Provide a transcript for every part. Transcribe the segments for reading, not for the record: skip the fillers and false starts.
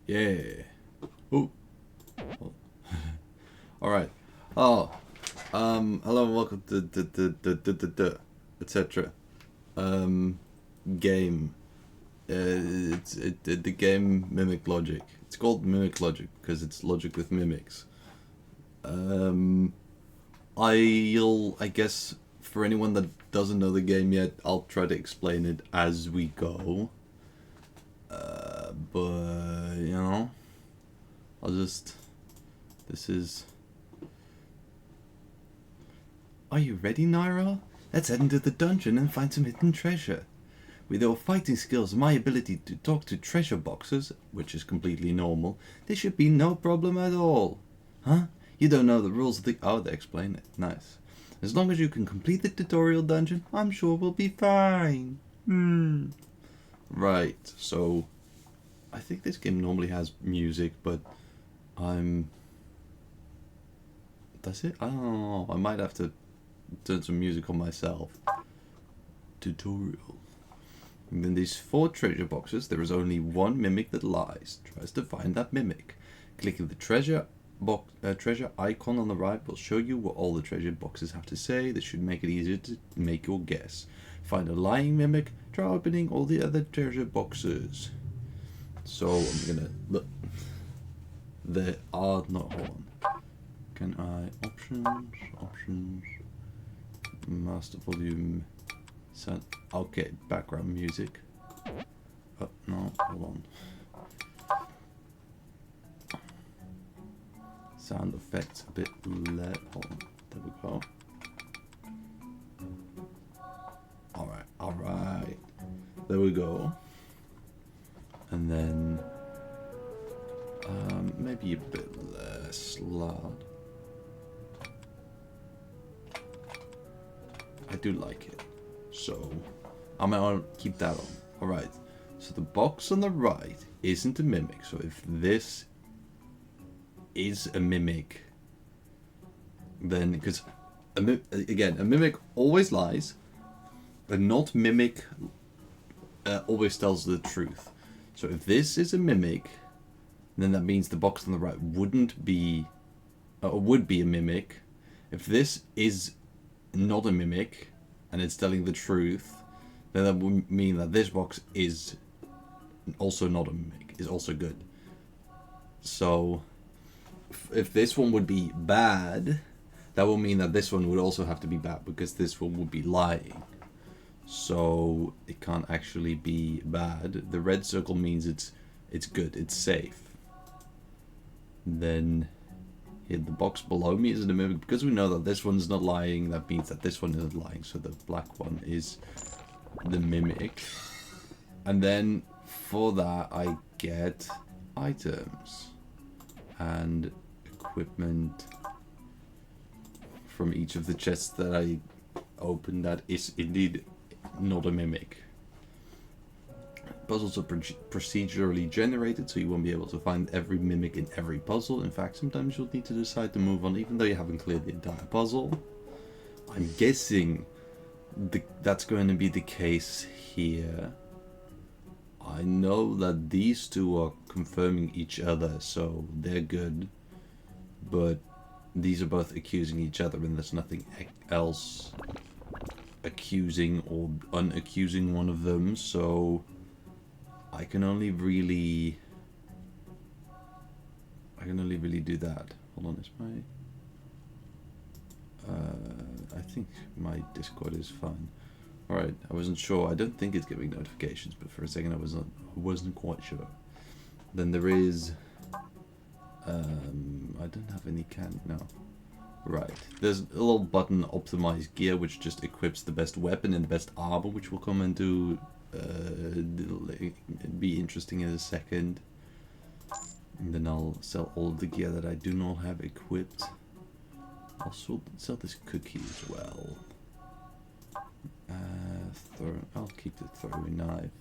Yeah. Ooh. Oh. Alright. Oh. Hello and welcome to the etc. Game. The game Mimic Logic. It's called Mimic Logic because it's logic with mimics. I guess for anyone that doesn't know the game yet, I'll try to explain it as we go. But you know, this is. Are you ready, Naira? Let's head into the dungeon and find some hidden treasure. With your fighting skills and my ability to talk to treasure boxes, which is completely normal, this should be no problem at all. Huh? You don't know the rules of the... Oh, they explain it. Nice. As long as you can complete the tutorial dungeon, I'm sure we'll be fine. Right, so... I think this game normally has music, but Does it? I don't know. I might have to turn some music on myself. Tutorial. In these 4 treasure boxes, there is only one mimic that lies. Tries to find that mimic. Clicking the treasure icon on the right will show you what all the treasure boxes have to say. This should make it easier to make your guess. Find a lying mimic. Try opening all the other treasure boxes. So I'm gonna look. There are not one. Can I options? Master volume. Sound. Okay, background music. Oh, no, hold on. Sound effects a bit loud. Hold on. There we go. Alright. There we go. And then maybe a bit less loud. I do like it. So I'm gonna keep that on. Alright. So the box on the right isn't a mimic. So if this is a mimic, then because again, a mimic always lies, but not mimic always tells the truth. So if this is a mimic, then that means the box on the right wouldn't be, would be a mimic. If this is not a mimic and it's telling the truth, then that would mean that this box is also not a mimic, is also good. So if this one would be bad, that would mean that this one would also have to be bad because this one would be lying. So it can't actually be bad. The red circle means it's good, it's safe. Then here, the box below me is a mimic. Because we know that this one's not lying, that means that this one isn't lying. So the black one is the mimic. And then for that I get items and equipment from each of the chests that I open that is indeed not a mimic. Puzzles are procedurally generated, so you won't be able to find every mimic in every puzzle. In fact, sometimes you'll need to decide to move on even though you haven't cleared the entire puzzle. I'm guessing that's going to be the case here. I know that these two are confirming each other, so they're good. But these are both accusing each other, and there's nothing else accusing or unaccusing one of them, so I can only really do that. Hold on, is my I think my Discord is fine. Alright, I wasn't sure. I don't think it's giving notifications, but for a second I wasn't quite sure. Then there is I don't have any no. Right. There's a little button, optimize gear, which just equips the best weapon and the best armor, which will come into be interesting in a second. And then I'll sell all of the gear that I do not have equipped. I'll sell this cookie as well. I'll keep the throwing knife.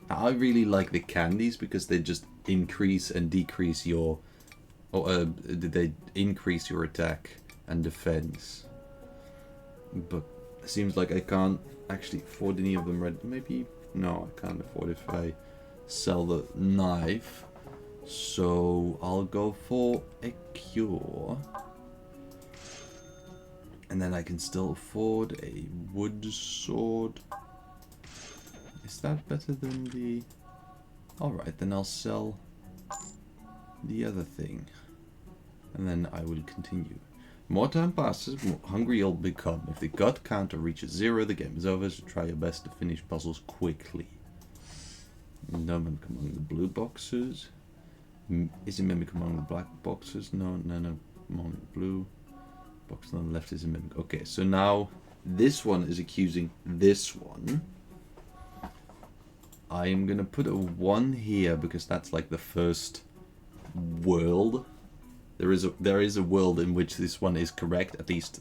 I really like the candies because they just increase and decrease your, they increase your attack and defense. But it seems like I can't actually afford any of them right. Maybe No, I can't afford if I sell the knife. So I'll go for a cure. And then I can still afford a wood sword. Is that better than the... Alright, then I'll sell the other thing. And then I will continue. More time passes, more hungry you'll become. If the gut counter reaches 0, the game is over, so try your best to finish puzzles quickly. No mimic among the blue boxes. Is a mimic among the black boxes? No, among the blue. Box on the left is a mimic. Okay, so now this one is accusing this one. I'm gonna put a 1 here because that's like the first world. There is a world in which this one is correct, at least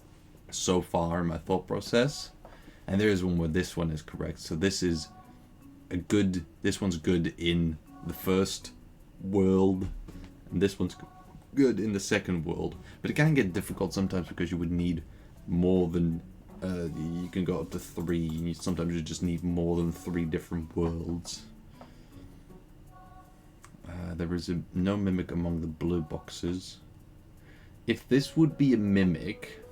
so far in my thought process. And there is one where this one is correct. So this is a good, this one's good in the first world, and this one's good in the second world. But it can get difficult sometimes because you would need more than, you can go up to 3, sometimes you just need more than 3 different worlds. There is no mimic among the blue boxes. If this would be a mimic,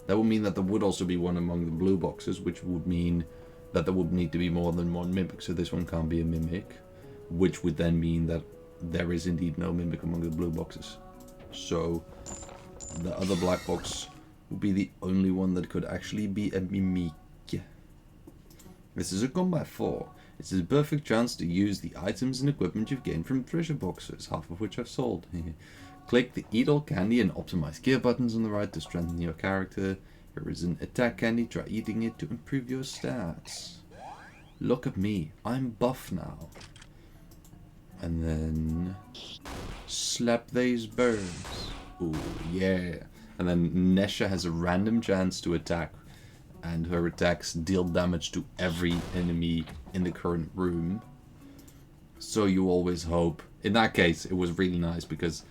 that would mean that there would also be one among the blue boxes, which would mean that there would need to be more than 1 mimic, so this one can't be a mimic, which would then mean that there is indeed no mimic among the blue boxes. So the other black box would be the only one that could actually be a mimic. This is a combat 4. It's a perfect chance to use the items and equipment you've gained from treasure boxes, half of which I've sold. Click the Eat All Candy and Optimize Gear buttons on the right to strengthen your character. Here is an attack candy, try eating it to improve your stats. Look at me, I'm buff now. And then slap these birds. Ooh, yeah. And then Nesha has a random chance to attack, and her attacks deal damage to every enemy in the current room. So you always hope. In that case, it was really nice because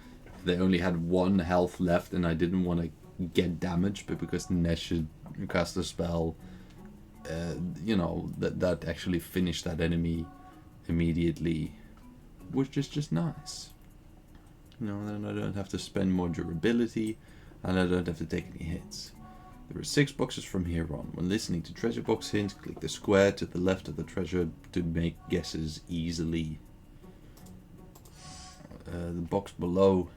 they only had 1 health left and I didn't want to get damaged, but because Nesha cast a spell, you know, that actually finished that enemy immediately, which is just nice. You know, then I don't have to spend more durability, and I don't have to take any hits. There are 6 boxes from here on. When listening to treasure box hints, click the square to the left of the treasure to make guesses easily. The box below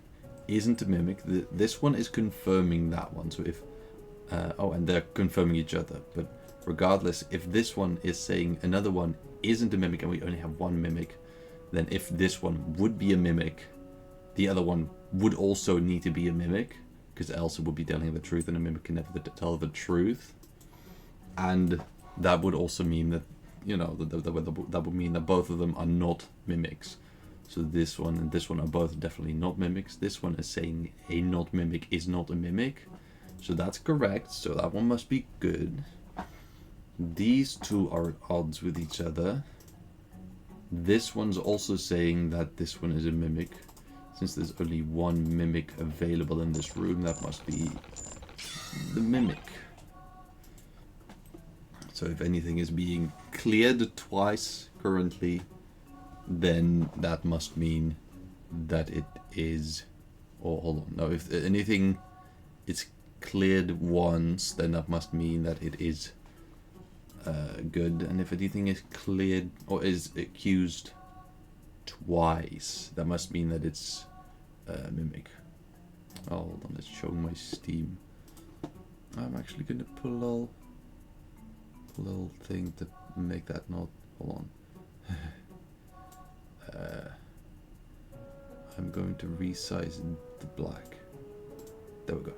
isn't a mimic. This one is confirming that one. So if oh, and they're confirming each other. But regardless, if this one is saying another one isn't a mimic and we only have 1 mimic, then if this one would be a mimic, the other one would also need to be a mimic, because else it would be telling the truth, and a mimic can never tell the truth. And that would also mean that, you know, that would mean that both of them are not mimics. So this one and this one are both definitely not mimics. This one is saying a not mimic is not a mimic. So that's correct. So that one must be good. These two are at odds with each other. This one's also saying that this one is a mimic. Since there's only 1 mimic available in this room, that must be the mimic. So if anything is being cleared twice currently, then that must mean that it is... Oh, hold on. No, if anything is cleared once, then that must mean that it is good. And if anything is cleared or is accused twice, that must mean that it's mimic. Oh, hold on, let's show my Steam. I'm actually gonna put a little thing to make that not... Hold on. I'm going to resize the black. There we go.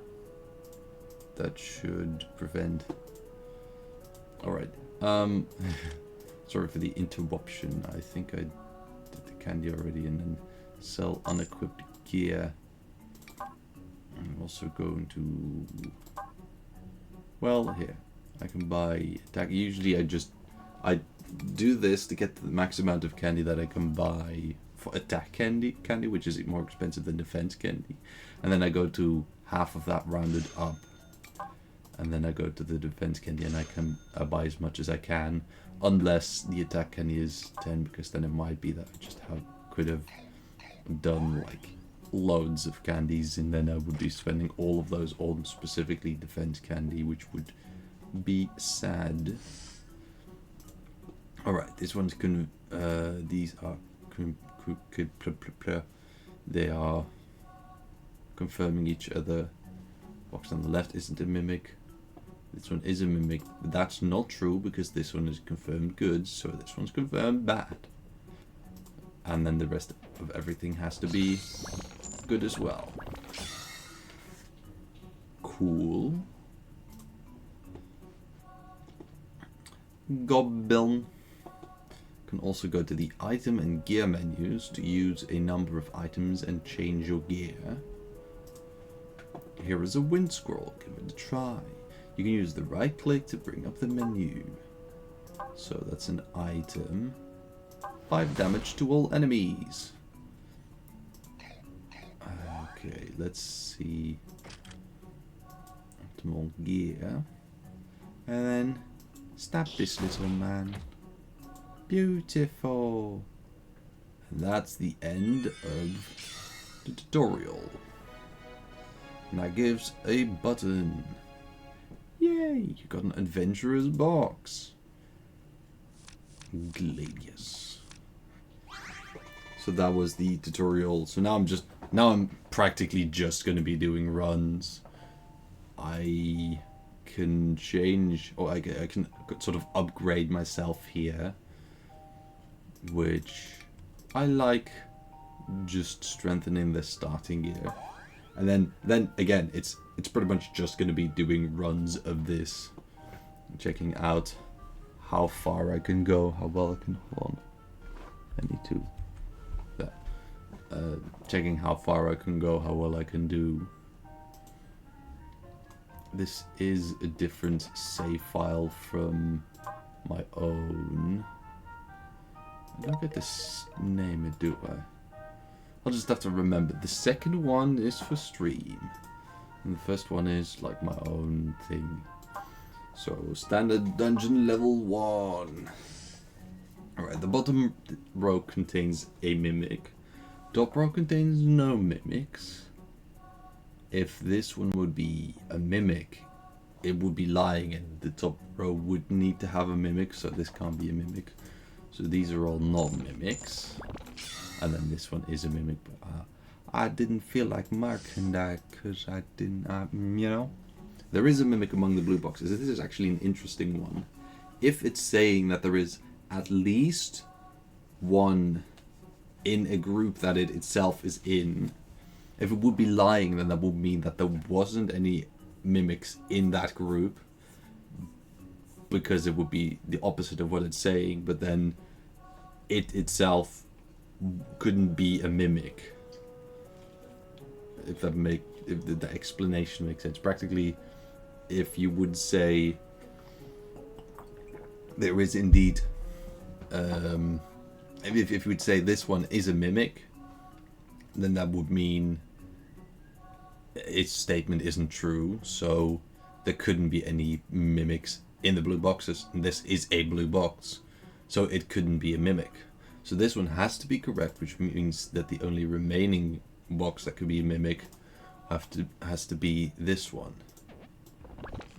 That should prevent... Alright. Sorry for the interruption. I think I did the candy already, and then sell unequipped gear. I'm also going to... Well, here. I can buy attack. Usually I do this to get the max amount of candy that I can buy for attack candy, which is more expensive than defense candy. And then I go to half of that rounded up. and then I go to the defense candy and I can buy as much as I can, unless the attack candy is 10, because then it might be that I just could have done like loads of candies, and then I would be spending all of those on specifically defense candy, which would be sad. Alright, this one's these are they are confirming each other. Box on the left isn't a mimic. This one is a mimic, but that's not true because this one is confirmed good, so this one's confirmed bad. And then the rest of everything has to be good as well. Cool. Goblin. Can also go to the item and gear menus to use a number of items and change your gear. Here is a wind scroll, give it a try. You can use the right click to bring up the menu. So that's an item. 5 damage to all enemies. Okay, let's see. Optimal gear. And then stab this little man. Beautiful. And that's the end of the tutorial. And that gives a button. Yay! You got an adventurer's box. Gladius. So that was the tutorial. So now I'm practically just going to be doing runs. I can change, or I can sort of upgrade myself here, which I like, just strengthening the starting gear. And then again, it's pretty much just going to be doing runs of this, checking out how far I can go, how well I can, hold on, I need to, checking how far I can go, how well I can do. This is a different save file from my own. I don't get this name it, do I? I'll just have to remember. The second one is for stream, and the first one is like my own thing. So standard dungeon level 1. Alright, the bottom row contains a mimic. Top row contains no mimics. If this one would be a mimic, it would be lying, and the top row would need to have a mimic, so this can't be a mimic. So these are all non-mimics. And then this one is a mimic, but I didn't feel like marking that because I didn't, you know. There is a mimic among the blue boxes. This is actually an interesting one. If it's saying that there is at least one in a group that it itself is in, if it would be lying, then that would mean that there wasn't any mimics in that group, because it would be the opposite of what it's saying, but then it itself couldn't be a mimic. If the explanation makes sense. Practically, if you would say there is indeed, if you would say this one is a mimic, then that would mean its statement isn't true, so there couldn't be any mimics in the blue boxes, and this is a blue box, so it couldn't be a mimic. So this one has to be correct, which means that the only remaining box that could be a mimic has to be this one.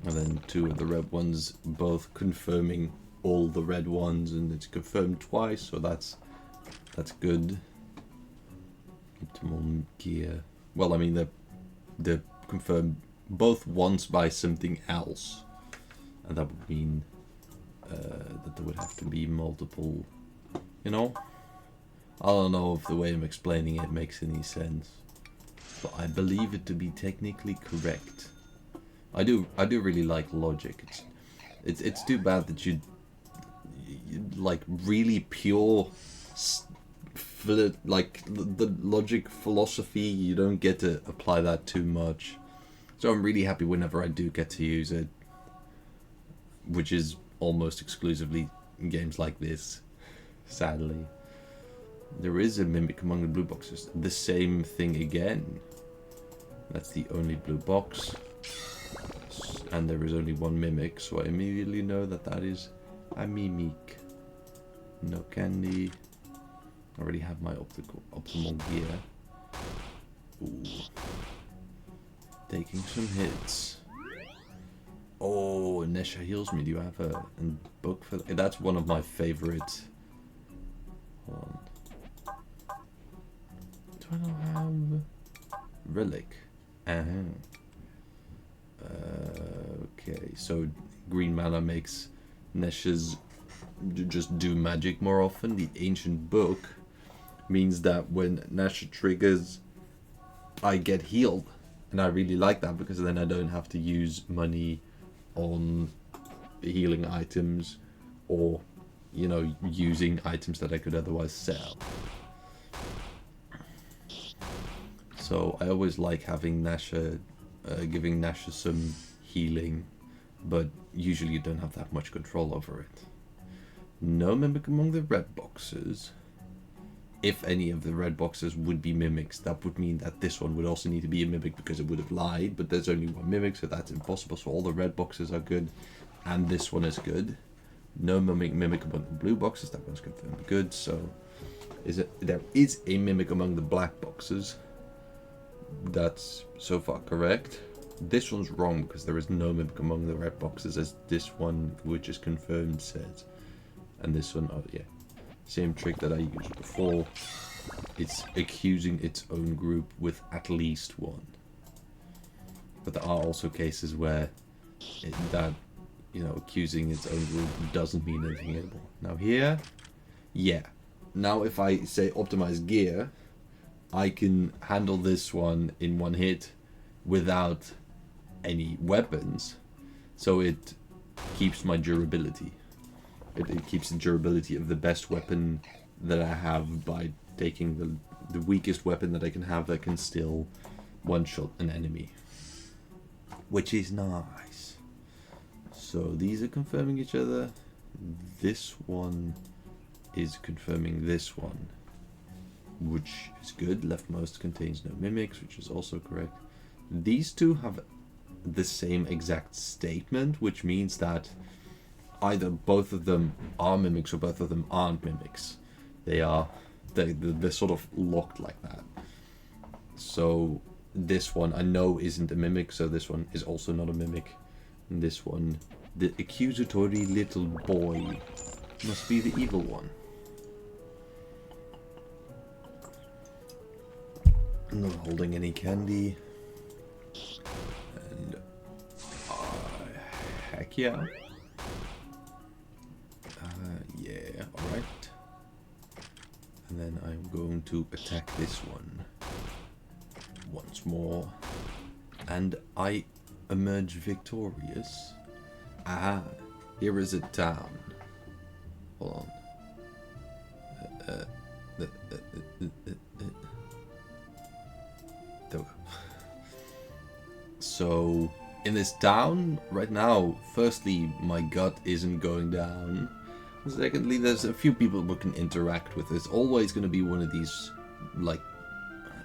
And then 2 of the red ones, both confirming all the red ones, and it's confirmed twice, so that's good. Optimal gear. Well, I mean, they're confirmed both once by something else, and that would mean that there would have to be multiple, you know? I don't know if the way I'm explaining it makes any sense, but I believe it to be technically correct. I do really like logic. It's too bad that you like really pure, like the logic philosophy, you don't get to apply that too much. So I'm really happy whenever I do get to use it, which is almost exclusively in games like this, sadly. There is a mimic among the blue boxes. The same thing again. That's the only blue box. And there is only one mimic, so I immediately know that that is a mimic. No candy. I already have my optimal gear. Ooh. Taking some hits. Oh, Nesha heals me. Do you have a book for that? That's one of my favorite. Hold on. Do I not have relic? Okay, so green mana makes Nesha's just do magic more often. The ancient book means that when Nesha triggers, I get healed. And I really like that because then I don't have to use money on healing items or, you know, using items that I could otherwise sell. So I always like having Nesha, giving Nesha some healing, but usually you don't have that much control over it. No mimic among the red boxes. If any of the red boxes would be mimics, that would mean that this one would also need to be a mimic because it would have lied, but there's only one mimic, so that's impossible. So all the red boxes are good, and this one is good. No mimic among the blue boxes, that one's confirmed good. So there is a mimic among the black boxes. That's so far correct. This one's wrong because there is no mimic among the red boxes, as this one, which is confirmed, says. And this one, oh yeah. Same trick that I used before. It's accusing its own group with at least one. But there are also cases where accusing its own group doesn't mean anything anymore. Now here, yeah. Now if I say optimize gear, I can handle this one in one hit without any weapons. So it keeps my durability. It keeps the durability of the best weapon that I have by taking the weakest weapon that I can have that can still one-shot an enemy. Which is nice. So these are confirming each other. This one is confirming this one, which is good. Leftmost contains no mimics, which is also correct. These two have the same exact statement, which means that either both of them are mimics or both of them aren't mimics. They're sort of locked like that. So this one I know isn't a mimic, so this one is also not a mimic. And this one, the accusatory little boy, must be the evil one. I'm not holding any candy. And heck yeah. Yeah, alright. And then I'm going to attack this one once more. And I emerge victorious. Ah, here is a town. Hold on. There we go. So, in this town, right now, firstly, my gut isn't going down. Secondly, there's a few people we can interact with. There's always going to be one of these, like,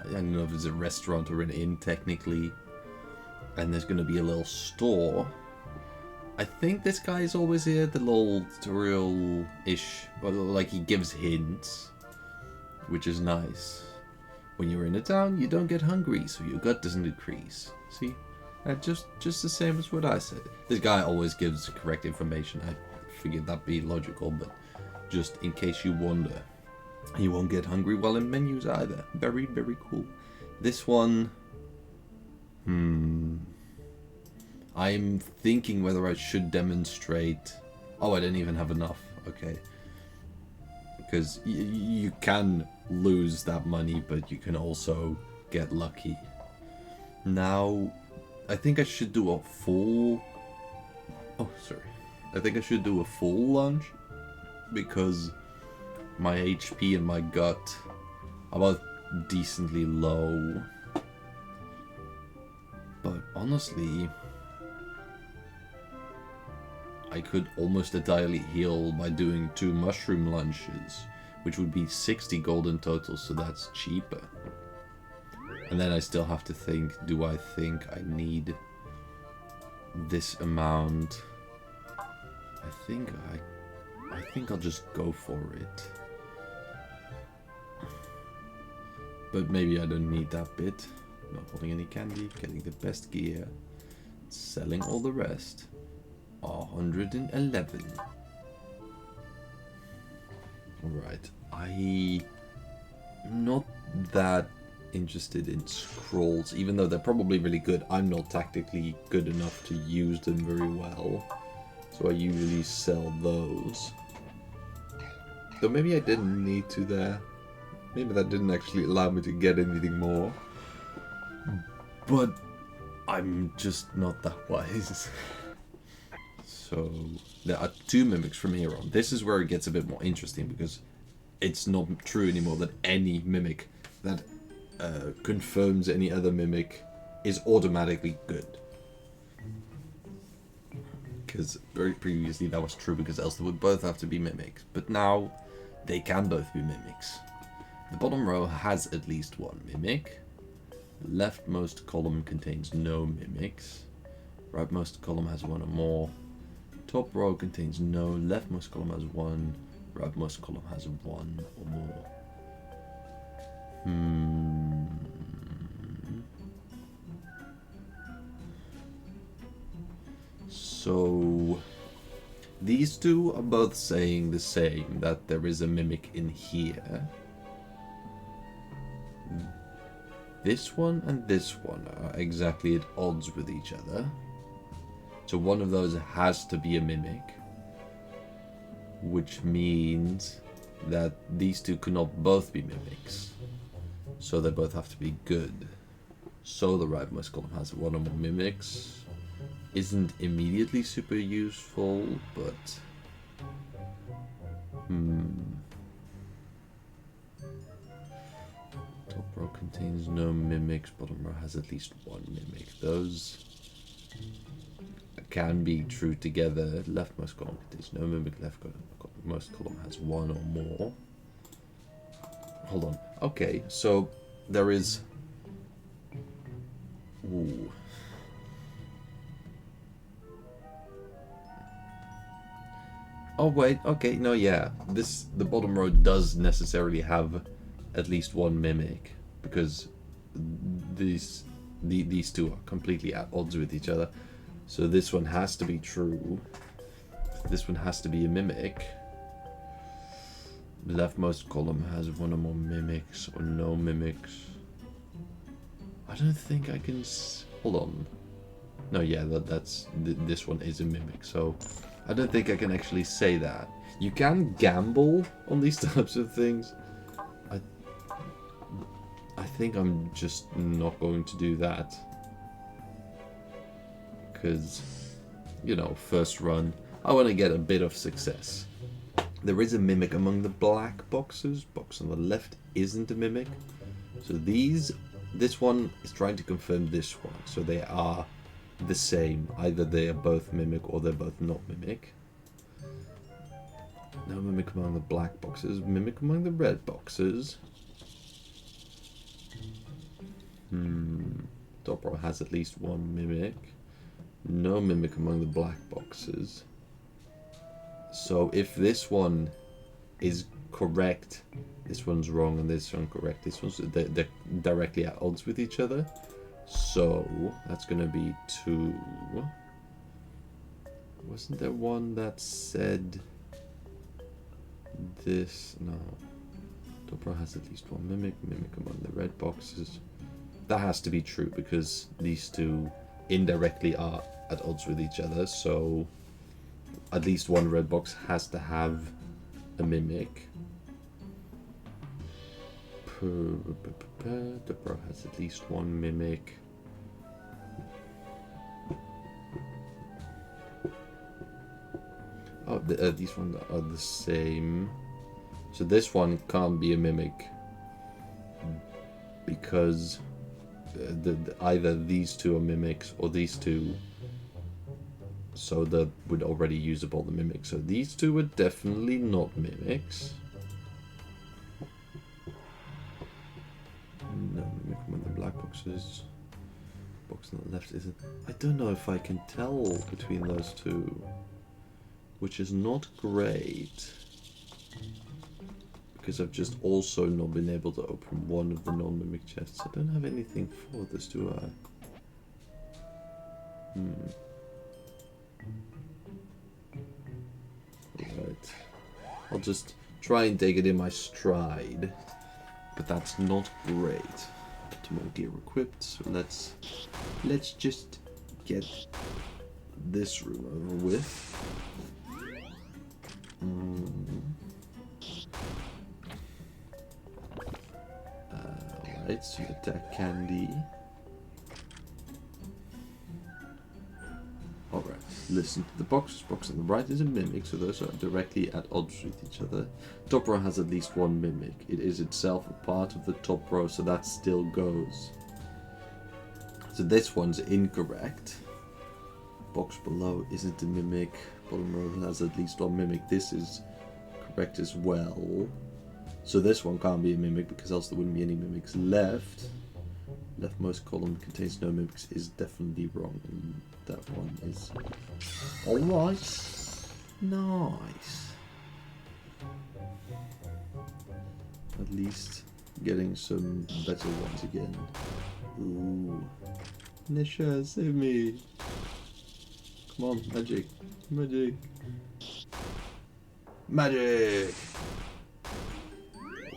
I don't know if it's a restaurant or an inn, technically. And there's going to be a little store. I think this guy is always here, the little tutorial-ish, like he gives hints, which is nice. When you're in a town, you don't get hungry, so your gut doesn't decrease. See? Just the same as what I said. This guy always gives correct information. I figured that'd be logical, but just in case you wonder, you won't get hungry while in menus either. Very, very cool. This one, I'm thinking whether I should demonstrate. Oh, I didn't even have enough. Okay, because you can lose that money, but you can also get lucky. Now, I think I should do a full. Oh, sorry. I think I should do a full lunge because my HP and my gut are both decently low. But honestly, I could almost entirely heal by doing 2 mushroom lunches, which would be 60 gold in total, so that's cheaper. And then I still have to think, do I think I need this amount. I think I'll just go for it. But maybe I don't need that bit. Not holding any candy, getting the best gear, selling all the rest. 111. Alright, I'm not that interested in scrolls, even though they're probably really good. I'm not tactically good enough to use them very well, so I usually sell those. Though maybe I didn't need to there. Maybe that didn't actually allow me to get anything more. But I'm just not that wise. So there are 2 mimics from here on. This is where it gets a bit more interesting, because it's not true anymore that any mimic that confirms any other mimic is automatically good. Because very previously that was true, because else they would both have to be mimics. But now they can both be mimics. The bottom row has at least 1 mimic. The leftmost column contains no mimics. Rightmost column has 1 or more. Top row contains no. Leftmost column has 1. Rightmost column has 1 or more. So these 2 are both saying the same, that there is a mimic in here. This one and this one are exactly at odds with each other. So one of those has to be a mimic. Which means that these 2 cannot both be mimics. So they both have to be good. So the rightmost column has 1 or more mimics. Isn't immediately super useful, but... Top row contains no mimics, bottom row has at least 1 mimic. Those can be true together. Leftmost column contains no mimic, leftmost column has 1 or more. Hold on. Okay, so there is... Ooh. Oh wait, okay, no, yeah. The bottom row does necessarily have at least 1 mimic, because these 2 are completely at odds with each other. So this one has to be true. This one has to be a mimic. The leftmost column has 1 or more mimics or no mimics. I don't think I can... Hold on. No, yeah, this one is a mimic, so I don't think I can actually say that. You can gamble on these types of things. I think I'm just not going to do that. Because, you know, first run, I want to get a bit of success. There is a mimic among the black boxes. Box on the left isn't a mimic. So this one is trying to confirm this one. So they are the same. Either they are both mimic or they're both not mimic. No mimic among the black boxes. Mimic among the red boxes. Top row has at least 1 mimic. No mimic among the black boxes. So if this one is correct, this one's wrong, and this one correct, this one's they're directly at odds with each other. So that's gonna be 2. Wasn't there one that said this? No. Top row has at least 1 mimic. Mimic among the red boxes. That has to be true, because these 2 indirectly are at odds with each other, so at least 1 red box has to have a mimic. The pro has at least 1 mimic. Oh, these ones are the same. So this one can't be a mimic, because either these 2 are mimics or these 2. So that would already use up all the mimics. So these 2 are definitely not mimics. No mimic among the black boxes. Box on the left isn't. I don't know if I can tell between those two, which is not great. Because I've just also not been able to open one of the non-mimic chests. I don't have anything for this, do I? Right. I'll just try and take it in my stride. But that's not great. Optimal gear equipped, so let's just get this room over with. Alright, so attack candy. Alright, listen to the boxes. Box on the right is a mimic, so those are directly at odds with each other. Top row has at least one mimic. It is itself a part of the top row, so that still goes. So this one's incorrect. Box below isn't a mimic. Bottom row has at least one mimic. This is correct as well. So this one can't be a mimic because else there wouldn't be any mimics left. Leftmost column contains no mimics is definitely wrong. And that one is alright. Nice. At least getting some better ones again. Ooh. Nisha, save me. Come on, magic. Magic. Magic!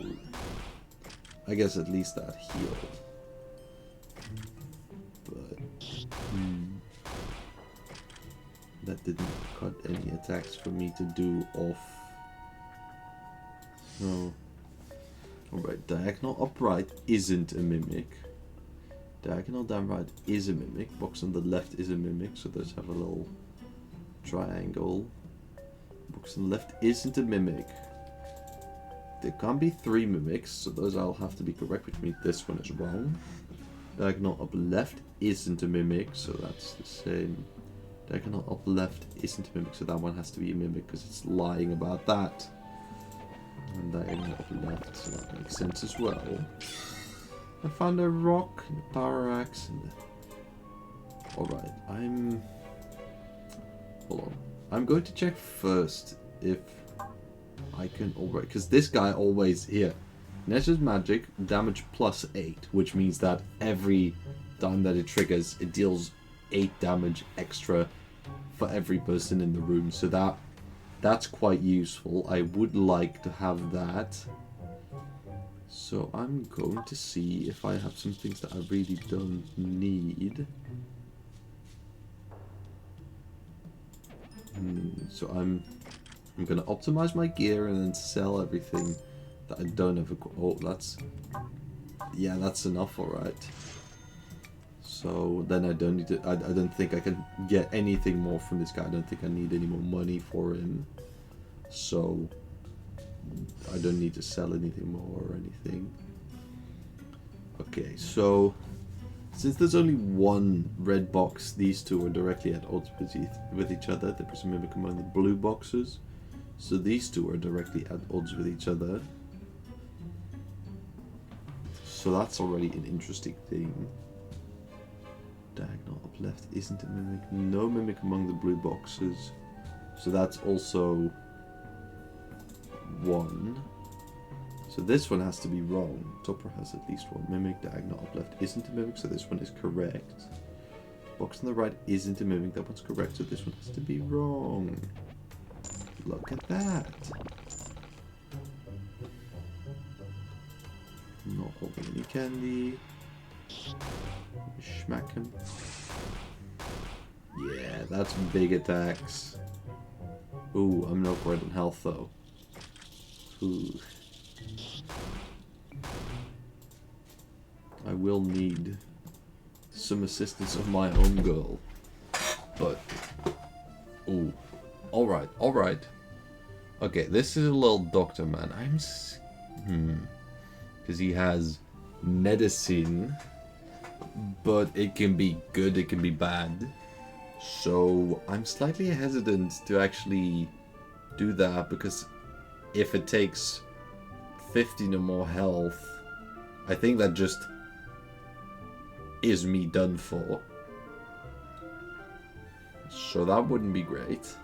Ooh. I guess at least that healed. But that didn't cut any attacks for me to do off. No. Alright, diagonal upright isn't a mimic. Diagonal down right is a mimic. Box on the left is a mimic, so those have a little triangle. Box on the left isn't a mimic. There can't be 3 mimics, so those all have to be correct, which means this one is wrong. Diagonal up left isn't a mimic, so that's the same. Diagonal up left isn't a mimic, so that one has to be a mimic because it's lying about that. And diagonal up left, so that makes sense as well. I found a rock and a power axe and alright, hold on. I'm going to check first if I can already, because this guy always here. Nesh's magic damage plus 8, which means that every time that it triggers, it deals 8 damage extra for every person in the room. So that's quite useful. I would like to have that. So I'm going to see if I have some things that I really don't need. So I'm gonna optimize my gear and then sell everything that I don't have. Oh, that's enough. All right. So then I don't need to. I don't think I can get anything more from this guy. I don't think I need any more money for him. So I don't need to sell anything more or anything. Okay, so since there's only one red box, these two are directly at odds with each other. They presumably combine the blue boxes. So these two are directly at odds with each other. So that's already an interesting thing. Diagonal up left isn't a mimic. No mimic among the blue boxes. So that's also 1. So this one has to be wrong. Topper has at least 1 mimic. Diagonal up left isn't a mimic, so this one is correct. Box on the right isn't a mimic. That one's correct, so this one has to be wrong. Look at that. Not holding any candy. Smack him. Yeah, that's big attacks. Ooh, I'm not quite on health though. Ooh. I will need some assistance of my own girl. But ooh. Alright, alright. Okay, this is a little doctor man. Because he has medicine, but it can be good, it can be bad. So I'm slightly hesitant to actually do that, because if it takes 15 or more health, I think that just is me done for. So that wouldn't be great.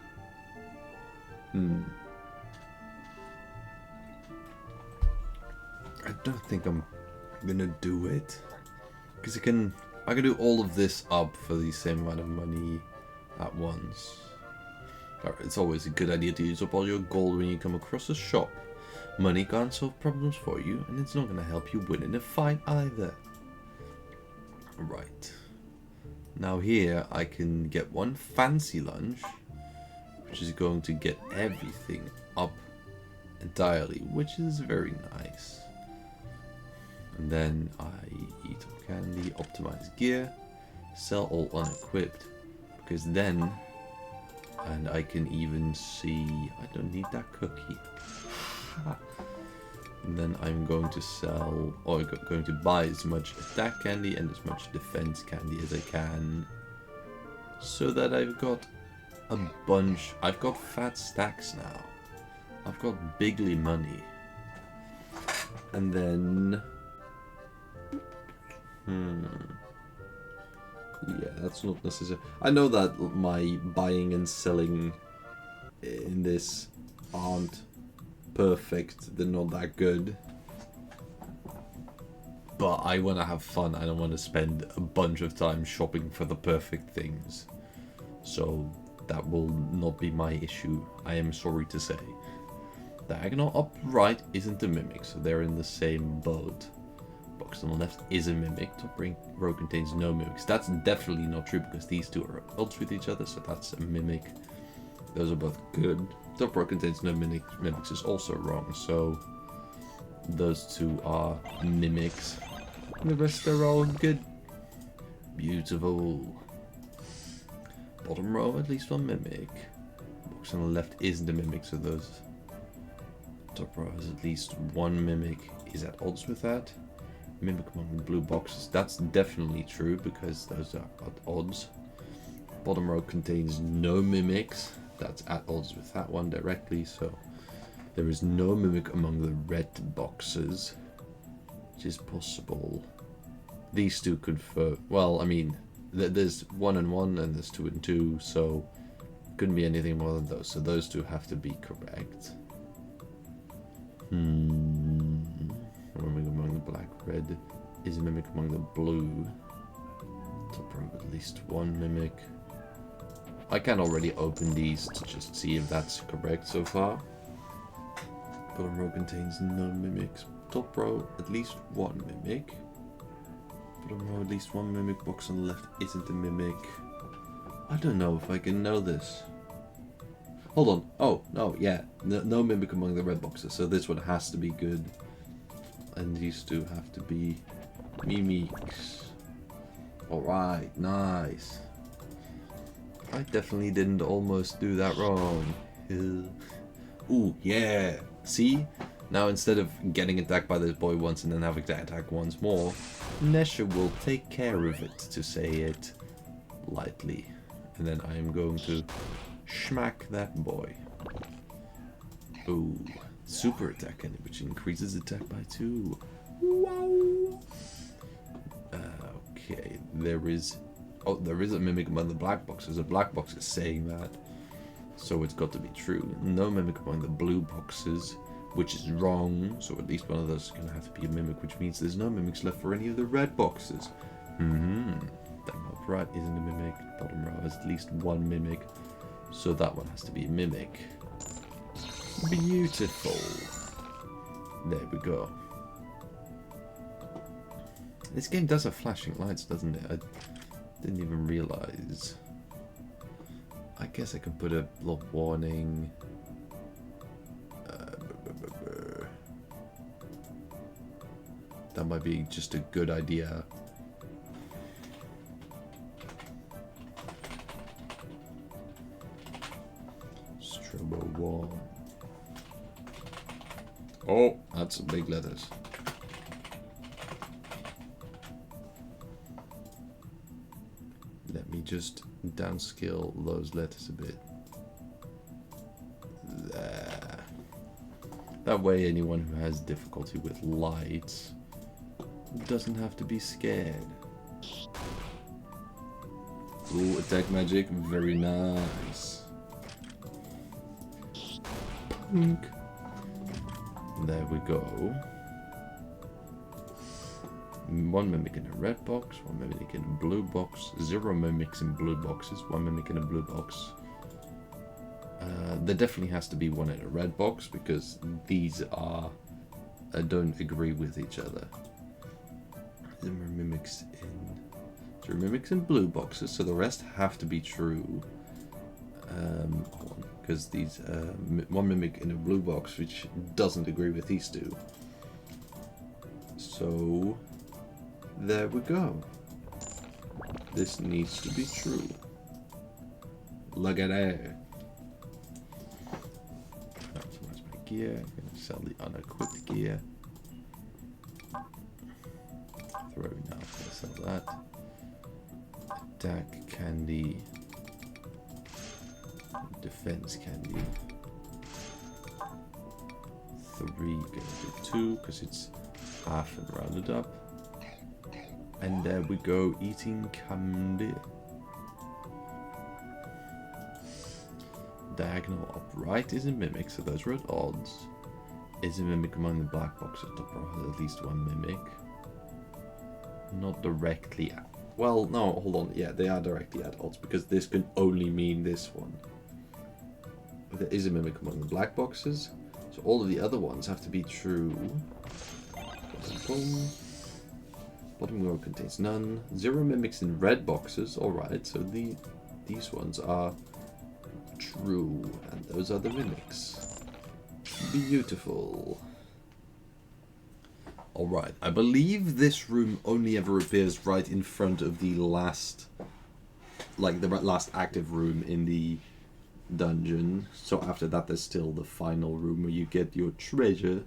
I don't think I'm gonna do it. Because I can do all of this up for the same amount of money at once. It's always a good idea to use up all your gold when you come across a shop. Money can't solve problems for you, and it's not gonna help you win in a fight either. Right. Now here I can get one fancy lunch, which is going to get everything up entirely, which is very nice. And then I eat up candy, optimize gear, sell all unequipped, because then, and I can even see, I don't need that cookie. And then I'm going to sell, or going to buy as much attack candy and as much defense candy as I can, so that I've got a bunch. I've got fat stacks now. I've got bigly money. And then yeah, that's not necessary. I know that my buying and selling in this aren't perfect. They're not that good. But I want to have fun. I don't want to spend a bunch of time shopping for the perfect things. So that will not be my issue. I am sorry to say. Diagonal upright isn't a mimic, so they're in the same boat. Box on the left is a mimic. Top row contains no mimics. That's definitely not true because these two are at odds with each other, so that's a mimic. Those are both good. Top row contains no mimics is also wrong, so those two are mimics. And the rest are all good. Beautiful. Bottom row, at least one mimic. Box on the left isn't a mimic, so those top row has at least one mimic. Is at odds with that. Mimic among the blue boxes. That's definitely true because those are at odds. Bottom row contains no mimics. That's at odds with that one directly, so there is no mimic among the red boxes, which is possible. These two confirm. Well, I mean, there's 1 and 1 and there's 2 and 2, so couldn't be anything more than those. So those two have to be correct. Mimic among the black, red is a mimic among the blue. Top row at least one mimic. I can already open these to just see if that's correct so far. Bottom row contains no mimics. Top row at least one mimic. Bottom row at least one mimic. Box on the left isn't a mimic. I don't know if I can know this. Hold on. Oh, no, yeah. No mimic among the red boxes, so this one has to be good. And these two have to be mimics. Alright, nice. I definitely didn't almost do that wrong. Ooh, yeah. See? Now instead of getting attacked by this boy once and then having to attack once more, Nesha will take care of it, to say it lightly. And then I am going to smack that boy. Ooh. Super attack, which increases attack by 2. Wow. Okay, there is a mimic among the black boxes. A black box is saying that, so it's got to be true. No mimic among the blue boxes, which is wrong. So at least one of those is going to have to be a mimic, which means there's no mimics left for any of the red boxes. Then upright isn't a mimic. Bottom row has at least one mimic, so that one has to be a mimic. Beautiful. There we go. This game does have flashing lights, doesn't it? I didn't even realize. I guess I could put a little warning. That might be just a good idea. Strobo 1. Oh, that's some big letters. Let me just downscale those letters a bit. There. That way anyone who has difficulty with lights doesn't have to be scared. Ooh, attack magic, very nice. Punk. There we go. One mimic in a red box, one mimic in a blue box, 0 mimics in blue boxes, one mimic in a blue box. There definitely has to be one in a red box because these are don't agree with each other. There are mimics in blue boxes, so the rest have to be true. Hold on, because these one mimic in a blue box which doesn't agree with these two. So there we go. This needs to be true. Look at that. Optimize my gear. I'm gonna sell the unequipped gear. Throw now. Gonna sell that. Attack candy. Defense candy. 3, gonna do 2 because it's half and rounded up. And there we go, eating candy. Diagonal upright is a mimic, so those are at odds. Is a mimic among the black boxes? Top row has at least one mimic. Not directly at... Well, no, hold on. Yeah, they are directly at odds because this can only mean this one. There is a mimic among the black boxes, so all of the other ones have to be true. Boom. Bottom row contains none. 0 mimics in red boxes. Alright, so these ones are true. And those are the mimics. Beautiful. Alright, I believe this room only ever appears right in front of the last... Like, the last active room in the dungeon. So after that, there's still the final room where you get your treasure.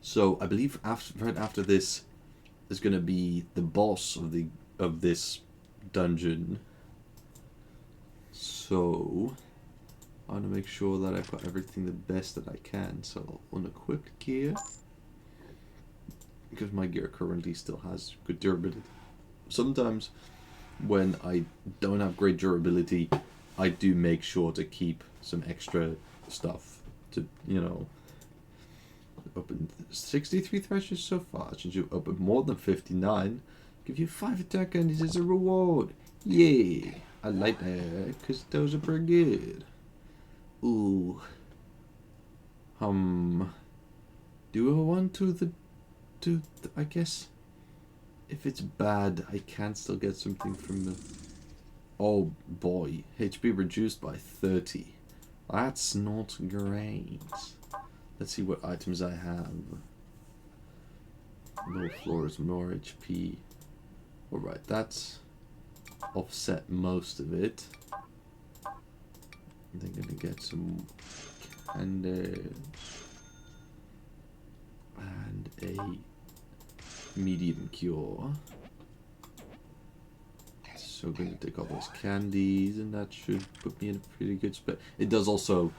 So I believe right after this... is going to be the boss of this dungeon. So I want to make sure that I've got everything the best that I can. So unequipped gear, because my gear currently still has good durability. Sometimes when I don't have great durability, I do make sure to keep some extra stuff to, you know, opened 63 treasures so far. Since you've opened more than 59, give you 5 attack candies as a reward. Yay! I like that because those are pretty good. Ooh. Do I want to I guess if it's bad, I can still get something from the... Oh boy, HP reduced by 30. That's not great. Let's see what items I have. Low floors, more HP. Alright, that's offset most of it. They're gonna get some candy and a medium cure. So gonna take all those candies, and that should put me in a pretty good spot. It does also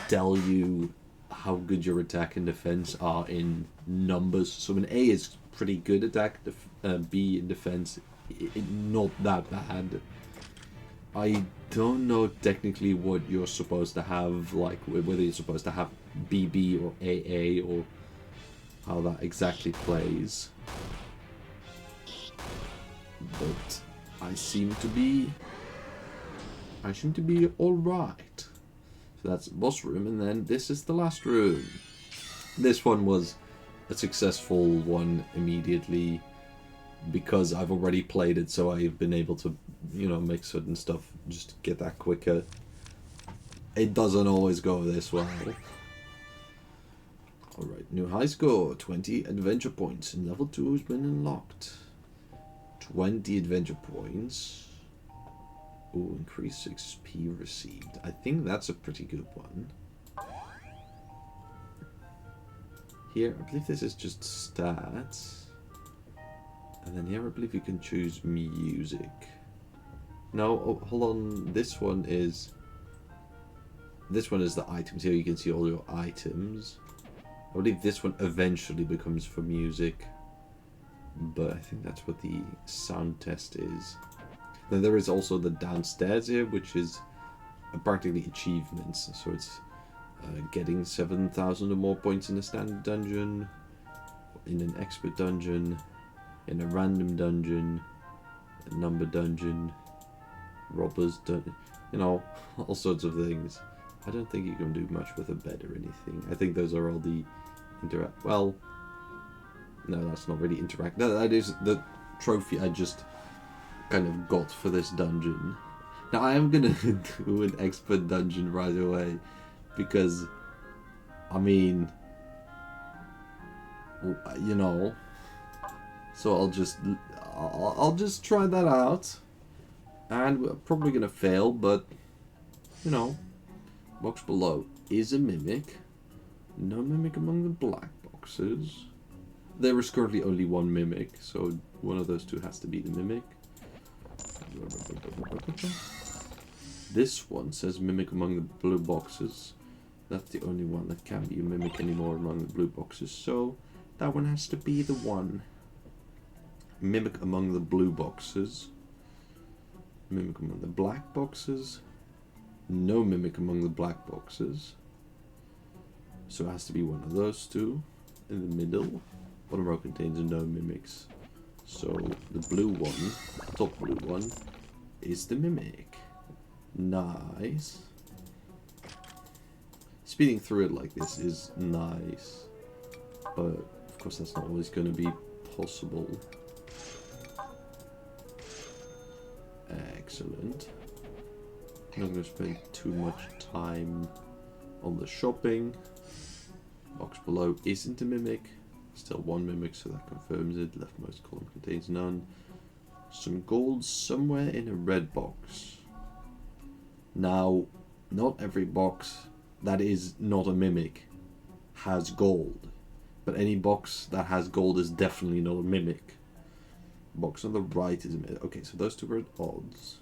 tell you how good your attack and defense are in numbers. So an A is pretty good attack, B in defense, not that bad. I don't know technically what you're supposed to have, like whether you're supposed to have BB or AA or how that exactly plays. But I seem to be alright. So that's boss room, and then this is the last room. This one was a successful one immediately because I've already played it, so I've been able to, you know, make certain stuff just to get that quicker. It doesn't always go this well. Alright, new high score, 20 adventure points, and level 2 has been unlocked. 20 adventure points. Ooh, increased XP received. I think that's a pretty good one. Here, I believe this is just stats. And then here, I believe you can choose music. No, oh, hold on. This one is the items. Here you can see all your items. I believe this one eventually becomes for music. but I think that's what the sound test is. Then there is also the downstairs here, which is practically achievements. So it's getting 7,000 or more points in a standard dungeon, in an expert dungeon, in a random dungeon, a number dungeon, robbers dungeon, you know, all sorts of things. I don't think you can do much with a bed or anything. I think those are all the well, no, that's not really interact. That is the trophy I just kind of got for this dungeon. Now I am gonna do an expert dungeon right away, because, I mean, you know, so I'll just try that out, and we're probably gonna fail, but, you know, box below is a mimic. No mimic among the black boxes. There is currently only one mimic, so one of those two has to be the mimic. This one says mimic among the blue boxes. That's the only one that can't be a mimic anymore among the blue boxes, so that one has to be the one. Mimic among the blue boxes. Mimic among the black boxes. No mimic among the black boxes. So it has to be one of those two. In the middle, bottom row contains no mimics. So the blue one, top blue one, is the mimic. Nice. Speeding through it like this is nice, but of course that's not always going to be possible. Excellent. I'm not going to spend too much time on the shopping. Box below isn't a mimic. Still one mimic, so that confirms it. Leftmost column contains none. Some gold somewhere in a red box. Now, not every box that is not a mimic has gold, but any box that has gold is definitely not a mimic. Box on the right is a mimic. Okay, so those two are at odds.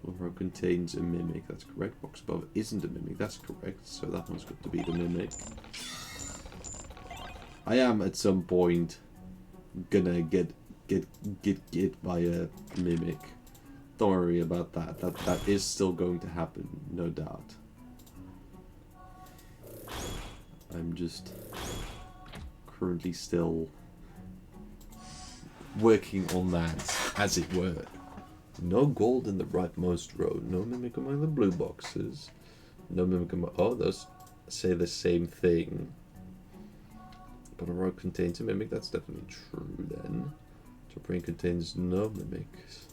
One row contains a mimic, that's correct. Box above isn't a mimic, that's correct. So that one's got to be the mimic. I am at some point gonna get by a mimic. Don't worry about that. That is still going to happen, no doubt. I'm just currently still working on that, as it were. No gold in the rightmost row. No mimic among the blue boxes. No mimic among... Oh, those say the same thing. But a row contains a mimic. That's definitely true then. Top ring contains no mimics.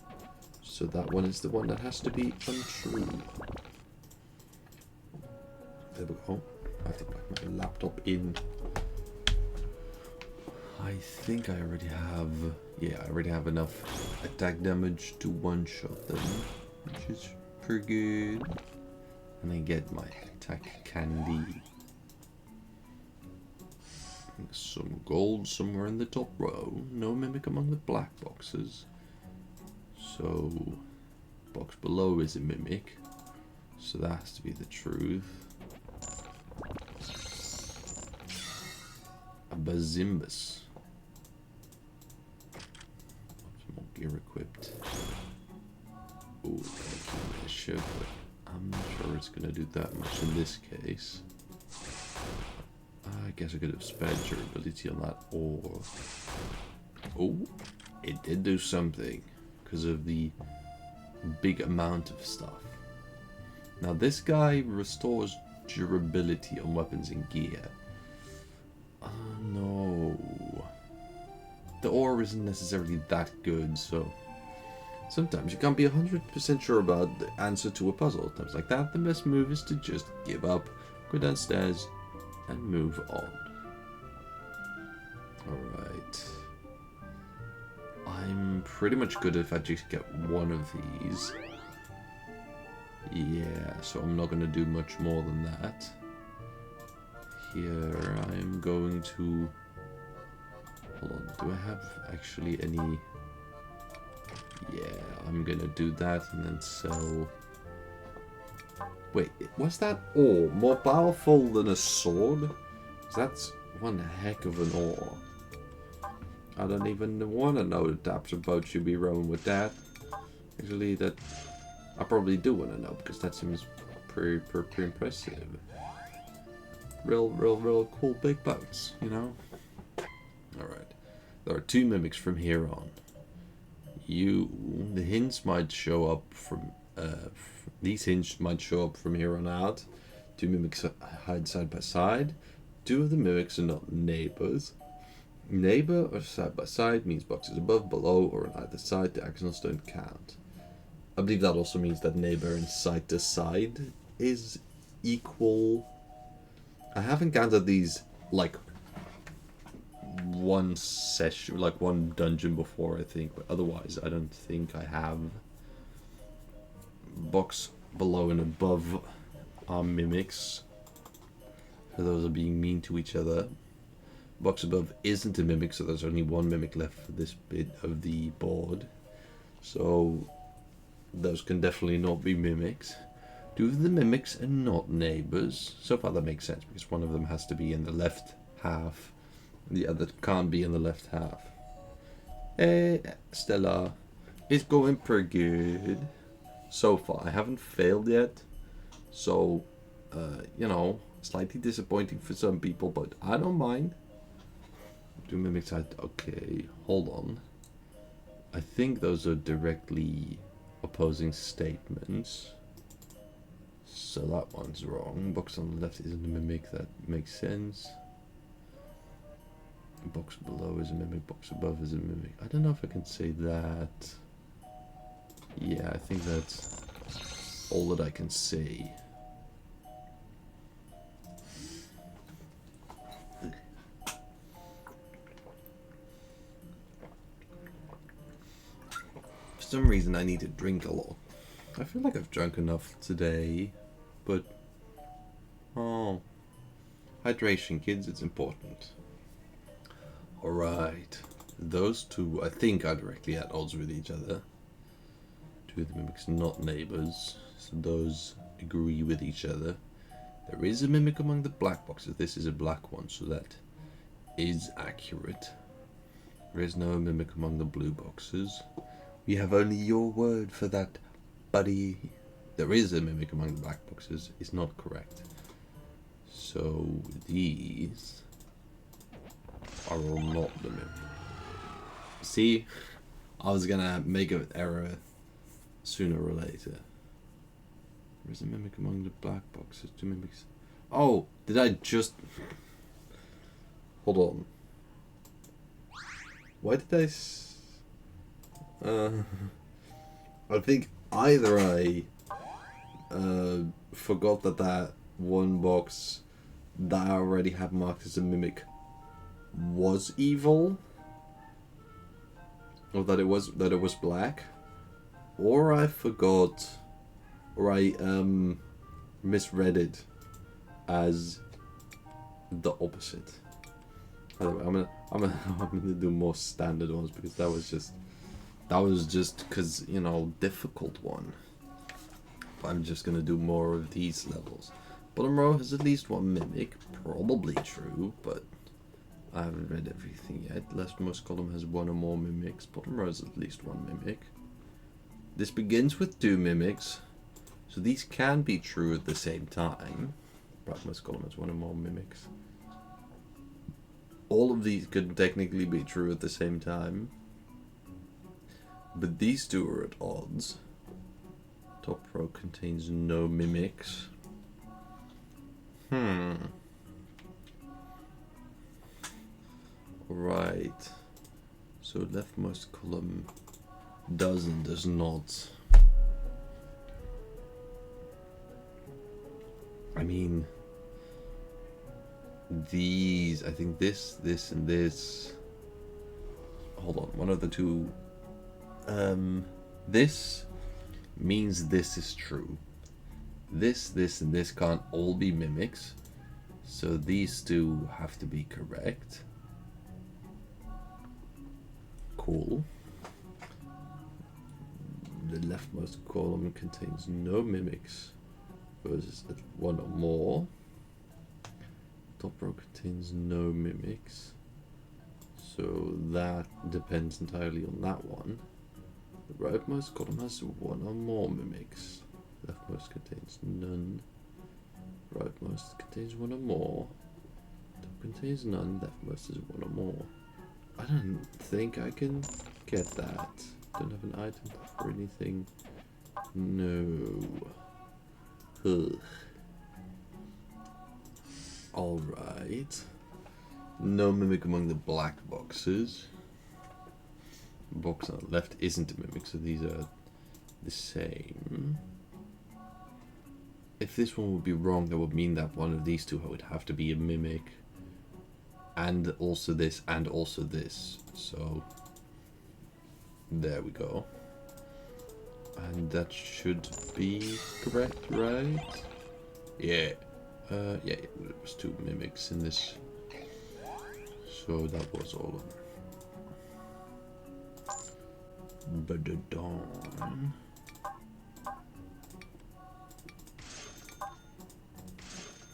So that one is the one that has to be untrue. There we go. I have to plug my laptop in. I think I already have... Yeah, I already have enough attack damage to one-shot them, which is pretty good. And I get my attack candy. Some gold somewhere in the top row. No mimic among the black boxes. So, box below is a mimic. So that has to be the truth. A Bazimbus. Optimal gear equipped. Ooh, I should, but I'm not sure it's going to do that much in this case. I guess I could have spared durability on that, or... Oh, it did do something because of the big amount of stuff. Now this guy restores durability on weapons and gear. Oh no. The ore isn't necessarily that good, so... Sometimes you can't be 100% sure about the answer to a puzzle. Times like that, the best move is to just give up, go downstairs, and move on. Alright. I'm pretty much good if I just get one of these. Yeah, so I'm not going to do much more than that. Here, I'm going to... Hold on, do I have actually any... Yeah, I'm going to do that and then sell... Wait, was that ore more powerful than a sword? 'Cause that's one heck of an ore. I don't even want to know the types of boats you'd be rowing with that. Actually, that I probably do want to know because that seems pretty impressive. Real cool big boats, you know. All right, there are 2 mimics from here on. The hints might show up from these hints might show up from here on out. 2 mimics hide side by side. 2 of the mimics are not neighbors. Neighbor or side by side means boxes above, below, or on either side. The accidents don't count. I believe that also means that neighbor and side to side is equal. I haven't counted these like one session, like one dungeon before, I think, but otherwise I don't think I have. Box below and above are mimics, so those are being mean to each other. Box above isn't a mimic, so there's only 1 mimic left for this bit of the board, so those can definitely not be mimics. 2 of the mimics are not neighbors. So far that makes sense because one of them has to be in the left half, the other can't be in the left half. Stella is going pretty good so far. I haven't failed yet, so you know, slightly disappointing for some people, but I don't mind. 2 mimics. Okay, hold on. I think those are directly opposing statements. So that one's wrong. Box on the left isn't a mimic, that makes sense. Box below is a mimic, box above is a mimic. I don't know if I can say that. Yeah, I think that's all that I can say. For some reason I need to drink a lot. I feel like I've drunk enough today, but hydration, kids, it's important. Alright, those 2 I think are directly at odds with each other. 2 of the mimics not neighbors, so those agree with each other. There is a mimic among the black boxes. This is a black one, so that is accurate. There is no mimic among the blue boxes. We have only your word for that, buddy. There is a mimic among the black boxes. Is not correct. So these are all not the mimic. See, I was gonna make an error sooner or later. There is a mimic among the black boxes. 2 mimics. Oh, did I just... Hold on. Why did I think either I forgot that 1 box that I already had marked as a mimic was evil, or that it was black, or I forgot, or I misread it as the opposite. Anyway, I'm gonna do more standard ones because that was just because, you know, difficult one. I'm just gonna do more of these levels. Bottom row has at least 1 mimic, probably true, but I haven't read everything yet. Leftmost column has 1 or more mimics. Bottom row has at least 1 mimic. This begins with 2 mimics, so these can be true at the same time. Rightmost column has 1 or more mimics. All of these could technically be true at the same time, but these 2 are at odds. Top row contains no mimics. Right. So leftmost column does not. I mean, these, I think this, and this. Hold on, one of the 2. This means this is true. This, and this can't all be mimics. So these 2 have to be correct. Cool. The leftmost column contains no mimics. Versus 1 or more. Top row contains no mimics. So that depends entirely on that one. The rightmost column has one or more mimics. Leftmost contains none. Rightmost contains one or more. Top contains none. Leftmost is one or more. I don't think I can get that. Don't have an item or anything. No. Ugh. Alright. No mimic among the black boxes. The box on the left isn't a mimic, so these are the same. If this one would be wrong, that would mean that one of these two would have to be a mimic. And also this, and also this. So, there we go. And that should be correct, right? Yeah. Yeah, there was two mimics in this. So that was all of them. Ba-da-dawn.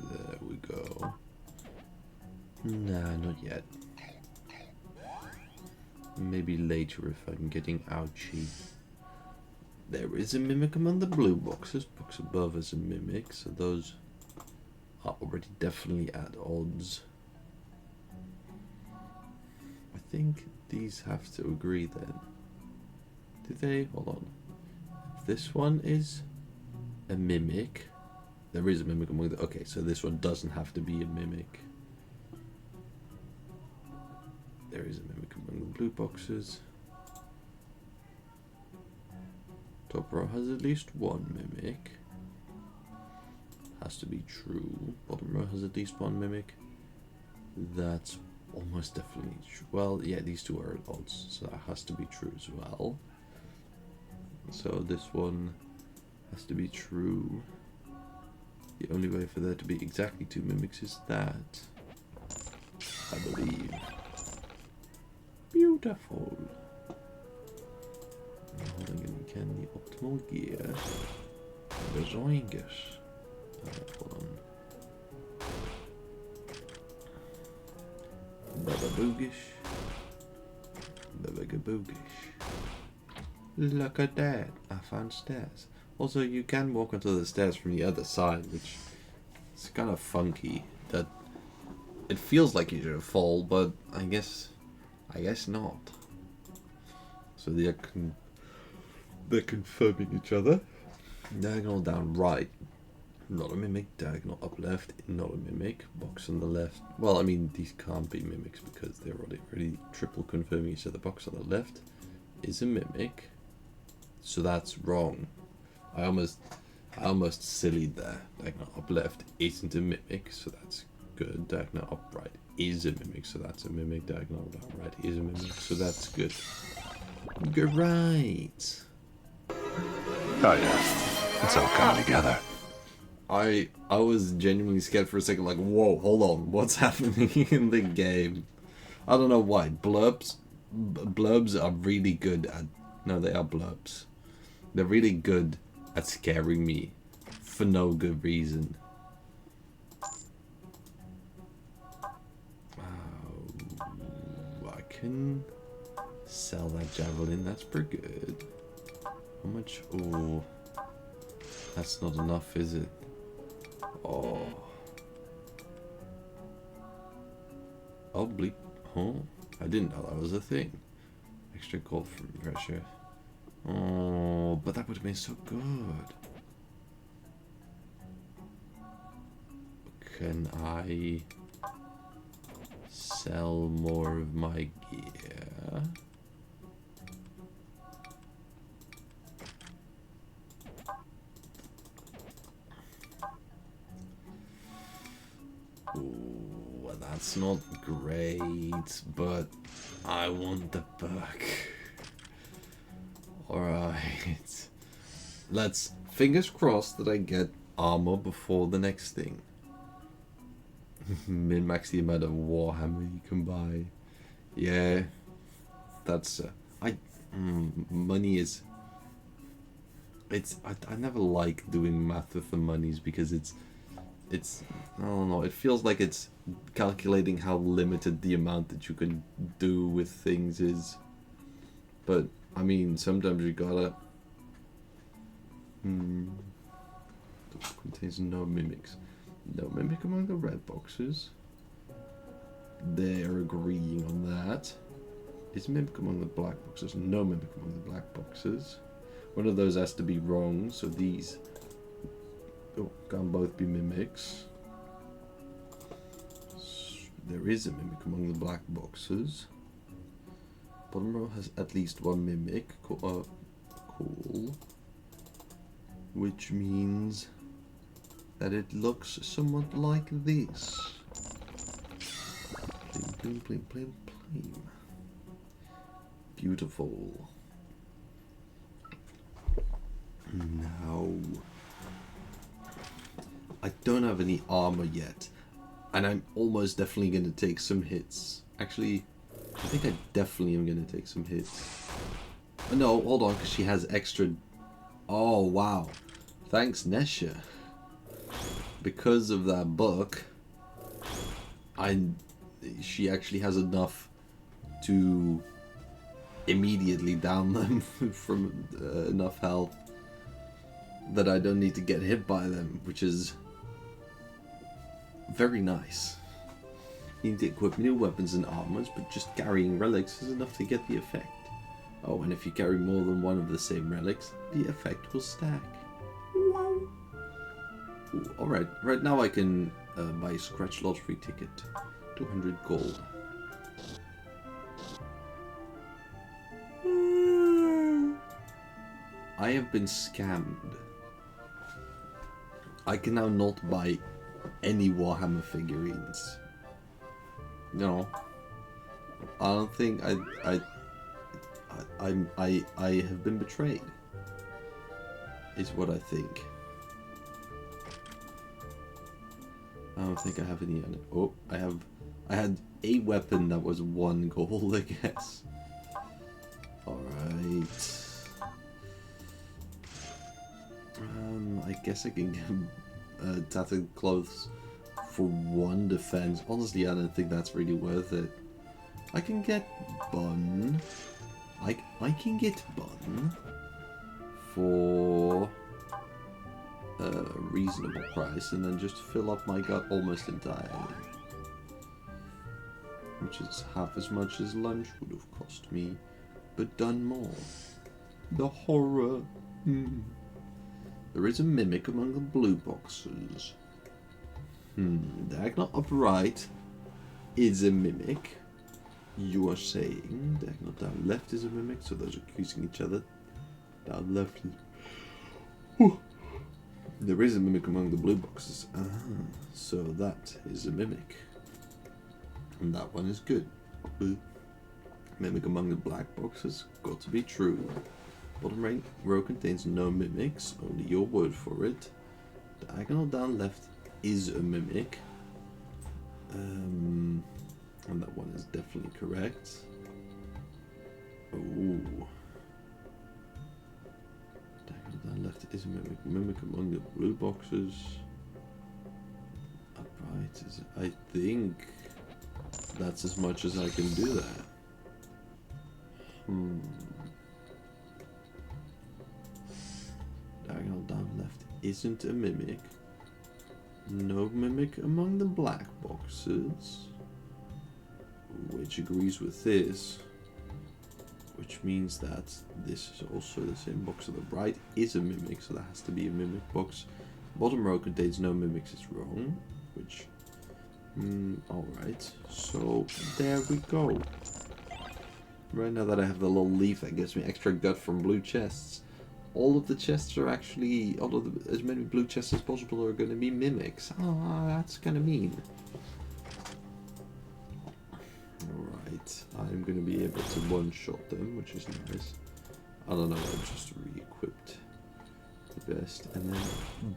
There we go. Nah, not yet. Maybe later if I'm getting ouchy. There is a mimic among the blue boxes. Box above is a mimic, so those are already definitely at odds. I think these have to agree then. Do they? Hold on. If this one is a mimic. There is a mimic among the... Okay, so this one doesn't have to be a mimic. There is a mimic among the blue boxes. Top row has at least one mimic. Has to be true. Bottom row has at least one mimic. That's almost definitely true. Well, yeah, these two are at odds, so that has to be true as well. So this one has to be true. The only way for there to be exactly two mimics is that, I believe. Beautiful. Holding in again the optimal gear. Bezoingus. Hold on. Baba Boogish. Baba Gaboogish. Look at that. I found stairs. Also, you can walk onto the stairs from the other side, which is kind of funky. That it feels like you should fall, but I guess not. So they're confirming each other. Diagonal down right, not a mimic. Diagonal up left, not a mimic. Box on the left. Well, I mean these can't be mimics because they're already triple confirming each other. Box on the left is a mimic, so that's wrong. I almost sillied there. Diagonal up left isn't a mimic, so that's good. Diagonal up right is a mimic, so that's a mimic. Diagonal down right is a mimic, so that's good. Great. Oh yeah, it's all coming together. I was genuinely scared for a second, like, whoa, hold on, what's happening in the game? I don't know why. Blurbs are really good at... No, they are blurbs. They're really good at scaring me for no good reason. I can sell that javelin, that's pretty good. How much? Oh, that's not enough, is it? Oh. Oh, bleep. Huh? I didn't know that was a thing. Extra gold from pressure. Oh, but that would have been so good. Can I sell more of my gear? Ooh, that's not great, but I want the book. Alright. Let's fingers crossed that I get armor before the next thing. Min-max the amount of Warhammer you can buy. Yeah. That's money is... I never like doing math with the monies because it's it's, I don't know, it feels like it's calculating how limited the amount that you can do with things is. But, I mean, sometimes you gotta... Contains no mimics. No mimic among the red boxes. They're agreeing on that. Is mimic among the black boxes? No mimic among the black boxes. One of those has to be wrong, so these can't both be mimics. There is a mimic among the black boxes. Bottom row has at least one mimic. Cool. Which means that it looks somewhat like this. Plim, plim, plim, plim. Beautiful. Now, I don't have any armor yet, and I'm almost definitely going to take some hits. Actually, I think I definitely am going to take some hits. Oh, no, hold on, because she has extra... Oh, wow. Thanks, Nesha. Because of that book, she actually has enough to immediately down them from enough health that I don't need to get hit by them, which is very nice. You need to equip new weapons and armors, but just carrying relics is enough to get the effect. Oh, and if you carry more than one of the same relics, the effect will stack. Wow. Alright, right now I can buy a scratch lottery ticket. 200 gold. I have been scammed. I can now not buy any Warhammer figurines. No. I don't think I have been betrayed. Is what I think. I don't think I have any other. Oh, I had a weapon that was 1 gold, I guess. Alright. I guess I can get tattered clothes for 1 defense. Honestly, I don't think that's really worth it. I can get bun. I can get bun for a reasonable price, and then just fill up my gut almost entirely, which is half as much as lunch would have cost me, but done more. The horror. There is a mimic among the blue boxes. Diagonal upright is a mimic. You are saying diagonal down left is a mimic, so those are accusing each other. Down left is... There is a mimic among the blue boxes. So that is a mimic. And that one is good. Mimic among the black boxes, got to be true. Bottom row contains no mimics, only your word for it. Diagonal down left is a mimic. And that one is definitely correct. Oh. Diagonal down left is a mimic. Mimic among the blue boxes. Upright is... I think that's as much as I can do that. Diagonal down left isn't a mimic. No mimic among the black boxes, which agrees with this, which means that this is also the same box to the right is a mimic, so that has to be a mimic box. Bottom row contains no mimics is wrong, which alright, so there we go. Right now that I have the little leaf that gives me extra gut from blue chests, all of the chests are actually, as many blue chests as possible are going to be mimics. Oh, that's kind of mean. Alright, I'm going to be able to one-shot them, which is nice. I don't know, I just re-equipped the best, and then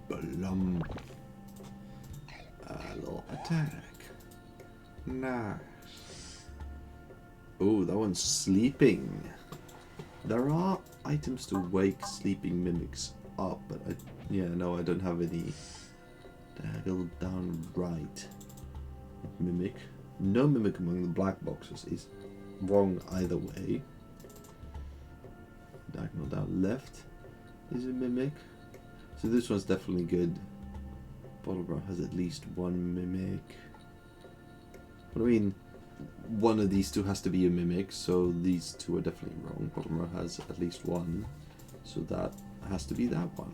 blum. A little attack. Nice. Oh, that one's sleeping. There are items to wake sleeping mimics up, but I don't have any Diagonal down right. Mimic. No mimic among the black boxes is wrong either way. Diagonal down left is a mimic. So this one's definitely good. Bottle row has at least one mimic. But I mean, one of these two has to be a mimic, so these two are definitely wrong. Bottom row has at least one, so that has to be that one.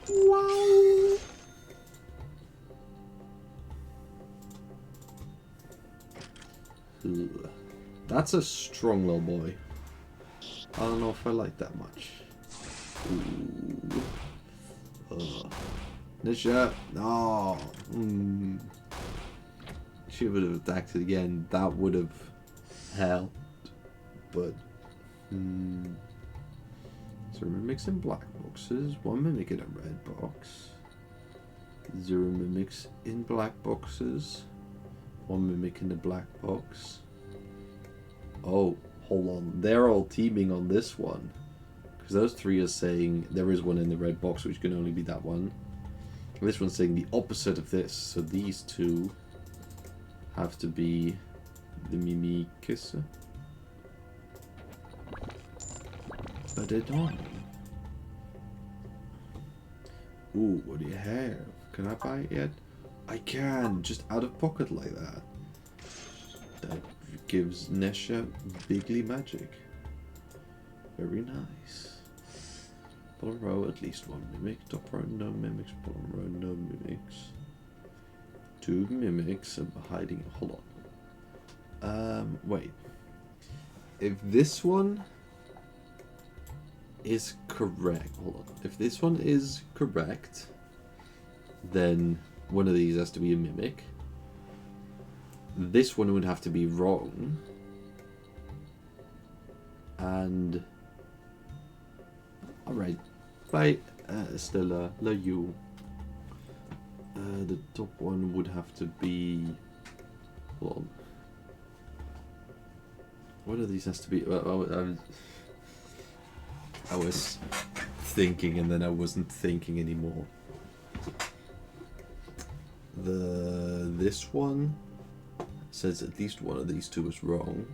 Wow! Ugh. That's a strong little boy. I don't know if I like that much. Ooh. Ugh. Nisha! No! She would have attacked it again. That would have helped. But... So mimics in black boxes. One mimic in a red box. 0 mimics in black boxes. One mimic in the black box. Oh, hold on. They're all teaming on this one. Because those three are saying there is one in the red box, which can only be that one. And this one's saying the opposite of this. So these two have to be the mimics. But I don't. Ooh, what do you have? Can I buy it yet? I can, just out of pocket like that. That gives Nesha bigly magic. Very nice. Bottom row, at least one mimic. Top row, no mimics. Bottom row, no mimics. 2 mimics are hiding. Hold on. Wait. If this one is correct, hold on. If this one is correct, then one of these has to be a mimic. This one would have to be wrong. And... Alright. Bye, Stella. Love you. The top one would have to be... Hold on. One of these has to be... I was thinking and then I wasn't thinking anymore. This one says at least one of these two is wrong.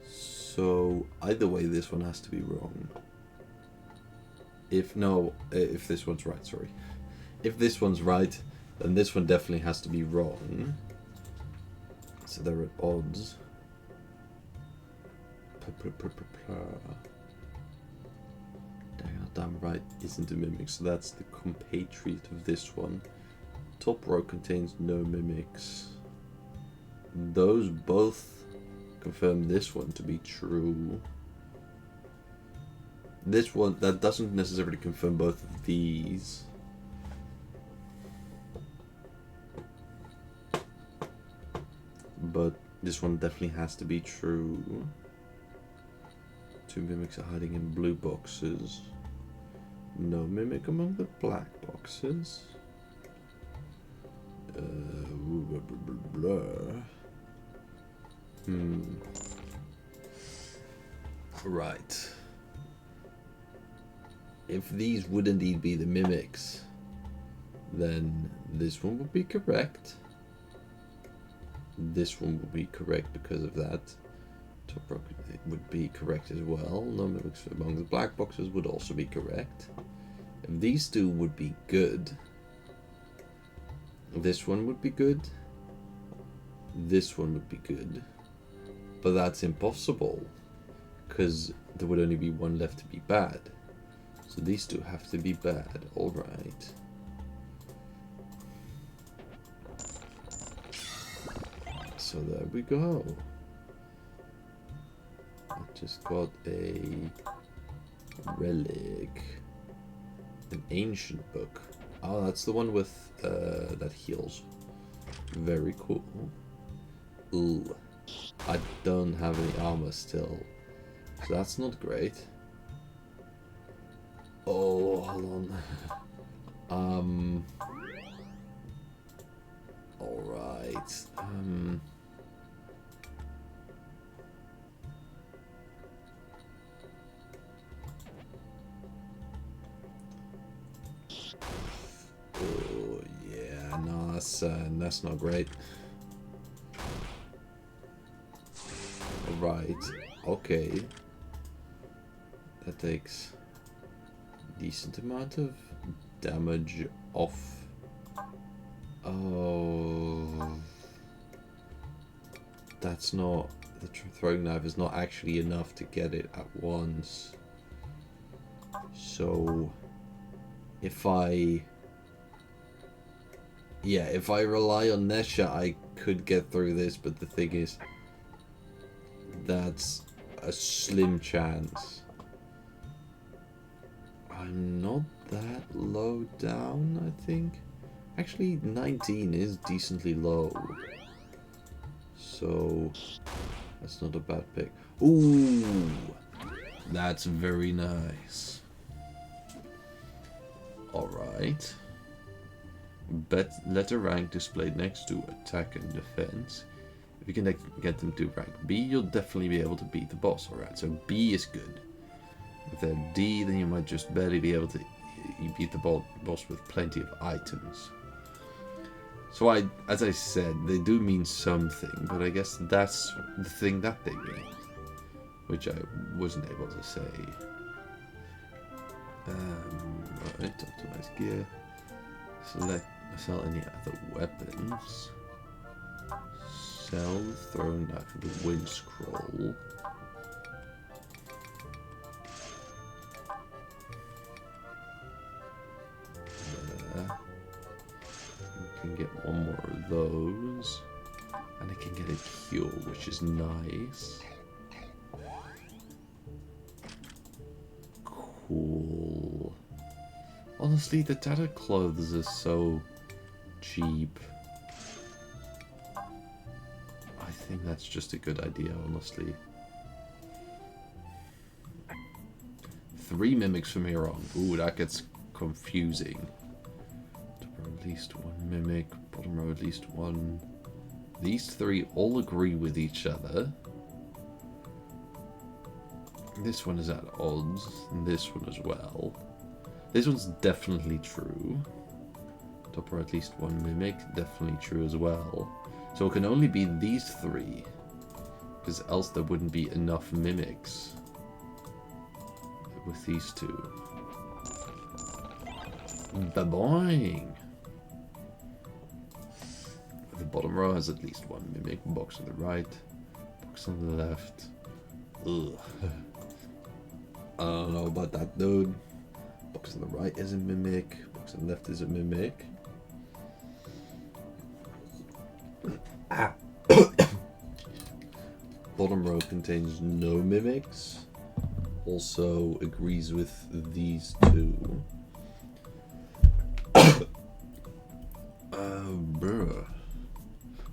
So either way this one has to be wrong. If this one's right, sorry. If this one's right, then this one definitely has to be wrong. So they're at odds. Damn right isn't a mimic, so that's the compatriot of this one. Top row contains no mimics. Those both confirm this one to be true. This one, that doesn't necessarily confirm both of these. But this one definitely has to be true. 2 mimics are hiding in blue boxes. No mimic among the black boxes. Right. If these would indeed be the mimics, then this one would be correct. This one would be correct because of that. Top row would be correct as well. No mimics among the black boxes would also be correct. If these two would be good, this one would be good. This one would be good. But that's impossible, because there would only be one left to be bad. So these two have to be bad. Alright. So there we go. I just got a relic. An ancient book. Oh, that's the one with that heals. Very cool. Ooh. I don't have any armor still. So that's not great. Oh, hold on. Alright. that's not great. Alright, okay. That takes a decent amount of damage off. Oh, that's not, the throwing knife is not actually enough to get it at once. So if I rely on Nesha, I could get through this, but the thing is, that's a slim chance. I'm not that low down, I think. Actually, 19 is decently low. So, that's not a bad pick. Ooh! That's very nice. Alright. Letter rank displayed next to attack and defense. If you can get them to rank B, you'll definitely be able to beat the boss. Alright, so B is good. If they're D, then you might just barely be able to beat the boss with plenty of items. So as I said, they do mean something, but I guess that's the thing that they mean, which I wasn't able to say. Right, optimize gear. Select, sell any other weapons. Sell throwing knife for the wind scroll. Can get one more of those, and I can get a cure, which is nice. Cool. Honestly, the tattered clothes are so cheap. I think that's just a good idea, honestly. 3 mimics from here on. Ooh, that gets confusing. At least 1 mimic, bottom row at least 1. These 3 all agree with each other. This one is at odds, and this one as well. This one's definitely true. Top row at least 1 mimic, definitely true as well. So it can only be these 3, because else there wouldn't be enough mimics with these 2. Ba-boing! The bottom row has at least 1 mimic. Box on the right, box on the left. Ugh. I don't know about that, dude. Box on the right is a mimic. Box on the left is a mimic. Ah. Bottom row contains no mimics. Also agrees with these 2. Bruh.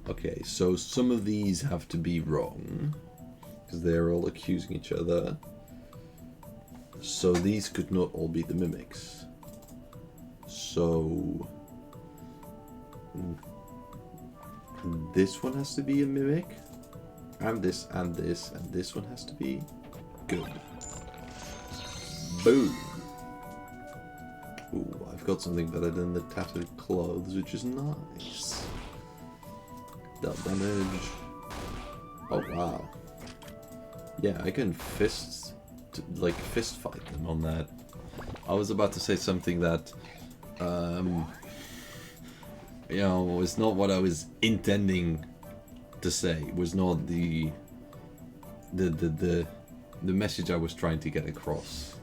Okay, so some of these have to be wrong, because they're all accusing each other. So these could not all be the mimics. So this one has to be a mimic, and this, and this, and this one has to be good. Boom. Ooh, I've got something better than the tattered clothes, which is nice. That damage. Oh wow. Yeah, I can fist fight them on that. I was about to say something that, you know, was not what I was intending to say. It was not the message I was trying to get across.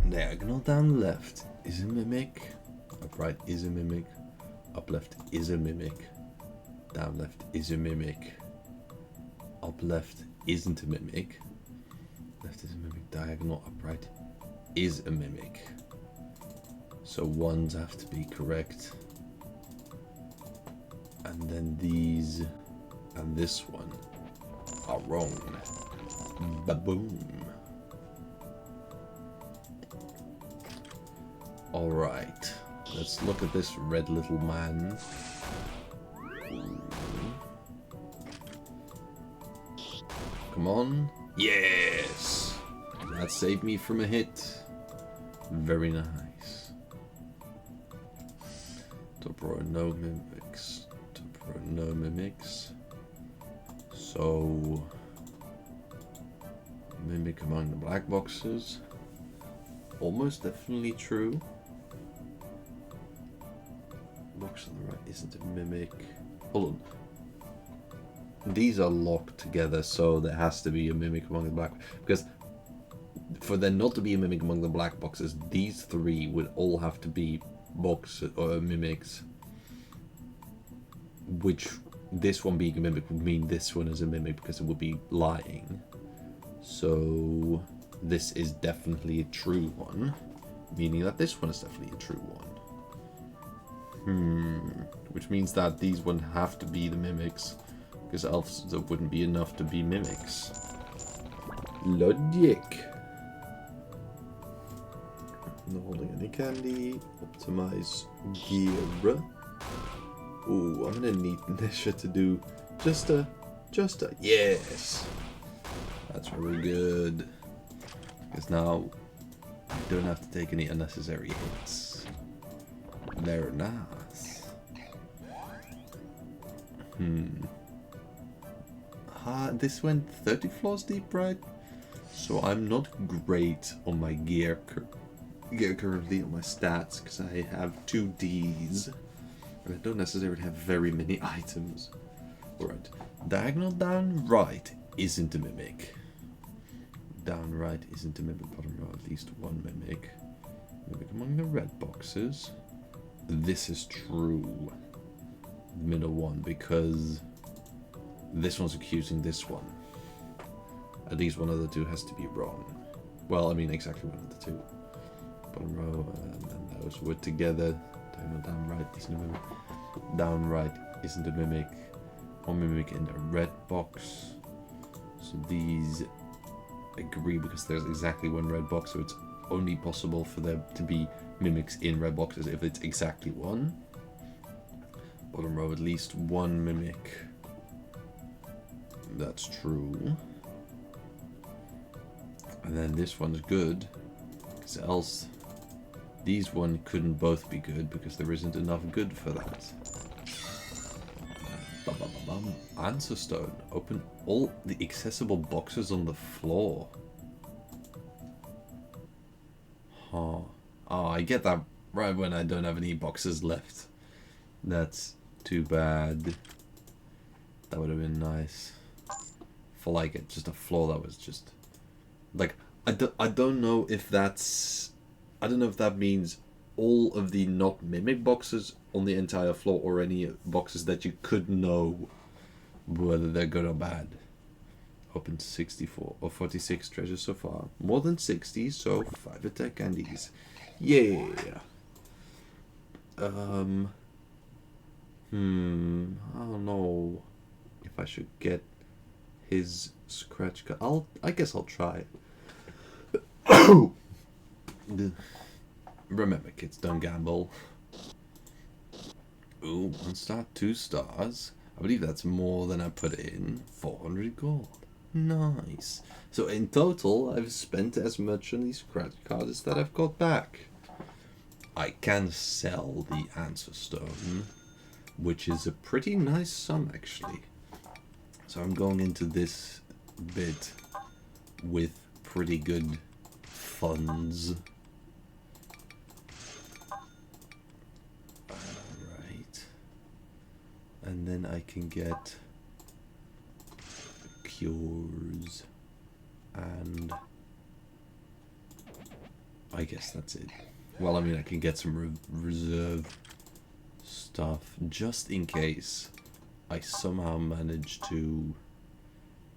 Diagonal down left is a mimic. Up right is a mimic. Up left is a mimic. Down left is a mimic. Up left isn't a mimic. Left is a mimic. Diagonal up right is a mimic. So ones have to be correct. And then these and this one are wrong. Ba-boom. Alright, let's look at this red little man. Ooh. Come on. Yes! That saved me from a hit. Very nice. Dobro, no mimics. Dobro, no mimics. So, mimic among the black boxes. Almost definitely true. Box on the right isn't a mimic. Hold on. These are locked together, so there has to be a mimic among the black. Because for there not to be a mimic among the black boxes, these three would all have to be boxes or mimics. Which this one being a mimic would mean this one is a mimic because it would be lying. So this is definitely a true one, meaning that this one is definitely a true one. Which means that these one have to be the mimics, because else there wouldn't be enough to be mimics. Logic. Not holding any candy. Optimize gear. Ooh, I'm gonna need Nisha to do just a yes. That's really good. Because now I don't have to take any unnecessary hits. Very nice. This went 30 floors deep, right? So I'm not great on my gear currently on my stats because I have 2 Ds. And I don't necessarily have very many items. Alright. Diagonal down right isn't a mimic. Down right isn't a mimic. Bottom row at least one mimic. Mimic among the red boxes. This is true. Middle one, because this one's accusing this one. At least one of the two has to be wrong. Well, I mean exactly one of the two. Bottom row and those were together. Down right isn't a mimic. Down right isn't a mimic. One mimic in the red box. So these agree because there's exactly one red box, so it's only possible for there to be mimics in red boxes if it's exactly one. Bottom row, at least one mimic. That's true. And then this one's good, because else these one couldn't both be good because there isn't enough good for that. Answer stone. Open all the accessible boxes on the floor. Huh. Oh, I get that right when I don't have any boxes left. That's too bad. That would have been nice. For like just a floor that was just like I don't know if that's I don't know if that means all of the not mimic boxes on the entire floor or any boxes that you could know whether they're good or bad. Open 64 or 46 treasures so far. More than 60, so 5 attack candies. Yeah. I don't know if I should get his scratch card. I guess I'll try. Remember, kids, don't gamble. Ooh, 1 star, 2 stars. I believe that's more than I put in. 400 gold. Nice. So in total, I've spent as much on these scratch cards that I've got back. I can sell the answer stone, which is a pretty nice sum actually. So I'm going into this bit with pretty good funds. Alright. And then I can get cures and I guess that's it. Well, I mean, I can get some reserve stuff just in case I somehow manage to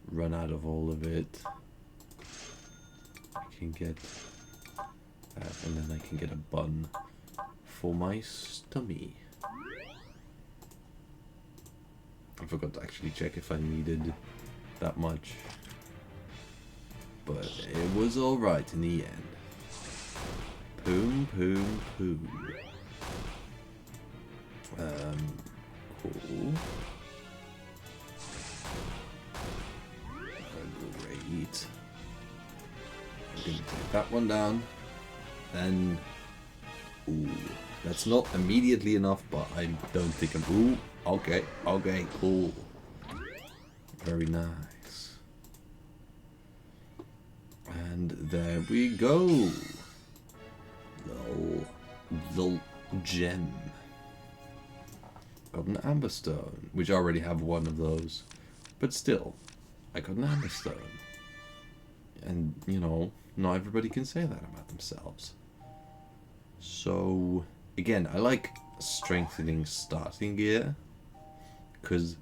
run out of all of it. I can get that, and then I can get a bun for my stomach. I forgot to actually check if I needed that much, but it was alright in the end. Poom, poom, poom. Cool. Great. I'm gonna take that one down. Then, ooh, That's not immediately enough, but I don't think I'm... Ooh, okay, okay, cool. Very nice. And there we go. The gem. Got an amber stone, which I already have one of those. But still, I got an amber stone. And, you know, not everybody can say that about themselves. So, again, I like strengthening starting gear. Because,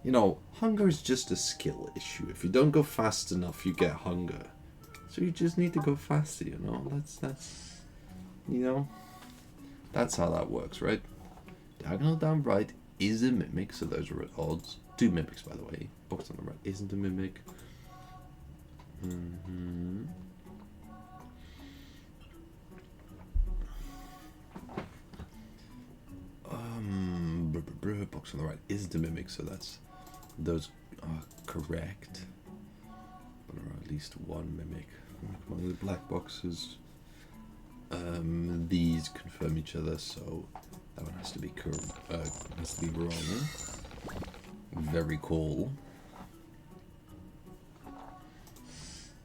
you know, hunger is just a skill issue. If you don't go fast enough, you get hunger. So you just need to go faster, you know? That's you know, that's how that works, right? Diagonal down right is a mimic, so those are at odds. 2 mimics, by the way. Box on the right isn't a mimic. Box on the right isn't a mimic, so that's... Those are correct. But there are at least 1 mimic. Among the black boxes... these confirm each other, so that one has to be wrong. Very cool.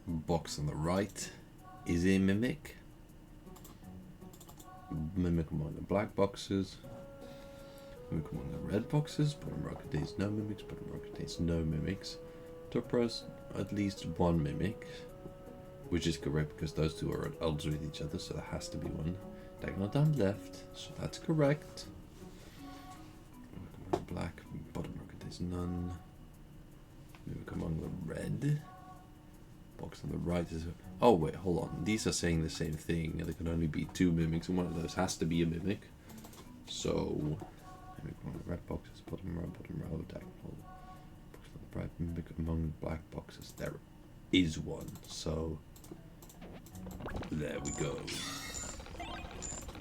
Box on the right is a mimic. Mimic among the black boxes. Mimic among the red boxes. Bottom row contains no mimics. Bottom row contains no mimics. Top row's at least 1 mimic. Which is correct because those two are at odds with each other, so there has to be one. Diagonal down left, so that's correct. Black, bottom row contains none. Mimic among the red. Box on the right is... Oh wait, hold on. These are saying the same thing, and there can only be 2 mimics, and one of those has to be a mimic. So... Mimic among the red boxes, bottom row, diagonal. Box on the right, mimic among the black boxes. There is one, so... There we go.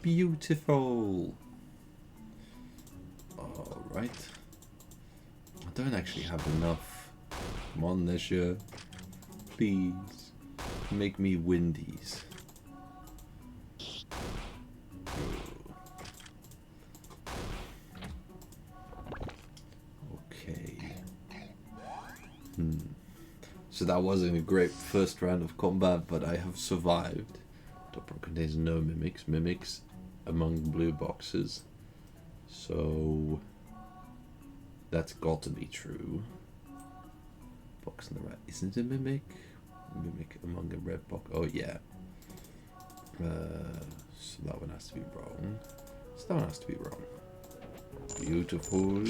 Beautiful. Alright. I don't actually have enough. Come on, Leisure. Please. Make me win these. Okay. So that wasn't a great first round of combat, but I have survived. Top row contains no mimics. Mimics among the blue boxes. So that's got to be true. Box on the right isn't a mimic. Mimic among the red box. Oh yeah. So that one has to be wrong. So that one has to be wrong. Beautiful.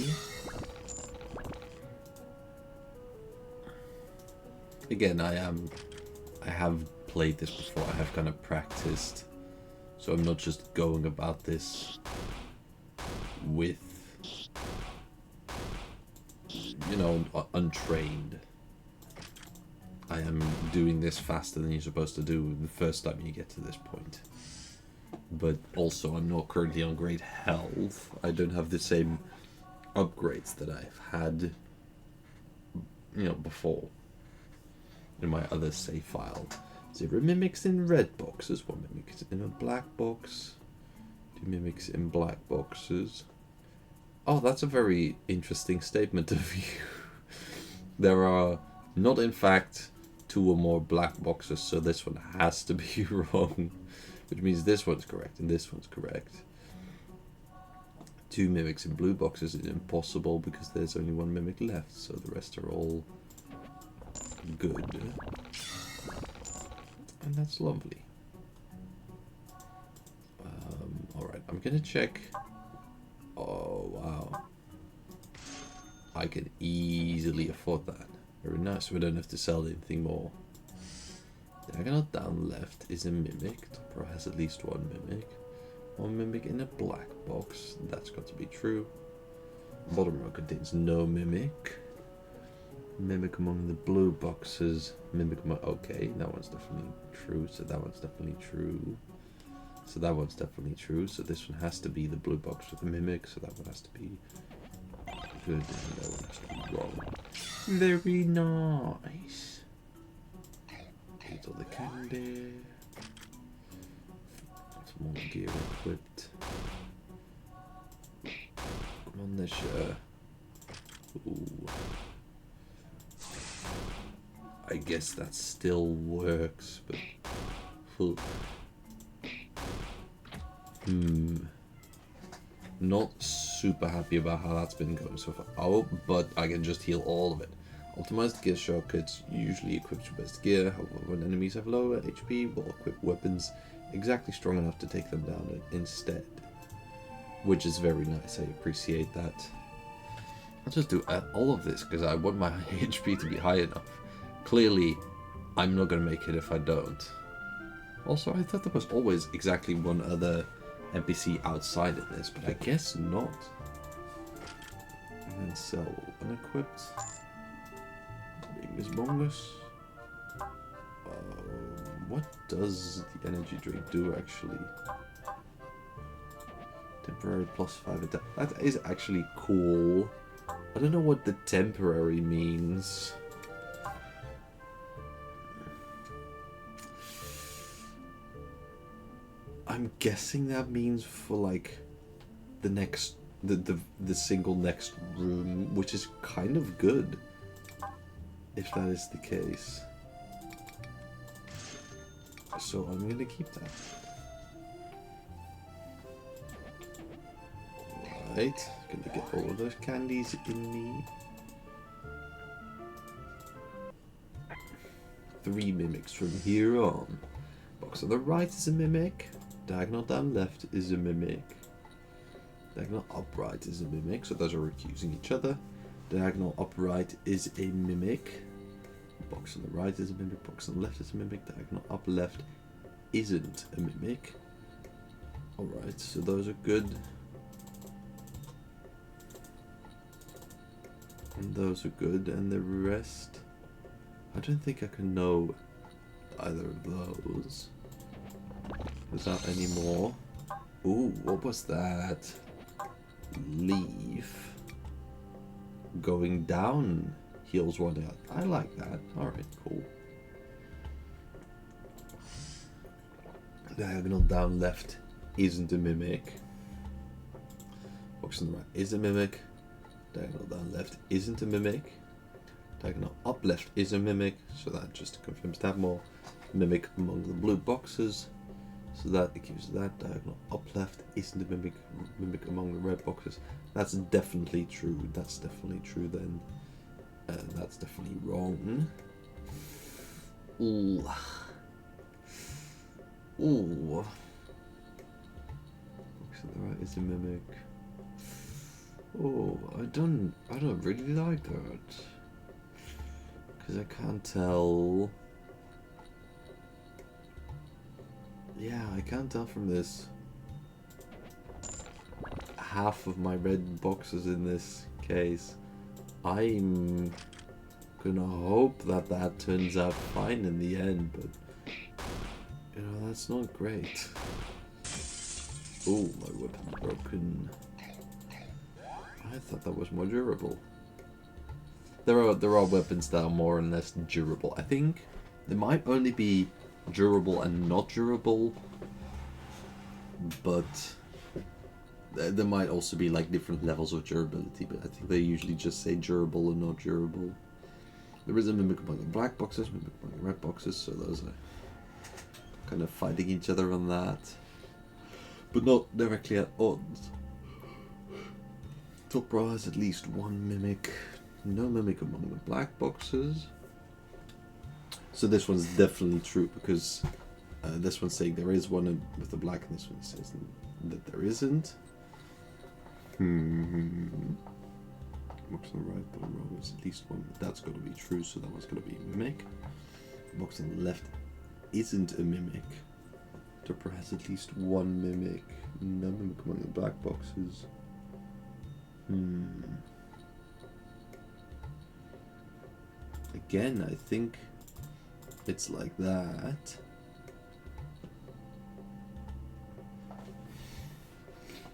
Again, I have played this before. I have kind of practiced, so I'm not just going about this with, you know, untrained. I am doing this faster than you're supposed to do the first time you get to this point. But also, I'm not currently on great health. I don't have the same upgrades that I've had, you know, before. In my other save file. 0 mimics in red boxes, 1 mimic in a black box, 2 mimics in black boxes. Oh, that's a very interesting statement of you. There are not, in fact, 2 or more black boxes, so this one has to be wrong. Which means this one's correct and this one's correct. 2 mimics in blue boxes is impossible because there's only 1 mimic left, so the rest are all good. And that's lovely. Alright, I'm gonna check. Oh, wow. I can easily afford that. Very nice, we don't have to sell anything more. Diagonal down left is a mimic. Top row has at least 1 mimic. 1 mimic in a black box. That's got to be true. Bottom row contains no mimic. Mimic among the blue boxes. Mimic among... Okay, that one's definitely true. So that one's definitely true. So that one's definitely true. So this one has to be the blue box with the mimic. So that one has to be good. And that one has to be wrong. Very nice. Here's all the candy. Some more gear equipped. on the shirt. Ooh. I guess that still works, but... Not super happy about how that's been going so far. Oh, but I can just heal all of it. Optimized gear shortcuts usually equips your best gear. However, when enemies have lower HP, will equip weapons exactly strong enough to take them down instead. Which is very nice. I appreciate that. I'll just do all of this because I want my HP to be high enough. Clearly, I'm not going to make it if I don't. Also, I thought there was always exactly one other NPC outside of this, but I guess not. And then sell unequipped. Bingus bongus. What does the energy drink do actually? Temporary +5 attack. That is actually cool. I don't know what the temporary means. I'm guessing that means for like the next the single next room, which is kind of good if that is the case. So I'm gonna keep that. Right, gonna get all of those candies in me. 3 mimics from here on. Box on the right is a mimic. Diagonal down left is a mimic. Diagonal upright is a mimic, so those are accusing each other. Diagonal upright is a mimic. Box on the right is a mimic. Box on the left is a mimic. Diagonal up left isn't a mimic. Alright, so those are good. And those are good, and the rest... I don't think I can know either of those. Is that any more? Ooh, what was that? Leaf. Going down heals one out. I like that. Alright, cool. Diagonal down left isn't a mimic. Box on the right is a mimic. Diagonal down left isn't a mimic. Diagonal up left is a mimic, so that just confirms that more. Mimic among the blue boxes, so that gives that. Diagonal up left isn't a mimic. Mimic among the red boxes. That's definitely true. That's definitely true then. That's definitely wrong. Ooh. Ooh. Box on the right is a mimic. Oh, I don't really like that. Because I can't tell. Yeah, I can't tell from this. Half of my red boxes in this case. I'm gonna hope that that turns out fine in the end, but you know, that's not great. Oh, my weapon's broken. I thought that was more durable. There are weapons that are more or less durable. I think they might only be durable and not durable, but there might also be like different levels of durability, but I think they usually just say durable and not durable. There is a mimic among the black boxes, mimic among the red boxes, so those are kind of fighting each other on that, but not directly at odds. Top row has at least one mimic. No mimic among the black boxes. So this one's definitely true because this one's saying there is one with the black, and this one says that there isn't. Box on the right, bottom row is at least one. That's got to be true, so that one's going to be a mimic. Box on the left isn't a mimic. Top row has at least one mimic. No mimic among the black boxes. Again, I think it's like that.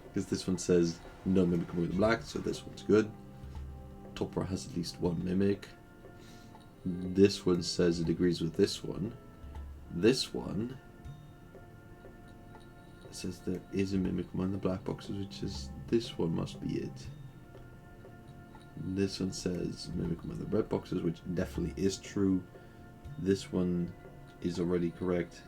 Because this one says no mimic among the black, so this one's good. Top row has at least one mimic. This one says it agrees with this one. This one says there is a mimic among the black boxes, which is this one must be it. This one says mimic among the red boxes, which definitely is true. This one is already correct.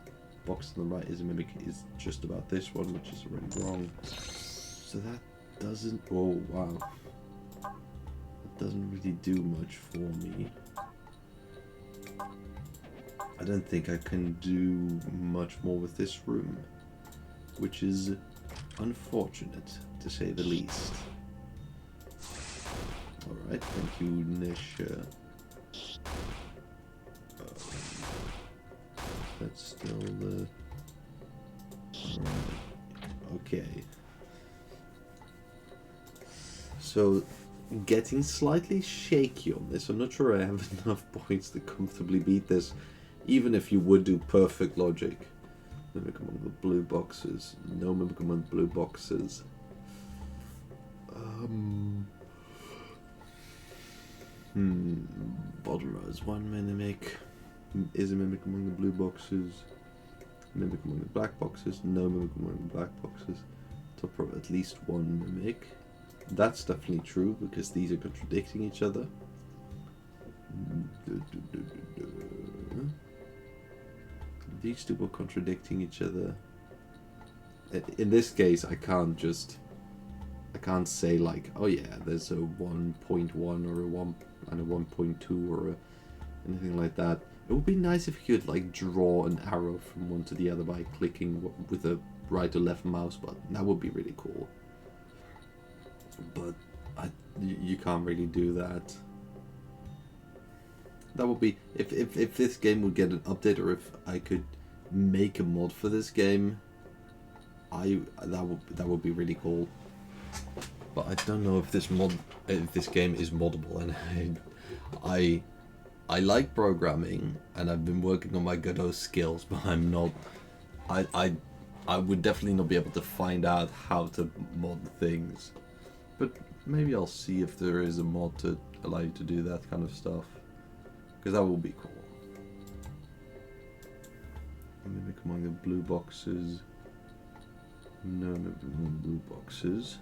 Box on the right is a mimic, is just about this one, which is already wrong. So that doesn't... Oh, wow. That doesn't really do much for me. I don't think I can do much more with this room, which is unfortunate, to say the least. Alright, thank you, Nisha. That's still the... Okay. So, getting slightly shaky on this. I'm not sure I have enough points to comfortably beat this, even if you would do perfect logic. Mimic among the blue boxes. No mimic among the blue boxes. Bottom row is one mimic. Is a mimic among the blue boxes. Mimic among the black boxes. No mimic among the black boxes. Top row at least one mimic. That's definitely true because these are contradicting each other. These two are contradicting each other. In this case, I can't say like, oh yeah, there's a 1.1 or a 1 and a 1.2 or anything like that. It would be nice if you could like draw an arrow from one to the other by clicking with a right or left mouse button. That would be really cool. But you can't really do that. That would be if this game would get an update, or if I could make a mod for this game. That would be really cool. But I don't know if this game is moddable, and I like programming, and I've been working on my Godot skills, but I'm not. I would definitely not be able to find out how to mod things. But maybe I'll see if there is a mod to allow you to do that kind of stuff, because that will be cool. Mimic among the blue boxes. No mimic among the blue boxes.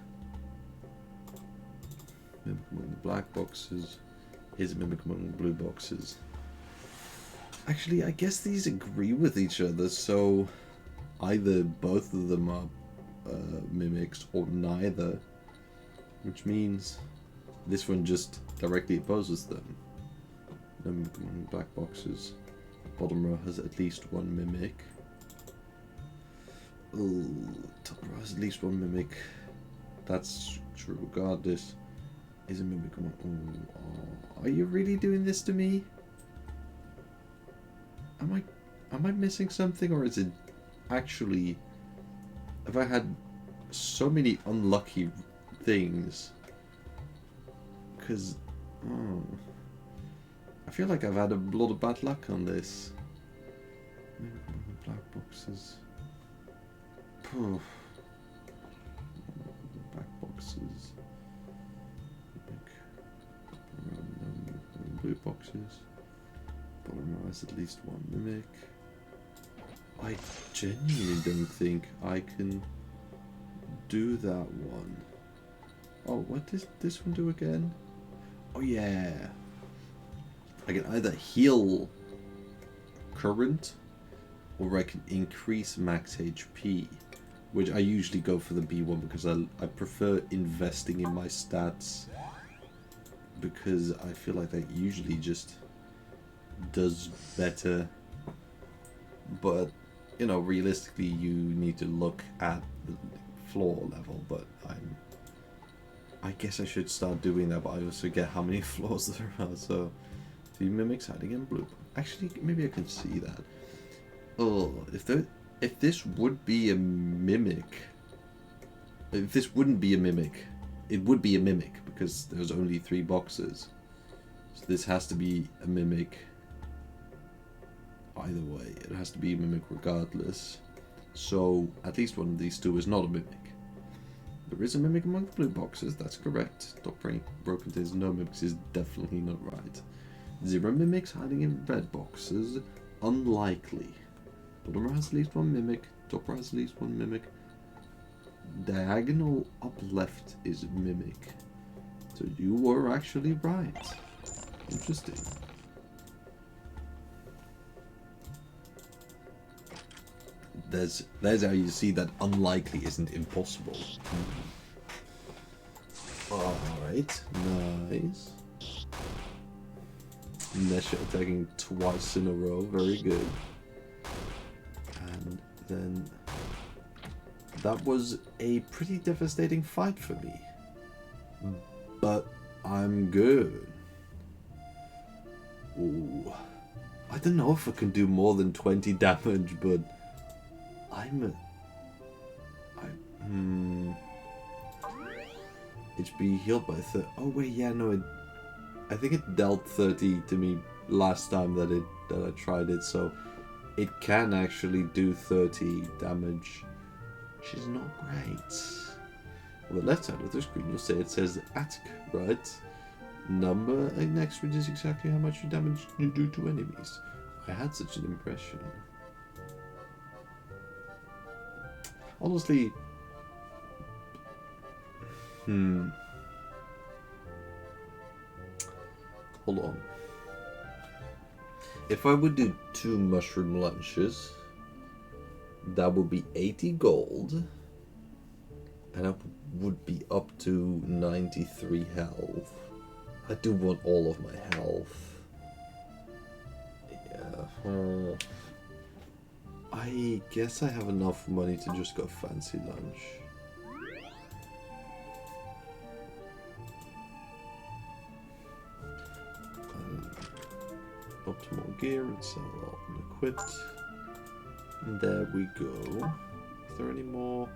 Mimic among the black boxes. Is a mimic among the blue boxes. Actually, I guess these agree with each other, so either both of them are mimics or neither, which means this one just directly opposes them. No mimic among the black boxes. Bottom row has at least one mimic. Ooh, top row has at least one mimic. That's true regardless. Is a mimic among... Oh, are you really doing this to me? Am I missing something, or is it actually... Have I had so many unlucky things? Because... Oh, I feel like I've had a lot of bad luck on this. Black boxes. Poof. Black boxes. Blue boxes. Bottom row has at least one mimic. I genuinely don't think I can do that one. Oh, what does this one do again? Oh yeah. I can either heal current, or I can increase max HP, which I usually go for the B one because I prefer investing in my stats, because I feel like that usually just does better. But, you know, realistically you need to look at the floor level, but I guess I should start doing that, but I also get how many floors there are, so 2 mimics hiding in blue. Actually, maybe I can see that. Oh, if this would be a mimic, if this wouldn't be a mimic, it would be a mimic because there's only 3 boxes. So this has to be a mimic. Either way, it has to be a mimic regardless. So at least one of these two is not a mimic. There is a mimic among the blue boxes, that's correct. Top row contains no mimics is definitely not right. 0 mimics hiding in red boxes, unlikely. Bottom row has at least 1 mimic, top row has at least 1 mimic. Diagonal up left is mimic. So you were actually right. Interesting. There's how you see that unlikely isn't impossible. Alright, nice. Nesha attacking twice in a row, very good. And then that was a pretty devastating fight for me. But I'm good. Ooh. I don't know if I can do more than 20 damage, but HP healed by 30. Oh wait, yeah, no, I think it dealt 30 to me last time that I tried it, so it can actually do 30 damage, which is not great. On the left side of the screen, you'll see it says attack, right? Number next, which is exactly how much damage you do to enemies. I had such an impression. Honestly, hold on. If I would do 2 mushroom lunches, that would be 80 gold, and I would be up to 93 health. I do want all of my health. Yeah. I guess I have enough money to just go fancy lunch. Optimal gear and sell all equipped. And there we go. Is there any more?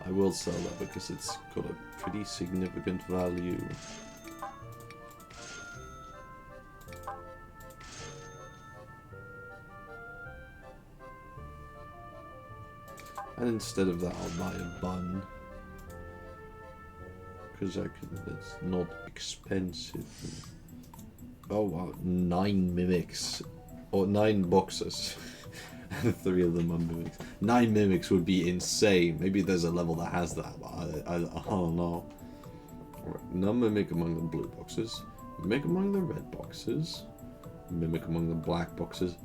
I will sell that because it's got a pretty significant value. And instead of that, I'll buy a bun. Because it's not expensive. Oh wow, 9 mimics. Or 9 boxes. 3 of them are mimics. 9 mimics would be insane. Maybe there's a level that has that, but I don't know. Alright, no mimic among the blue boxes. Mimic among the red boxes. Mimic among the black boxes.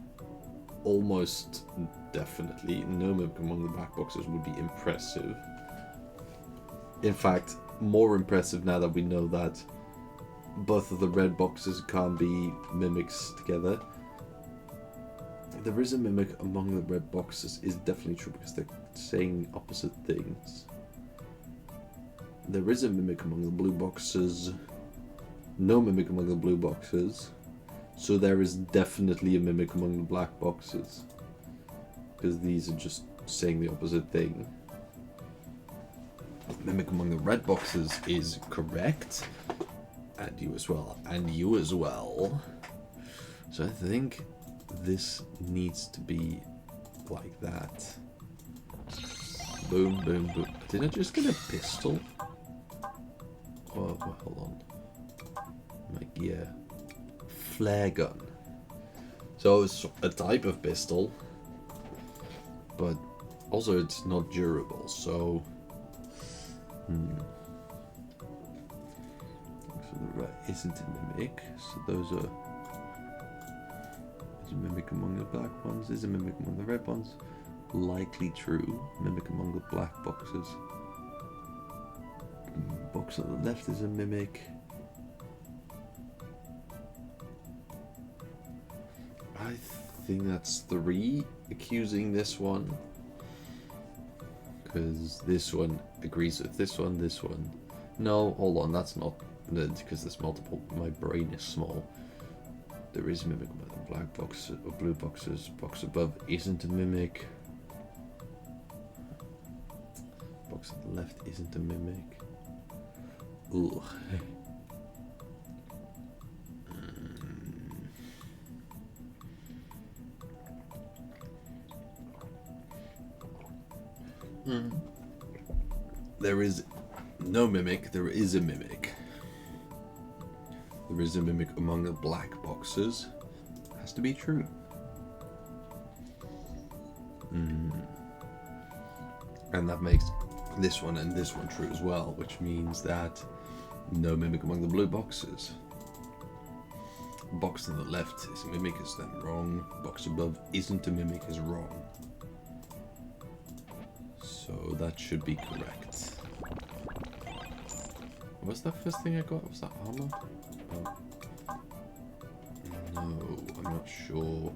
Almost definitely. No mimic among the black boxes would be impressive. In fact, more impressive now that we know that both of the red boxes can't be mimics together. There is a mimic among the red boxes is definitely true because they're saying opposite things. There is a mimic among the blue boxes. No mimic among the blue boxes. So there is definitely a mimic among the black boxes. Because these are just saying the opposite thing. Mimic among the red boxes is correct. And you as well. And you as well. So I think this needs to be like that. Boom, boom, boom. Did I just get a pistol? Oh, hold on. Like, yeah. Flare gun. So it's a type of pistol. But also it's not durable, so... So the red isn't a mimic, so those are... Is a mimic among the black ones? Is a mimic among the red ones? Likely true. Mimic among the black boxes. Box on the left is a mimic. I think that's 3 accusing this one. Because this one agrees with this one, this one. No, hold on, that's not... Because there's multiple. My brain is small. There is a mimic among the black boxes or blue boxes. Box above isn't a mimic. Box at the left isn't a mimic. Ooh. There is no mimic, there is a mimic. There is a mimic among the black boxes. Has to be true. And that makes this one and this one true as well, which means that no mimic among the blue boxes. Box to the left is a mimic, is then wrong. Box above isn't a mimic, is wrong. So that should be correct. What's that first thing I got? Was that armor? Oh. No, I'm not sure.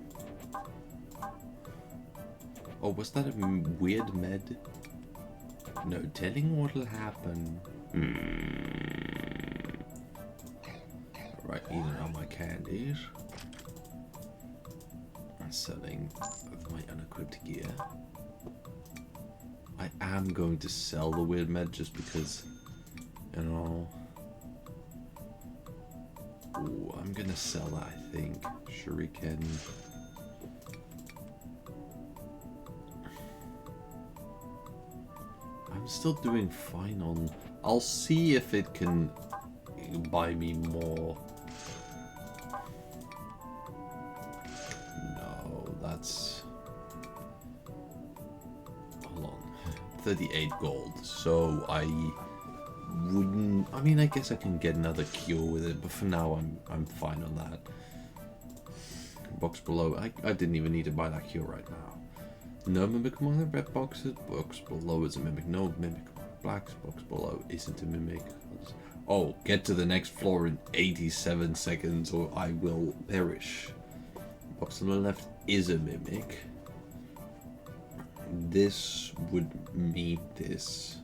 Oh, was that a weird med? No telling what'll happen. Right, eating all my candies. Selling my unequipped gear. I am going to sell the weird med just because, you know. Ooh, I'm gonna sell that, I think. Shuriken. I'm still doing fine on... I'll see if it can buy me more. No, that's... Hold on. 38 gold. So I wouldn't... I mean, I guess I can get another cure with it, but for now I'm fine on that. Box below. I didn't even need to buy that cure right now. No mimic among the red boxes. Box below is a mimic. No mimic among the blacks. Box below isn't a mimic. Oh, get to the next floor in 87 seconds or I will perish. Box on the left is a mimic. This would mean this.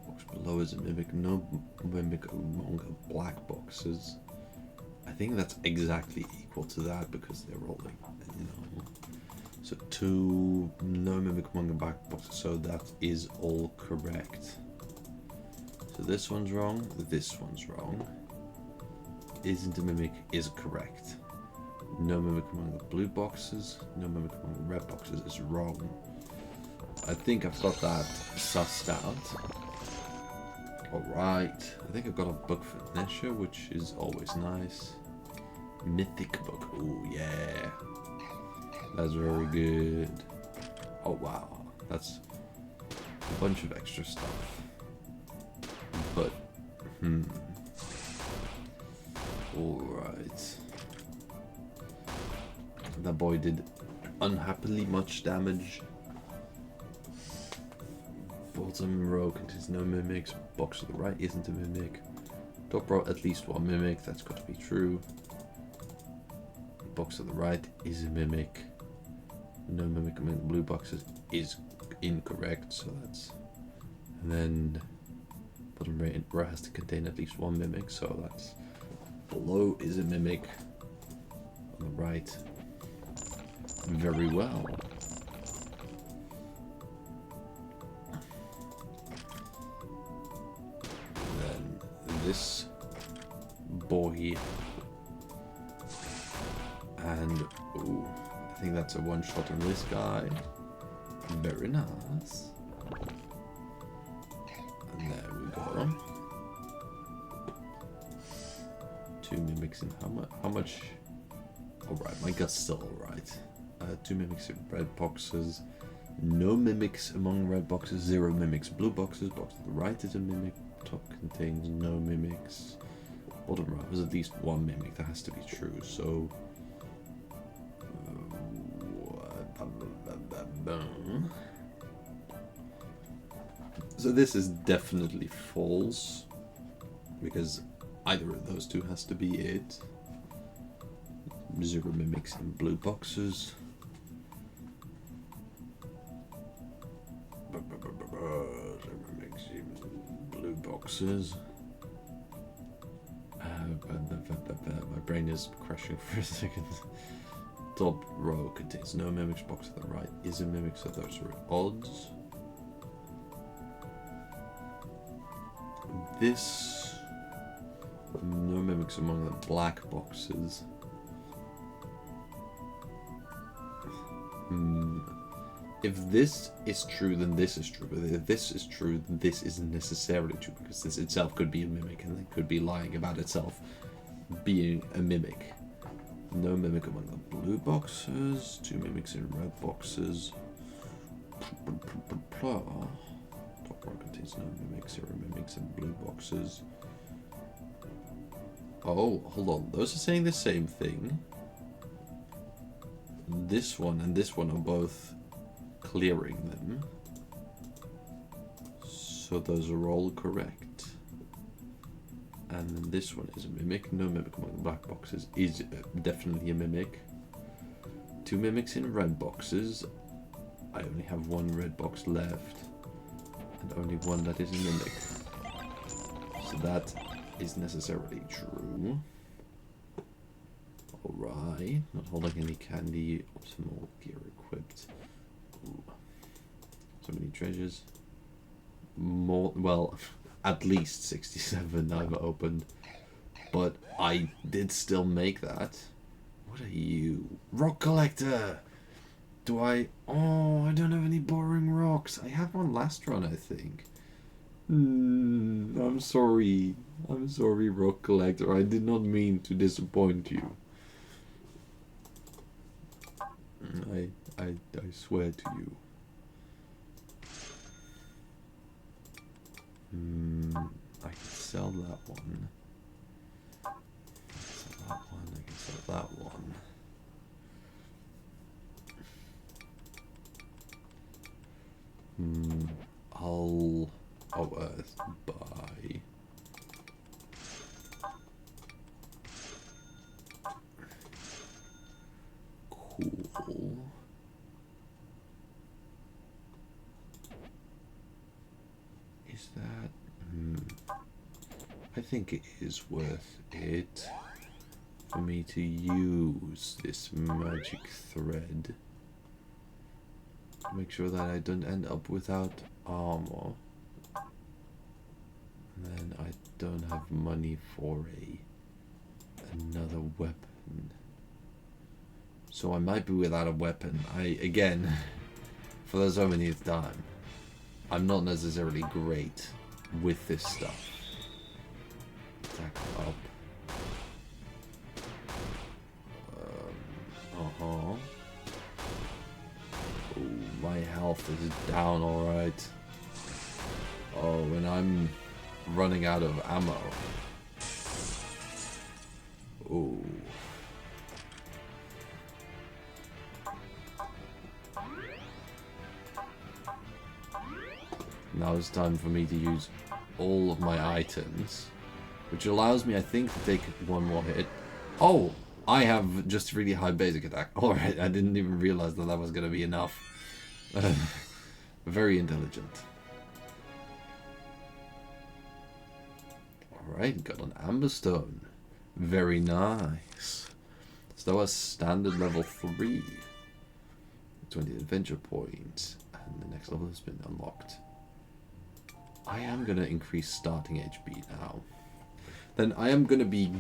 Box below is a mimic. No mimic among the black boxes. I think that's exactly equal to that because they're rolling. No. So 2, no mimic among the black boxes, so that is all correct. So this one's wrong, this one's wrong. Isn't a mimic is correct. No mimic among the blue boxes, no mimic among the red boxes is wrong. I think I've got that sussed out. Alright, I think I've got a book for Nesha, which is always nice. Mythic book, ooh yeah. That's very good. Oh wow, that's a bunch of extra stuff. But, alright. That boy did unhappily much damage. Bottom row contains no mimics. Box to the right isn't a mimic. Top row at least one mimic, that's got to be true. Box to the right is a mimic. No mimic among the blue boxes is incorrect, so that's... And then bottom row has to contain at least one mimic, so that's... Below is a mimic. On the right. Very well. And then this boy. And... Ooh. I think that's a one-shot on this guy. Very nice. And there we go. 2 mimics in how much? Alright, my gut's still alright. 2 mimics in red boxes. No mimics among red boxes. 0 mimics blue boxes. Box to the right is a mimic. Top contains no mimics. Bottom right has at least 1 mimic. That has to be true. So... So this is definitely false, because either of those two has to be it. 0 mimics in blue boxes. 0 mimics in blue boxes. My brain is crashing for a second. Top row contains no mimics. Box to the right is a mimic, so those are odds. This... No mimics among the black boxes. If this is true, then this is true. But if this is true, then this isn't necessarily true, because this itself could be a mimic, and it could be lying about itself being a mimic. No mimic among the blue boxes. 2 mimics in red boxes. Top row boxes, no mimics, 0 mimics, and blue boxes. Oh, hold on. Those are saying the same thing. This one and this one are both clearing them. So those are all correct. And then this one is a mimic. No mimic among the black boxes is definitely a mimic. 2 mimics in red boxes. I only have 1 red box left. And only 1 that is a mimic. So that is necessarily true. Alright. Not holding any candy. Optimal gear equipped. Ooh. So many treasures. More, well, at least 67 I've opened. But I did still make that. What are you? Rock collector! Do I... Oh, I don't have any boring rocks. I had one last run, I think. I'm sorry. I'm sorry, rock collector. I did not mean to disappoint you. I swear to you. I can sell that one. I can sell that one. I'll buy. Cool. Is that? I think it is worth it for me to use this magic thread. Make sure that I don't end up without armor. And then I don't have money for another weapon. So I might be without a weapon. Again, for the so many time, I'm not necessarily great with this stuff. Attack up. My health is down, alright. Oh, and I'm running out of ammo. Oh. Now it's time for me to use all of my items, which allows me, I think, to take 1 more hit. Oh! I have just really high basic attack. Alright, I didn't even realize that that was going to be enough. Very intelligent. Alright, got an amber stone. Very nice. So that was standard level 3. 20 adventure points. And the next level has been unlocked. I am going to increase starting HP now. Then I am going to be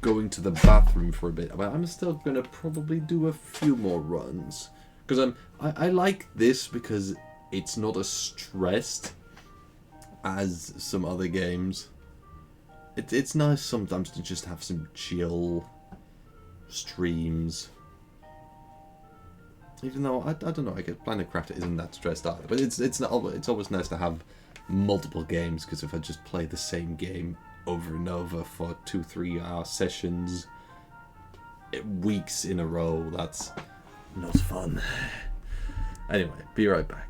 going to the bathroom for a bit. But I'm still going to probably do a few more runs. Because I like this because it's not as stressed as some other games. It's nice sometimes to just have some chill streams. Even though I don't know, I guess Planet Crafter isn't that stressed either. But it's always nice to have multiple games, because if I just play the same game over and over for 2-3 hour sessions, weeks in a row, that's not fun. Anyway, be right back.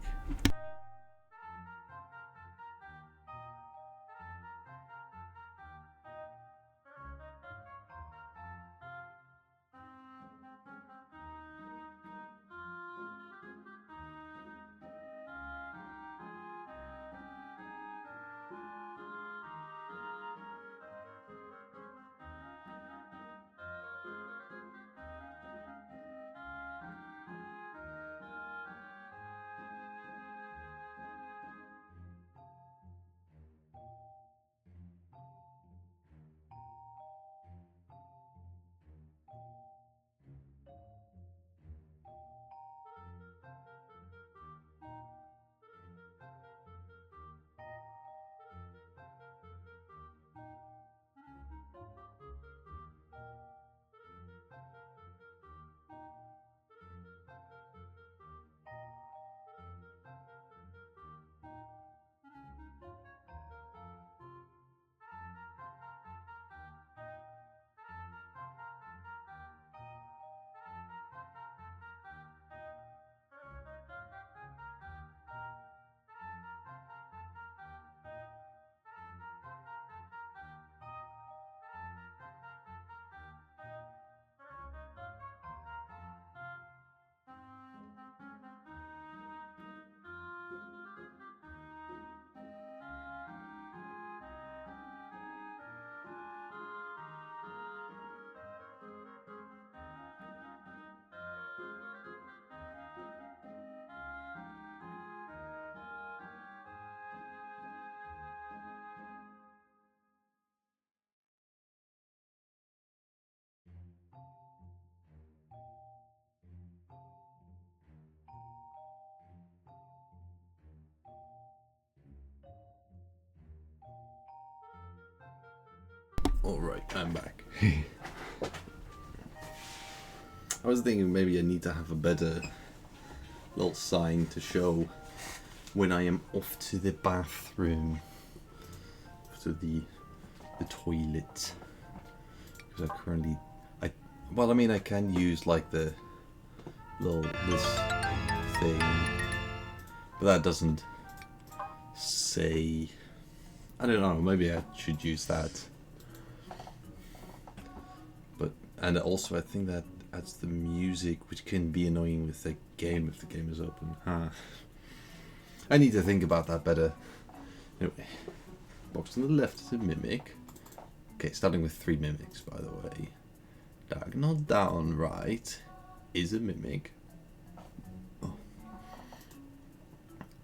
Alright, I'm back. I was thinking maybe I need to have a better little sign to show when I am off to the bathroom. Off to the toilet. Because I currently... I can use like the little... this thing. But that doesn't say... I don't know, maybe I should use that. And also, I think that adds the music, which can be annoying with the game if the game is open. I need to think about that better. Anyway, box on the left is a mimic. Okay, starting with 3 mimics, by the way. Diagonal down right is a mimic. Oh.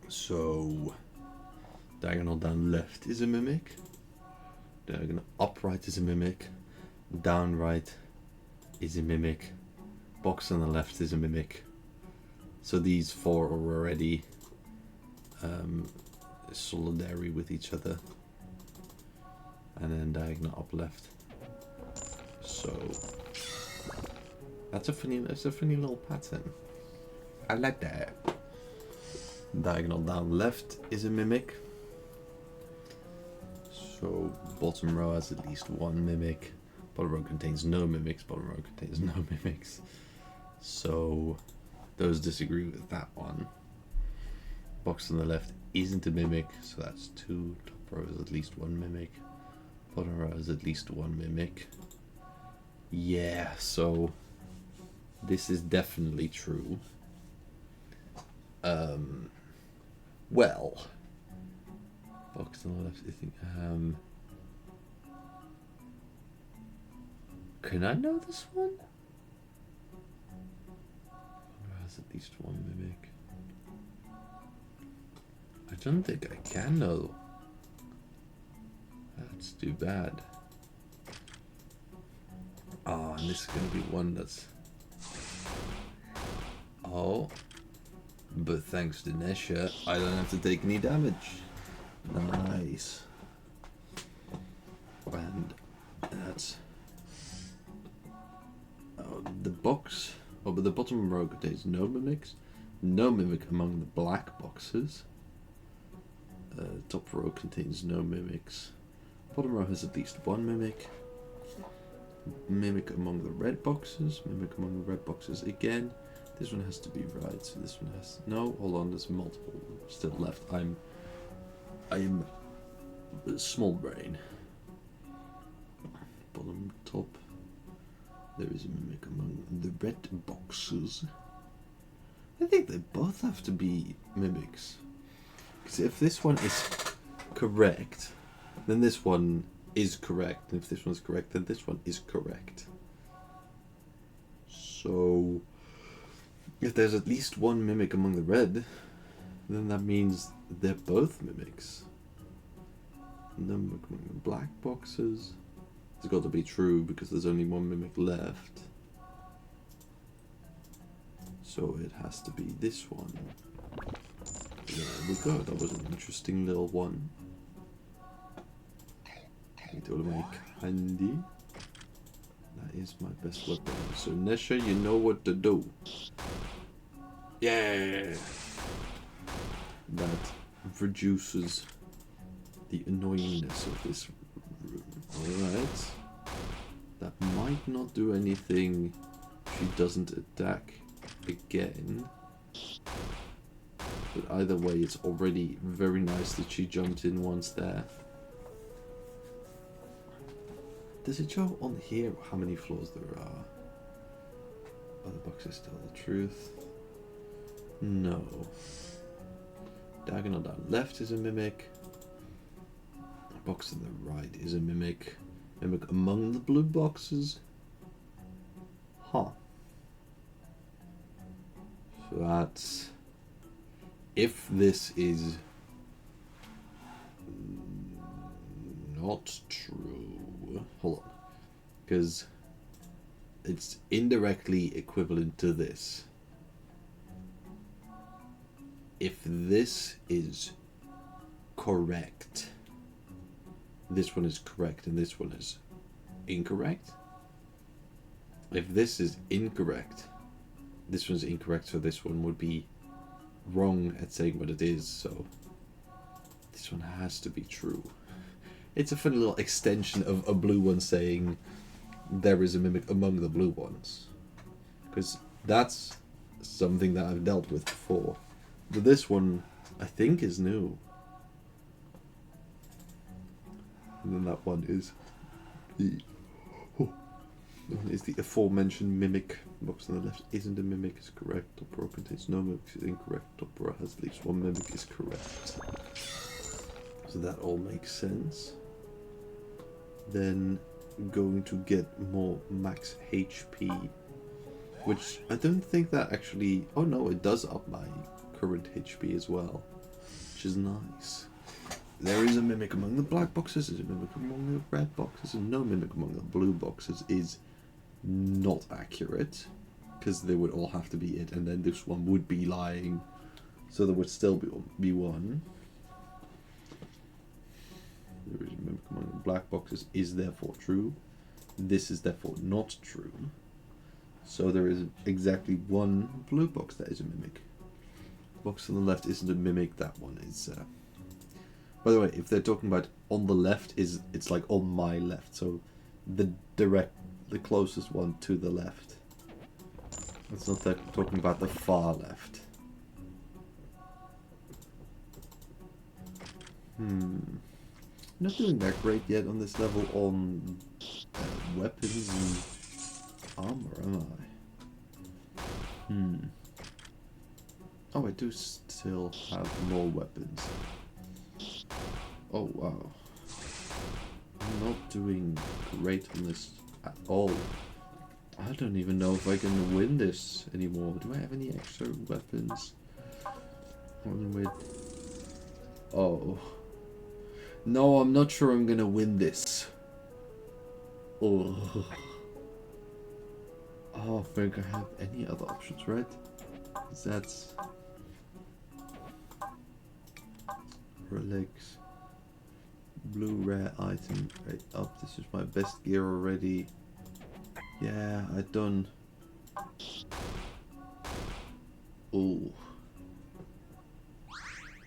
So, diagonal down left is a mimic. Diagonal upright is a mimic. Down right is a mimic. Box on the left is a mimic. So these 4 are already solidary with each other. And then diagonal up left. So that's a funny little pattern. I like that. Diagonal down left is a mimic. So bottom row has at least 1 mimic. Bottom row contains no mimics, bottom row contains no mimics. So those disagree with that one. Box on the left isn't a mimic, so that's 2. Top row is at least 1 mimic. Bottom row is at least 1 mimic. Yeah, so this is definitely true. Well, box on the left, I think. Can I know this one? Has at least 1 mimic. I don't think I can know. That's too bad. Oh, and this is gonna be one that's... Oh. But thanks to Nesha, I don't have to take any damage. Nice. And that's... the box, but the bottom row contains no mimics. No mimic among the black boxes. Top row contains no mimics. Bottom row has at least 1 mimic. Mimic among the red boxes. Mimic among the red boxes again. This one has to be right, so this one has... No, hold on, there's multiple still left. I am small brain. Bottom top. There is a mimic among the red boxes. I think they both have to be mimics. Because if this one is correct, then this one is correct. And if this one's correct, then this one is correct. So, if there's at least 1 mimic among the red, then that means they're both mimics. No mimic among the black boxes. It's got to be true because there's only 1 mimic left. So it has to be this one. There we go, that was an interesting little one. Need to make candy. That is my best weapon. So Nesha, you know what to do. Yeah! That reduces the annoyingness of this room. Alright. That might not do anything if she doesn't attack again. But either way, it's already very nice that she jumped in once there. Does it show on here how many floors there are? Oh, the box is still the truth. No. Diagonal down left is a mimic. Box on the right is a mimic. Mimic among the blue boxes. Huh. So that's... If this is not true... Hold on. Because it's indirectly equivalent to this. If this is correct, this one is correct and this one is incorrect. If this is incorrect, this one's incorrect, so this one would be wrong at saying what it is, so this one has to be true. It's a funny little extension of a blue one saying there is a mimic among the blue ones. Because that's something that I've dealt with before. But this one, I think, is new. And then that one is the aforementioned mimic. Box on the left isn't a mimic, is correct. Top row contains no mimics, is incorrect. Top row has at least one mimic, is correct. So that all makes sense. Then going to get more max HP, which I don't think that actually. Oh no, it does up my current HP as well, which is nice. There is a mimic among the black boxes, there's a mimic among the red boxes, and no mimic among the blue boxes is not accurate, because they would all have to be it, and then this one would be lying, so there would still be one. There is a mimic among the black boxes is therefore true. This is therefore not true. So there is exactly one blue box that is a mimic. Box on the left isn't a mimic, that one is... By the way, if they're talking about on the left, it's like on my left, so the closest one to the left. It's not talking about the far left. Not doing that great yet on this level on weapons and armor, am I? Oh, I do still have more weapons. Oh wow. I'm not doing great on this at all. I don't even know if I can win this anymore. Do I have any extra weapons? Oh. No, I'm not sure I'm gonna win this. Oh. Oh, I think I have any other options, right? That's... Relics. Blue rare item right up. This is my best gear already. Yeah, I done. Oh.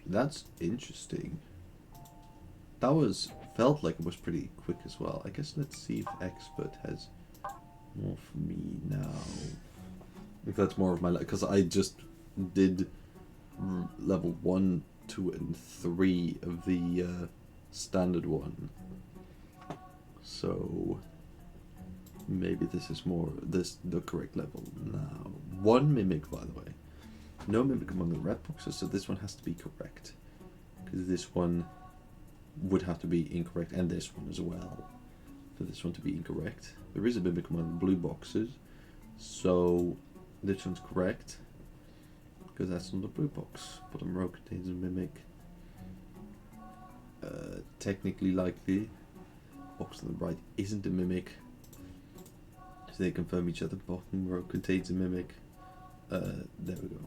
That's interesting. That felt like it was pretty quick as well. I guess let's see if expert has more for me now. If that's more of my, because I just did level 1, 2, and 3 of the standard one. So maybe this is more the correct level now. One mimic, by the way. No mimic among the red boxes, so this one has to be correct. Because this one would have to be incorrect, and this one as well. For this one to be incorrect. There is a mimic among the blue boxes, so this one's correct. Because that's not a blue box. Bottom row contains a mimic. Technically likely. Box on the right isn't a mimic. So they confirm each other. Bottom row contains a mimic. There we go.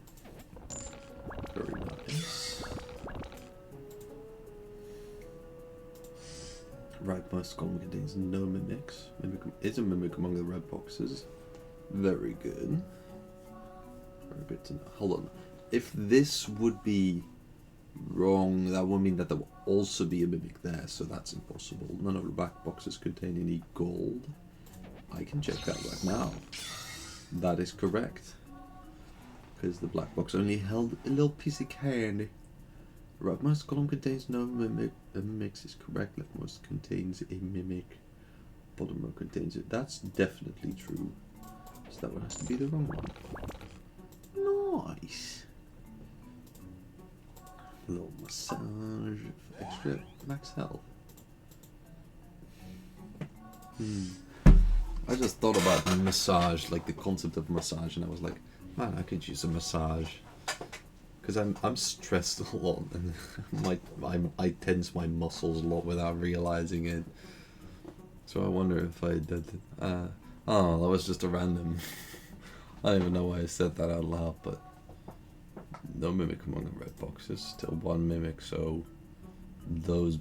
Very nice. Rightmost column contains no mimics. Mimic is a mimic among the red boxes. Very good. Very good to know. Hold on. If this would be wrong, that would mean that there will also be a mimic there, so that's impossible. None of the back boxes contain any gold. I can check that right now. That is correct. Because the black box only held a little piece of candy. Rightmost column contains no mimic. A mimic is correct. Leftmost contains a mimic. Bottom row contains it. That's definitely true. So that one has to be the wrong one. Nice. A little massage for extra max health. I just thought about massage, like the concept of massage, and I was like, man, I could use a massage. Because I'm stressed a lot, and I tense my muscles a lot without realizing it. So I wonder if I did. Oh, that was just a random. I don't even know why I said that out loud, but no mimic among the red boxes. Still one mimic, so those,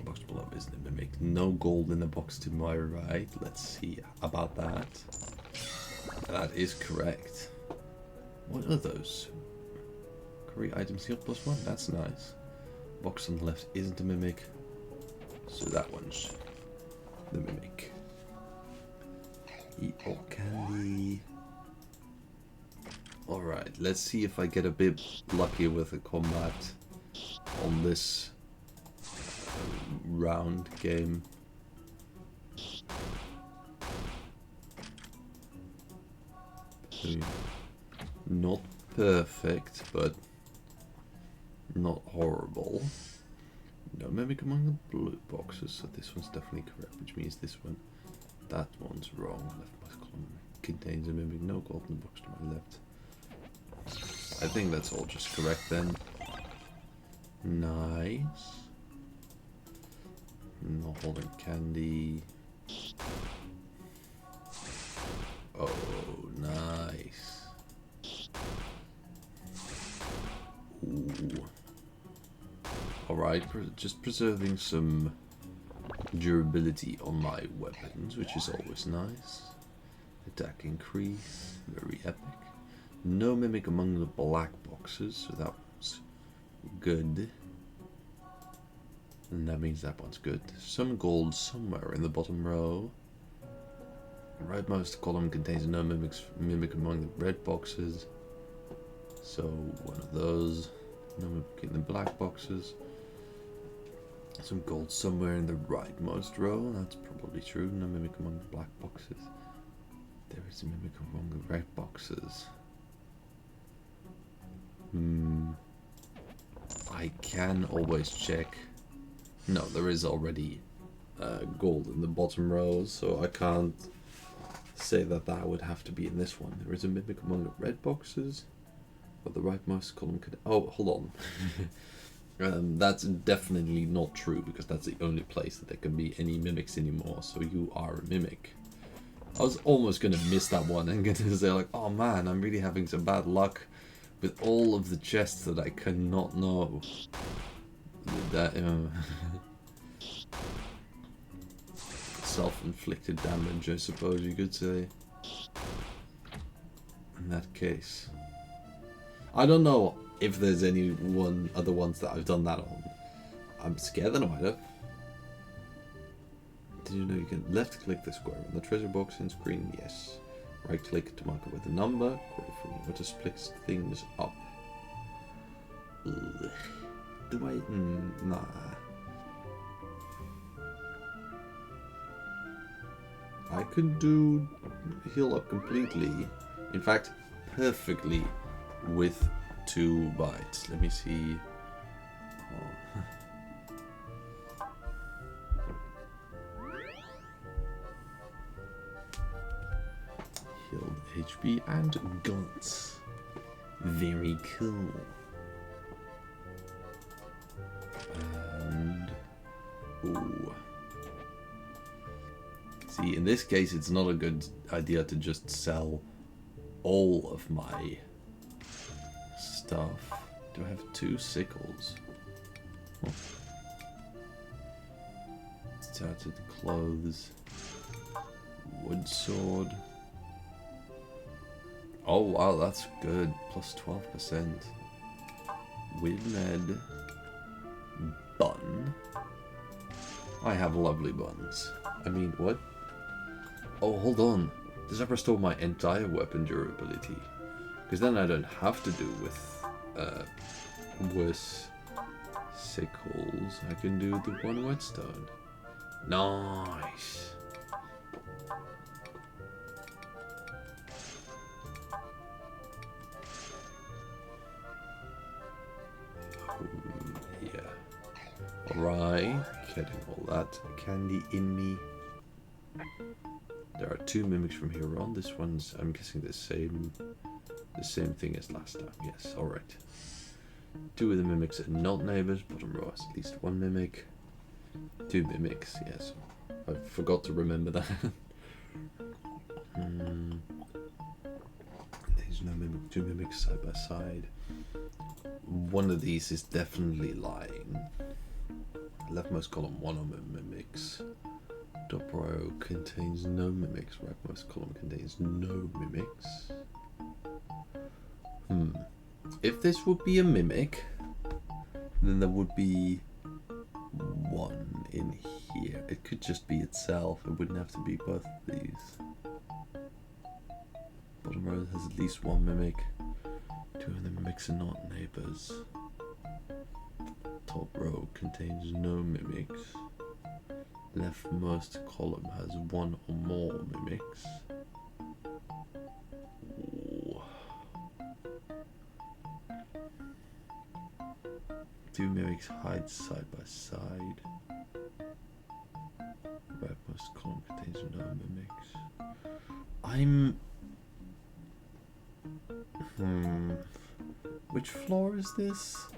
box below isn't a mimic. No gold in the box to my right. Let's see about that. That is correct. What are those? Curry item seal +1? That's nice. Box on the left isn't a mimic. So that one's the mimic. Eat all candy. Alright, let's see if I get a bit lucky with the combat on this round game. Not perfect, but not horrible. No mimic among the blue boxes, so this one's definitely correct, which means this one, that one's wrong. Leftmost column contains a mimic, no gold in the box to my left. I think that's all just correct then. Nice. Not holding candy. Oh, nice. Ooh. Alright, just preserving some durability on my weapons, which is always nice. Attack increase, very epic. No mimic among the black boxes, so that one's good. And that means that one's good. Some gold somewhere in the bottom row. Rightmost column contains no mimic among the red boxes. So one of those. No mimic in the black boxes. Some gold somewhere in the rightmost row. That's probably true. No mimic among the black boxes. There is a mimic among the red boxes. I can always check. No, there is already gold in the bottom row, so I can't say that that would have to be in this one. There is a mimic among the red boxes, but the rightmost column could... Oh, hold on. That's definitely not true, because that's the only place that there can be any mimics anymore, so you are a mimic. I was almost going to miss that one and going to say like, oh man, I'm really having some bad luck with all of the chests that I cannot know. That, self-inflicted damage, I suppose you could say. In that case. I don't know if there's any other ones that I've done that on. I'm scared that I might have. Did you know you can left click the square on the treasure box and screen? Yes. Right click to mark it with a number. Great for me. What just splits things up? Ugh. Do I? Nah. I could do heal up completely. In fact, perfectly with 2 bites. Let me see. Oh. Healed HP and guns. Very cool. And ooh. See, in this case, it's not a good idea to just sell all of my stuff. Do I have 2 sickles? Oh. Tattered clothes. Wood sword. Oh wow, that's good. Plus 12%. Widmed. Bun. I have lovely buns. I mean, what? Oh, hold on. Does that restore my entire weapon durability? Because then I don't have to do with worse sickles. I can do the 1 whetstone. Nice. Yeah. Alright. Getting all that candy in me. There are 2 mimics from here on. This one's, I'm guessing, the same thing as last time. Yes, alright. 2 of the mimics are not neighbors. Bottom row has at least 1 mimic. 2 mimics, yes. I forgot to remember that. There's no mimic, 2 mimics side by side. One of these is definitely lying. leftmost column, one of them mimics. Top row contains no mimics. Rightmost column contains no mimics. If this would be a mimic, then there would be one in here. It could just be itself. It wouldn't have to be both of these. Bottom row has at least one mimic. Two of the mimics are not neighbors. Top row contains no mimics. Leftmost column has one or more mimics. Ooh. Two mimics hide side by side. Rightmost column contains no mimics. Which floor is this?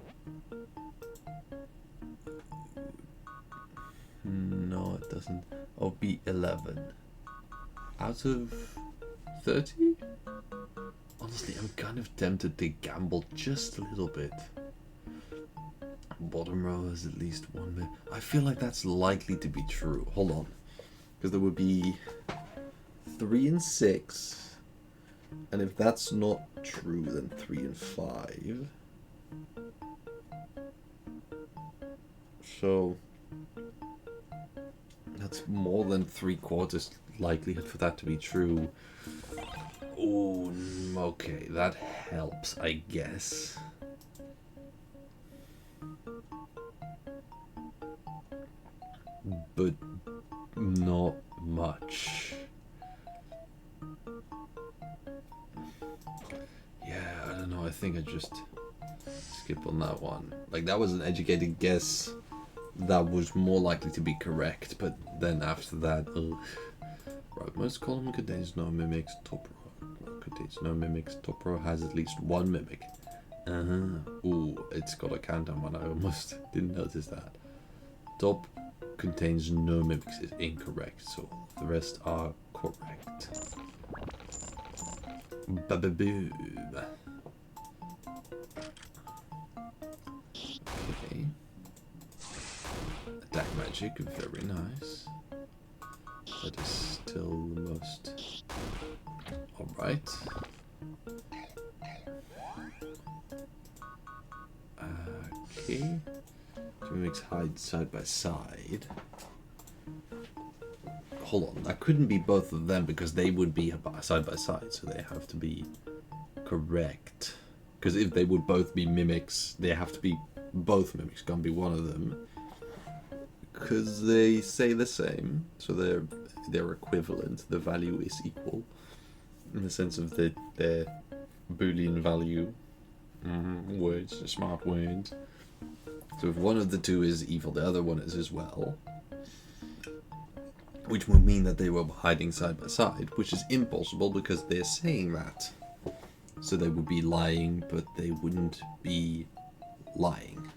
No, it doesn't. Oh, B11. Out of 30? Honestly, I'm kind of tempted to gamble just a little bit. Bottom row has at least one bit. I feel like that's likely to be true. Hold on. Because there would be 3 and 6. And if that's not true, then 3 and 5. So that's more than 3/4 likelihood for that to be true. Oh, okay, that helps, I guess. But not much. Yeah, I don't know, I think I just skip on that one. Like, that was an educated guess. That was more likely to be correct, but then after that, rightmost column contains no mimics, top row contains no mimics, top row has at least one mimic. Ooh, it's got a countdown one, I almost didn't notice that. Top contains no mimics is incorrect, so the rest are correct. Ba-ba-boom. Okay. Attack magic, very nice. That is still the most... Alright. Okay. Two mimics hide side by side. Hold on, that couldn't be both of them because they would be side by side, so they have to be correct. Because if they would both be mimics, they have to be both mimics, can't be one of them. Because they say the same, so they're equivalent. The value is equal in the sense of their Boolean value. Words, smart words. So if one of the two is evil, the other one is as well. Which would mean that they were hiding side by side, which is impossible because they're saying that. So they would be lying, but they wouldn't be lying.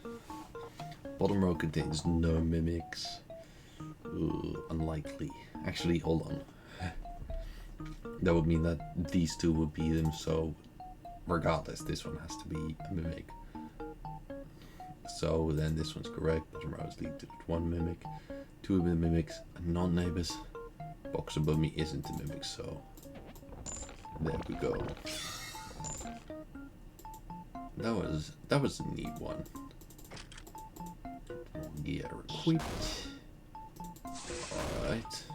Bottom row contains no mimics. Ooh, unlikely. Actually, hold on. That would mean that these two would be them, so regardless, this one has to be a mimic. So then this one's correct. Bottom row is linked to one mimic. Two of the mimics are non-neighbors. Box above me isn't a mimic, so there we go. That was a neat one. Gear equipped. Alright.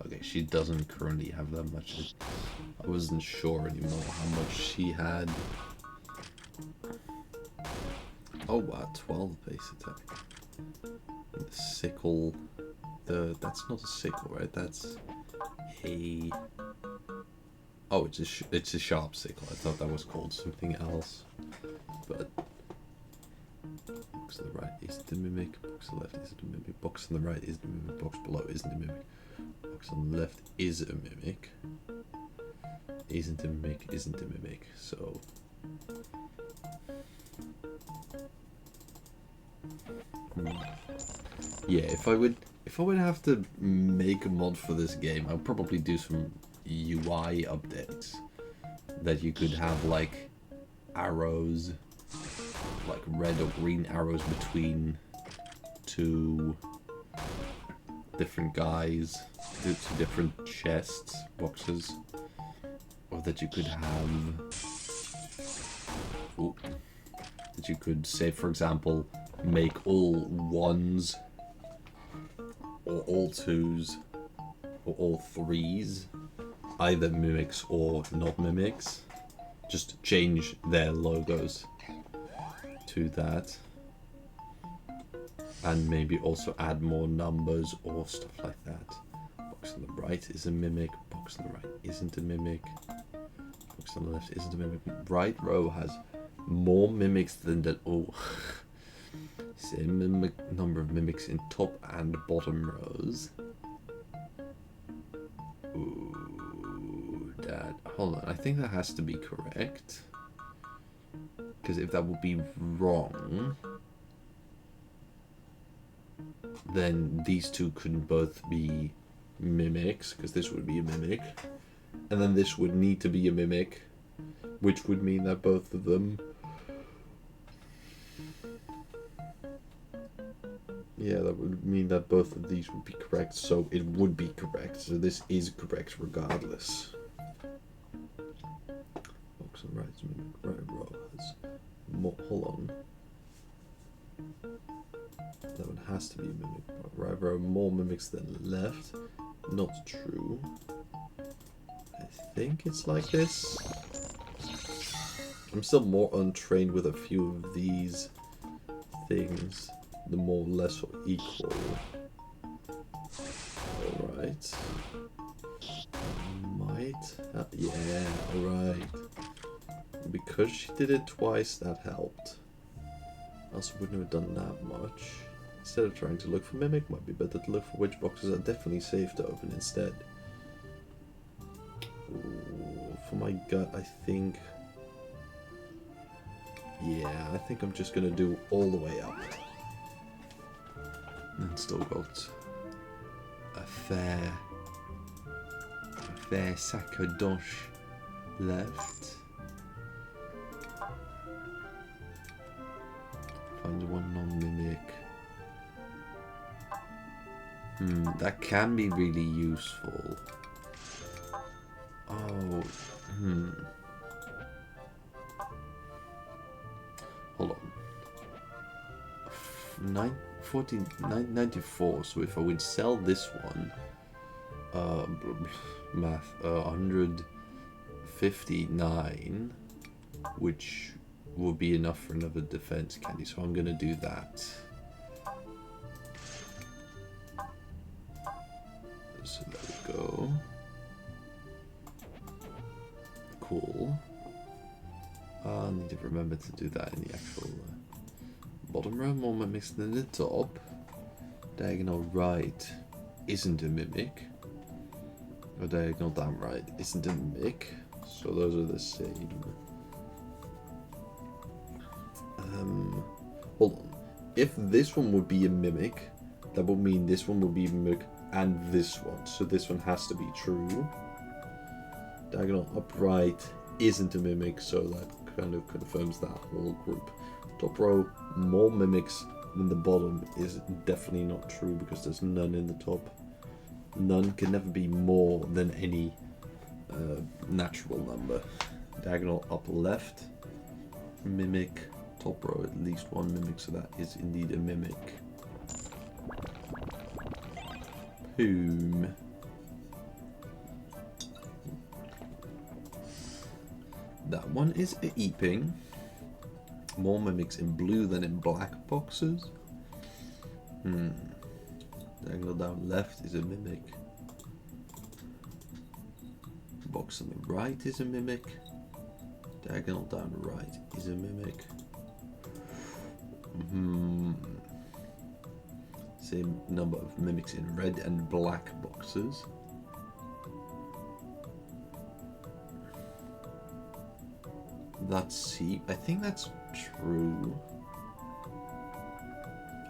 Okay, she doesn't currently have that much. I wasn't sure anymore how much she had. Oh wow, 12 base attack. And the sickle. That's not a sickle, right? That's a... Oh, it's a sharp sickle. I thought that was called something else. But box on the right is the mimic. Box on the left is the mimic. Box on the right is the mimic. Box below isn't a mimic. Box on the left is a mimic. Isn't a mimic. Isn't a mimic. So yeah, if I would have to make a mod for this game, I'd probably do some UI updates that you could have like arrows, like red or green arrows between two different guys, two different chests, boxes, or that you could have. Ooh, that you could say, for example, make all ones, or all twos, or all threes, either mimics or not mimics. Just change their logos to that. And maybe also add more numbers or stuff like that. Box on the right is a mimic, box on the right isn't a mimic, box on the left isn't a mimic. Right row has more mimics than that. Oh, same number of mimics in top and bottom rows. Ooh, that. Hold on, I think that has to be correct. Because if that would be wrong, then these two couldn't both be mimics, because this would be a mimic. And then this would need to be a mimic, which would mean that both of them... Yeah, that would mean that both of these would be correct, so it would be correct. So this is correct regardless. Box on right, mimic, right row has more. Hold on. That one has to be a mimic. Right row more mimics than left. Not true. I think it's like this. I'm still more untrained with a few of these things. The more less or equal. Alright. Might. Yeah, alright. Because she did it twice, that helped. I also wouldn't have done that much. Instead of trying to look for mimic, might be better to look for which boxes are definitely safe to open instead. Ooh, for my gut, I think... Yeah, I think I'm just gonna do all the way up. And still got a fair sacodoche left. Find one non-mimic. That can be really useful. Oh, Hold on. 94, so if I would sell this one, math, 159, which will be enough for another defense candy, so I'm gonna do that. So there we go. Cool. I need to remember to do that in the actual bottom row, more mimics than the top. Diagonal right isn't a mimic. Or diagonal down right isn't a mimic. So those are the same. Hold on. If this one would be a mimic, that would mean this one would be a mimic and this one. So this one has to be true. Diagonal upright isn't a mimic, so that kind of confirms that whole group. Top row, more mimics than the bottom is definitely not true because there's none in the top. None can never be more than any natural number. Diagonal up left, mimic. Top row at least one mimic, so that is indeed a mimic. Boom. That one is a Eeping. More mimics in blue than in black boxes. Diagonal down left is a mimic. Box on the right is a mimic. Diagonal down right is a mimic. Same number of mimics in red and black boxes. That's C. I think that's true.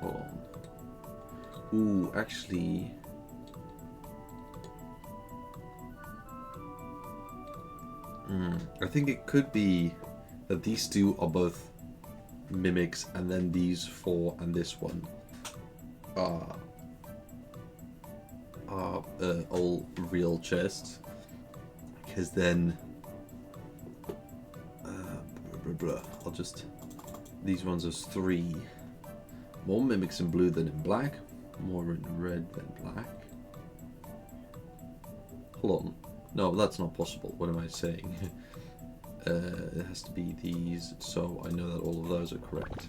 Hold on. Ooh, actually. I think it could be that these two are both mimics and then these four and this one all real chests, because then I'll just, these ones are 3 more mimics in blue than in black, more in red than black. Hold on, no, that's not possible. What am I saying? It has to be these, so I know that all of those are correct.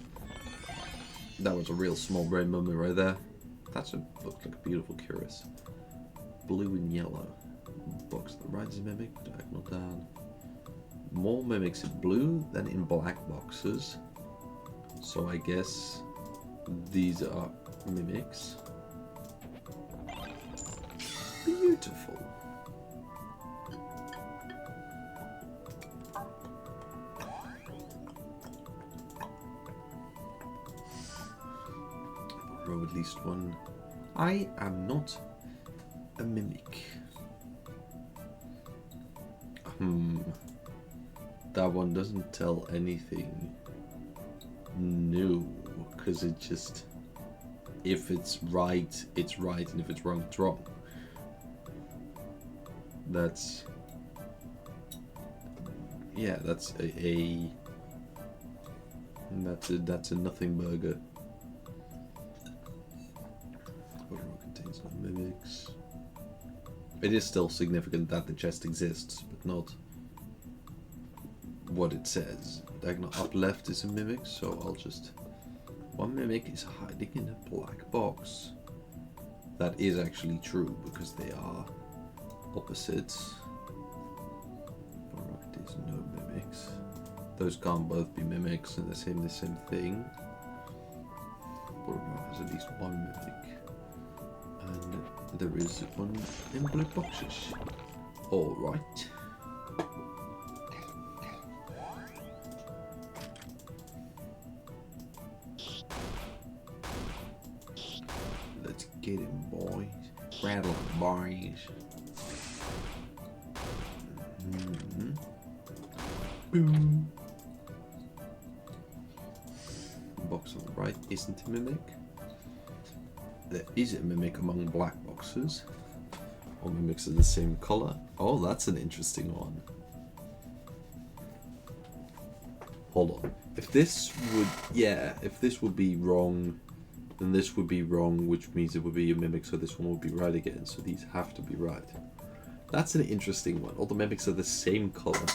That was a real small brain mummy right there. That's looks like a beautiful curious. Blue and yellow. Box to the right is a mimic, diagonal down. More mimics in blue than in black boxes. So I guess these are mimics. Beautiful. Row at least one. I am not a mimic. That one doesn't tell anything new, because it just, if it's right, it's right, and if it's wrong, it's wrong. That's, yeah, that's that's a nothing burger. What contains no mimics. It is still significant that the chest exists, but not what it says. Diagonal up left is a mimic, so I'll just... One mimic is hiding in a black box. That is actually true, because they are opposites. Alright, there's no mimics. Those can't both be mimics, and they're the same thing. Boromir has at least one mimic. And there is one in blue boxes. Alright. Let's get him, boys. Rattle him, boys. Boom. Box on the right isn't a mimic. There is a mimic among black boxes. All mimics are the same color. Oh, that's an interesting one. Hold on. If this would be wrong, then this would be wrong, which means it would be a mimic, so this one would be right again. So these have to be right. That's an interesting one. All the mimics are the same color.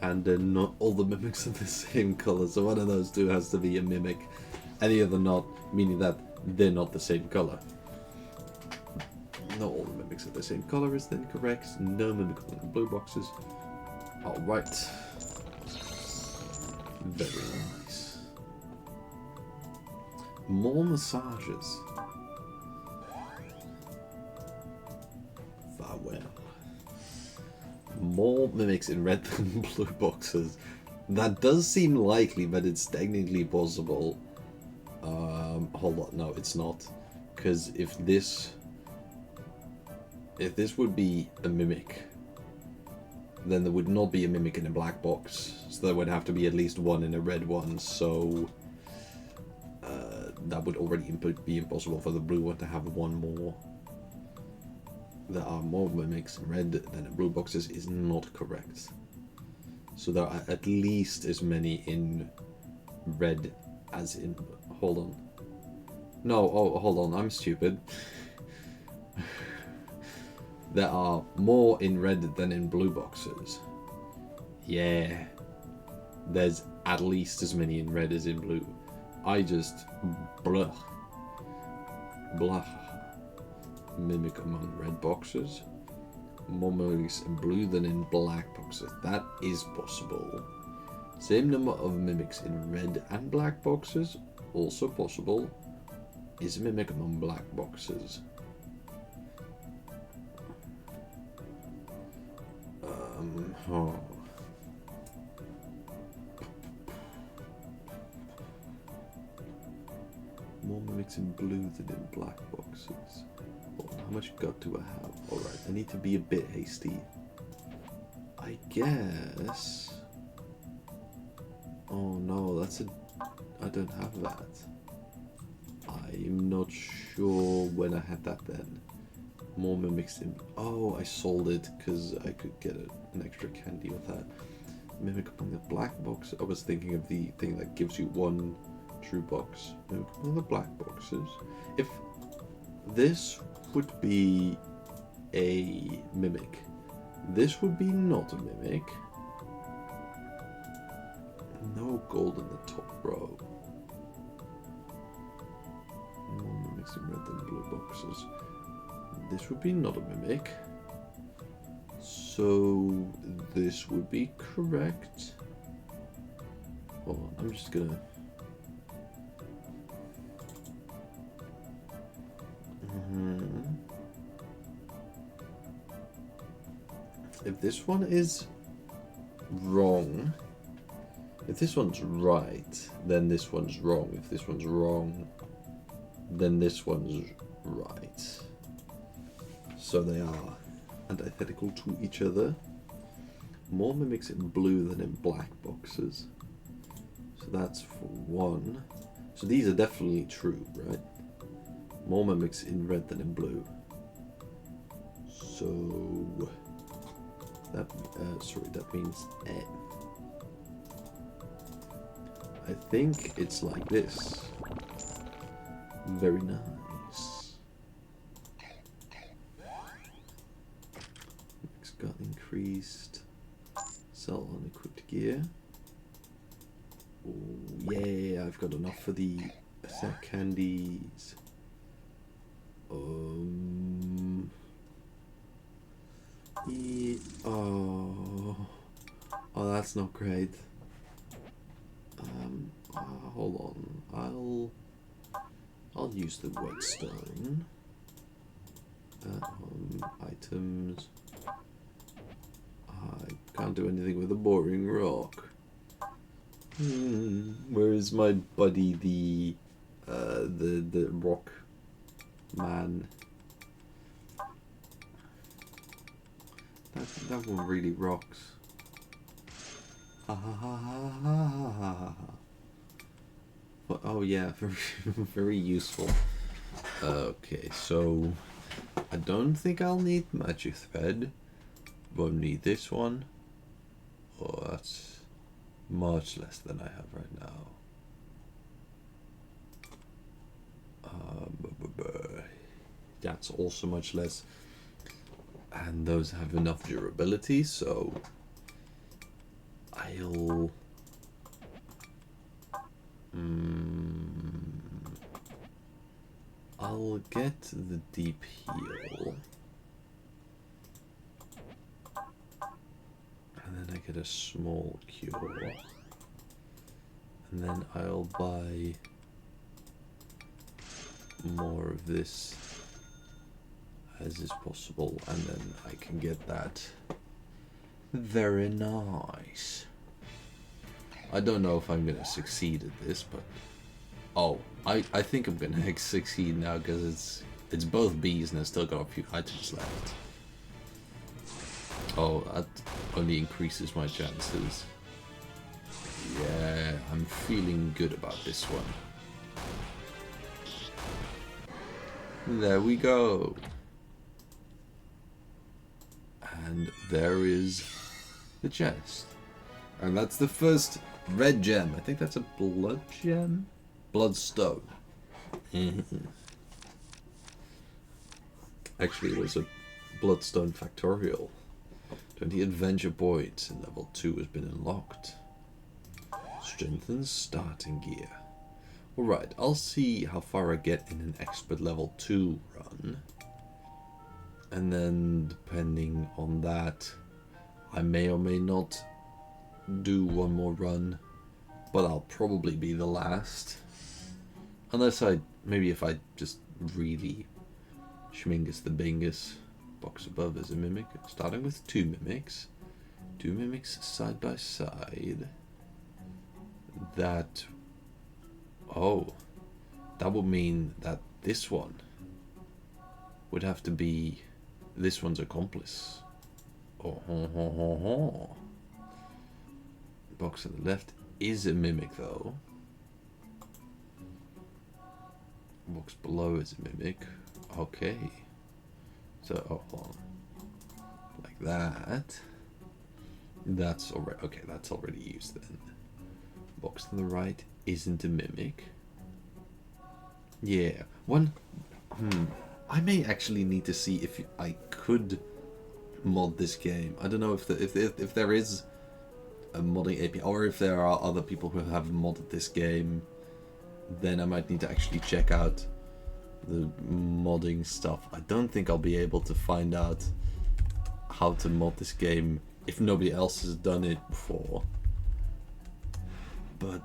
And not all the mimics are the same color. So one of those two has to be a mimic. Any of them not, meaning that they're not the same color. Not all the mimics are the same color is then correct. No mimic among the blue boxes. Alright. Very nice. More massages. Farewell. More mimics in red than blue boxes. That does seem likely, but it's technically possible. Hold on, no, it's not. Because if this would be a mimic, then there would not be a mimic in a black box. So there would have to be at least one in a red one, so that would already be impossible for the blue one to have one more. There are more mimics in red than in blue boxes is not correct. So there are at least as many in red as in... Hold on. No, oh, hold on, I'm stupid. There are more in red than in blue boxes. Yeah. There's at least as many in red as in blue. I just... Blah. Blah. Mimic among red boxes. More mimics in blue than in black boxes. That is possible. Same number of mimics in red and black boxes. Also possible. Is a mimic among black boxes. Oh. More mimics in blue than in black boxes. Oh, how much gut do I have? Alright, I need to be a bit hasty. I guess... Oh no, that's a... I don't have that. I I'm not sure when I had that then. More mimics in... Oh, I sold it because I could get an extra candy with that. Mimic among the black box. I was thinking of the thing that gives you one true box. Mimic among the black boxes. If this would be a mimic, this would be not a mimic. No gold in the top row. More mimics in red than blue boxes. This would be not a mimic. So this would be correct. Hold on, I'm just gonna... If this one is wrong, if this one's right, then this one's wrong. If this one's wrong, then this one's right. So they are antithetical to each other. More mimics in blue than in black boxes. So that's for one. So these are definitely true, right? More mimics in red than in blue. So that that means I think it's like this. Very nice. Mix got increased. Sell unequipped gear. Oh yeah, I've got enough for the set candies. Yeah, oh, that's not great. Hold on. I'll use the whetstone. Items. I can't do anything with a boring rock. Where is my buddy, the rock man? That one really rocks. Ha ha ha ha ha ha ha. But, oh yeah, very, very useful. Okay, so I don't think I'll need magic thread. Won't need this one. Oh, that's much less than I have right now. That's also much less. And those have enough durability, so I'll get the deep heal, and then I get a small cure, and then I'll buy more of this as is possible, and then I can get that. Very nice. I don't know if I'm gonna succeed at this, but oh, I think I'm gonna succeed now because it's both bees and I still got a few items left. Oh, that only increases my chances. Yeah, I'm feeling good about this one. There we go. And there is the chest. And that's the first red gem. I think that's a blood gem? Bloodstone. Actually, it was a bloodstone factorial. 20 adventure points in level 2 has been unlocked. Strengthens starting gear. Alright, I'll see how far I get in an expert level 2 run. And then, depending on that, I may or may not do one more run, but I'll probably be the last. Unless maybe if I just really schmingus the bingus. Box above is a mimic, starting with 2 mimics. 2 mimics side by side. That, oh, that would mean that this one would have to be this one's accomplice. Oh, Box on the left is a mimic though. Box box below is a mimic. Okay. So, oh, hold on. Like that. That's already, okay, that's already used then. Box to the right isn't a mimic. Yeah, I may actually need to see if I could mod this game. I don't know if there is a modding API, or if there are other people who have modded this game. Then I might need to actually check out the modding stuff. I don't think I'll be able to find out how to mod this game if nobody else has done it before. But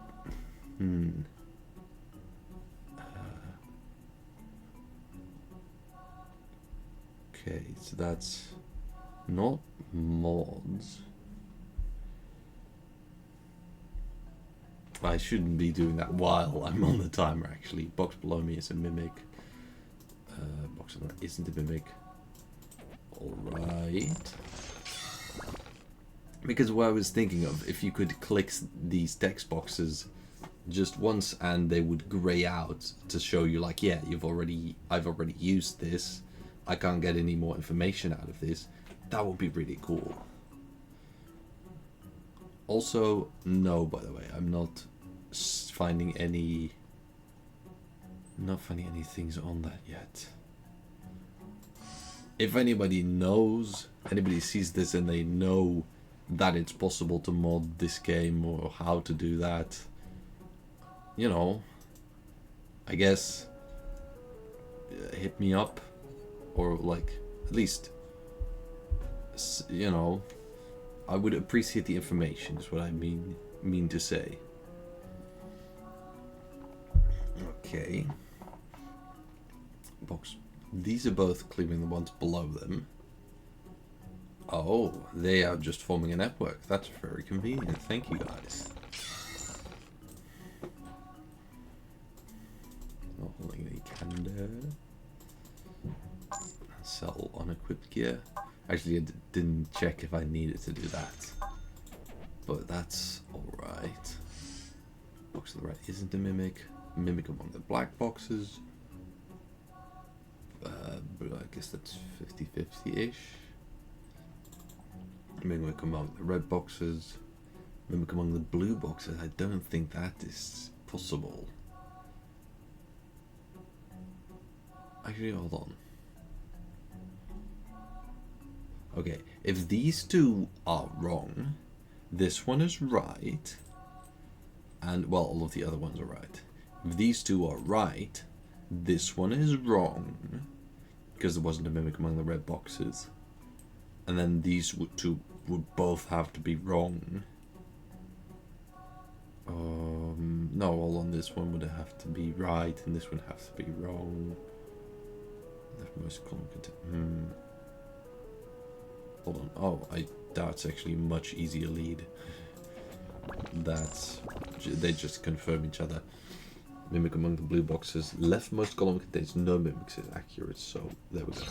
okay, so that's not mods. I shouldn't be doing that while I'm on the timer, actually. Box below me is a mimic. Box on the isn't a mimic. Alright. Because what I was thinking of, if you could click these text boxes just once and they would grey out to show you like, yeah, I've already used this. I can't get any more information out of this. That would be really cool. Also, no, by the way, I'm not finding any things on that yet. If anybody sees this and they know that it's possible to mod this game or how to do that, you know, I guess hit me up, or like at least, you know, I would appreciate the information is what I mean to say. Okay. Box. These are both clearing the ones below them. Oh, they are just forming a network. That's very convenient. Thank you, guys. Not holding any candor. Sell unequipped gear. Actually, I didn't check if I needed to do that. But that's alright. Box to the right isn't a mimic. Mimic among the black boxes. But I guess that's 50-50-ish. Mimic among the red boxes. Mimic among the blue boxes. I don't think that is possible. Actually, hold on. Okay, if these two are wrong, this one is right, and, well, all of the other ones are right. If these two are right, this one is wrong, because there wasn't a mimic among the red boxes. And then these two would both have to be wrong. No, hold on, this one would have to be right, and this one has to be wrong. The most common Hold on. Oh, that's actually a much easier lead. They just confirm each other. Mimic among the blue boxes. Leftmost column contains no mimics is accurate, so there we go.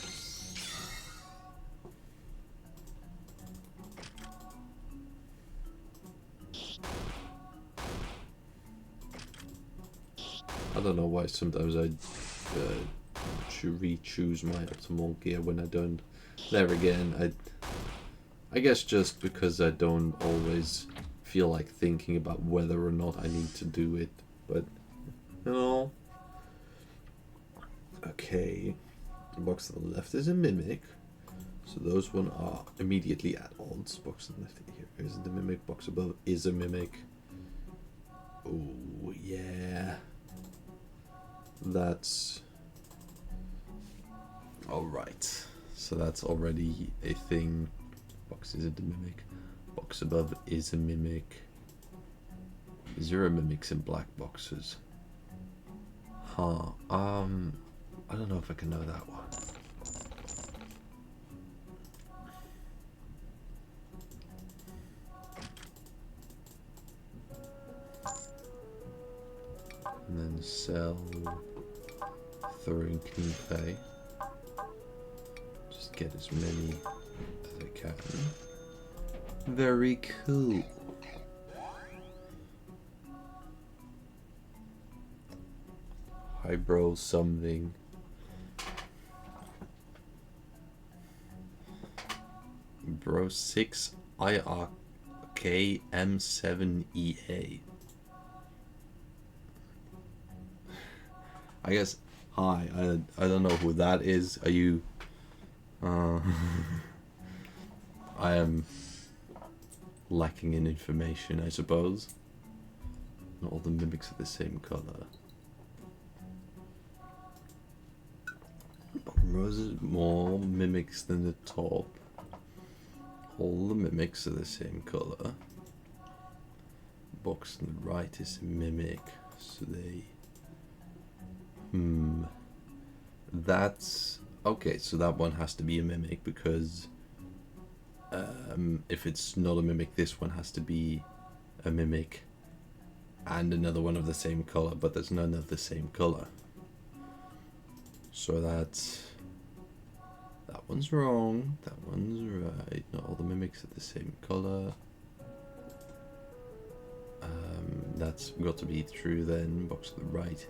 I don't know why sometimes I re-choose my optimal gear when I don't. There again, I guess just because I don't always feel like thinking about whether or not I need to do it, but, you know. Okay, the box to the left is a mimic, so those one are immediately at odds. Box to the left here isn't a mimic, box above is a mimic. Oh, yeah. That's... alright. So that's already a thing. Box is a mimic. Box above is a mimic. Zero mimics in black boxes. Huh. I don't know if I can know that one. And then sell Thorin Knife. Just get as many as I can. Very cool. Eyebrow something. Bro 6 IRK M7EA. I guess. Hi, I don't know who that is. Are you? I am lacking in information, I suppose. Not all the mimics are the same color. Roses more mimics than the top. All the mimics are the same color. Box on the right is a mimic, so they. That's okay. So that one has to be a mimic because if it's not a mimic, this one has to be a mimic and another one of the same color. But there's none of the same color. So that one's wrong. That one's right. Not all the mimics are the same color. That's got to be true then. Box to the right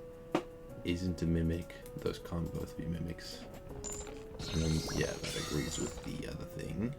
isn't a mimic. Those can't both be mimics. And then, yeah, that agrees with the other thing.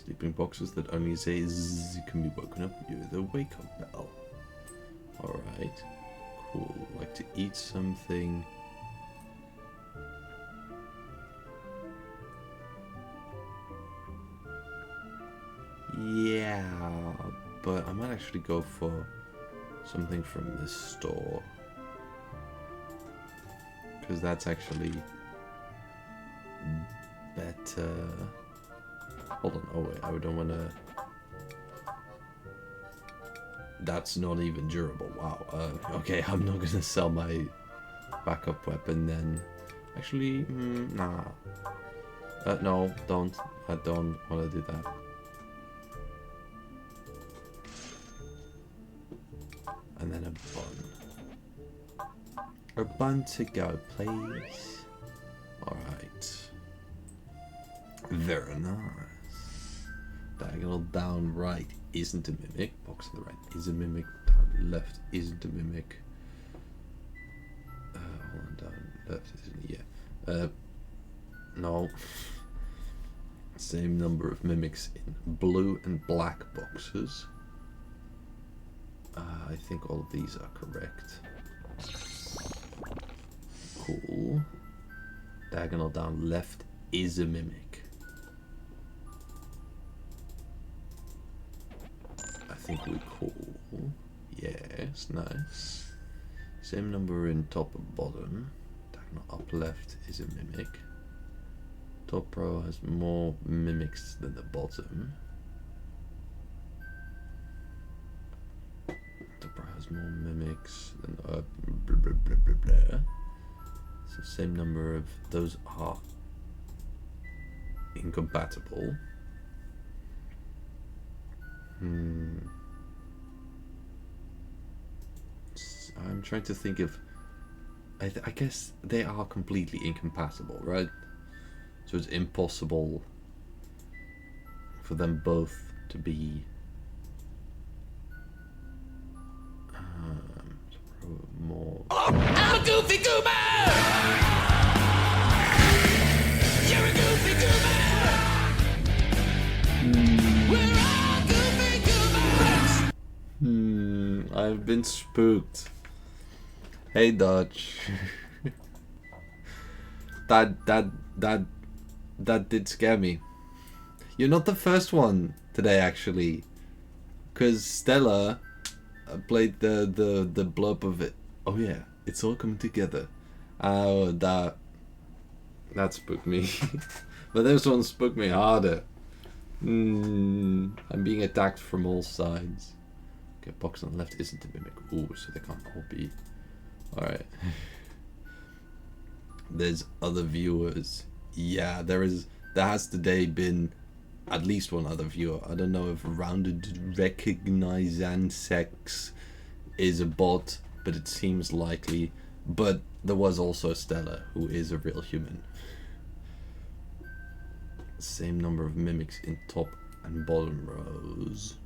Sleeping boxes that only say zzz can be woken up with a wake-up bell. Alright. Cool. Like to eat something. Yeah, but I might actually go for something from the store. Because that's actually better. Hold on, oh wait, I don't want to... That's not even durable, wow. Okay, I'm not going to sell my backup weapon then. Actually, nah. No, don't. I don't want to do that. And then a bun. A bun to go, please. Alright. Very nice. Diagonal down right isn't a mimic. Box to the right is a mimic. Down left isn't a mimic. Hold on, down left isn't, yeah. No. Same number of mimics in blue and black boxes. I think all of these are correct. Cool. Diagonal down left is a mimic. I think we're cool. Yes, nice. Same number in top and bottom. Diagonal up left is a mimic. Top row has more mimics than the bottom. Top row has more mimics than up. Blah, blah, blah, blah, blah. So same number of those are incompatible. I'm trying to think of. I guess they are completely incompatible, right? So it's impossible for them both to be more. I'm a goofy goober! You're a goofy goober! We're all goofy goobers! I've been spooked. Hey Dutch. That did scare me. You're not the first one today, actually, because Stella played the blurb of it. Oh yeah, it's all coming together. Oh, that spooked me. But this one spooked me harder. I'm being attacked from all sides. Okay, box on the left isn't a mimic. Ooh, so they can't all be. Alright. There's other viewers Yeah, there has today been at least one other viewer. I don't know if Rounded Recognize Sex is a bot, but it seems likely. But there was also Stella, who is a real human. Same number of mimics in top and bottom rows.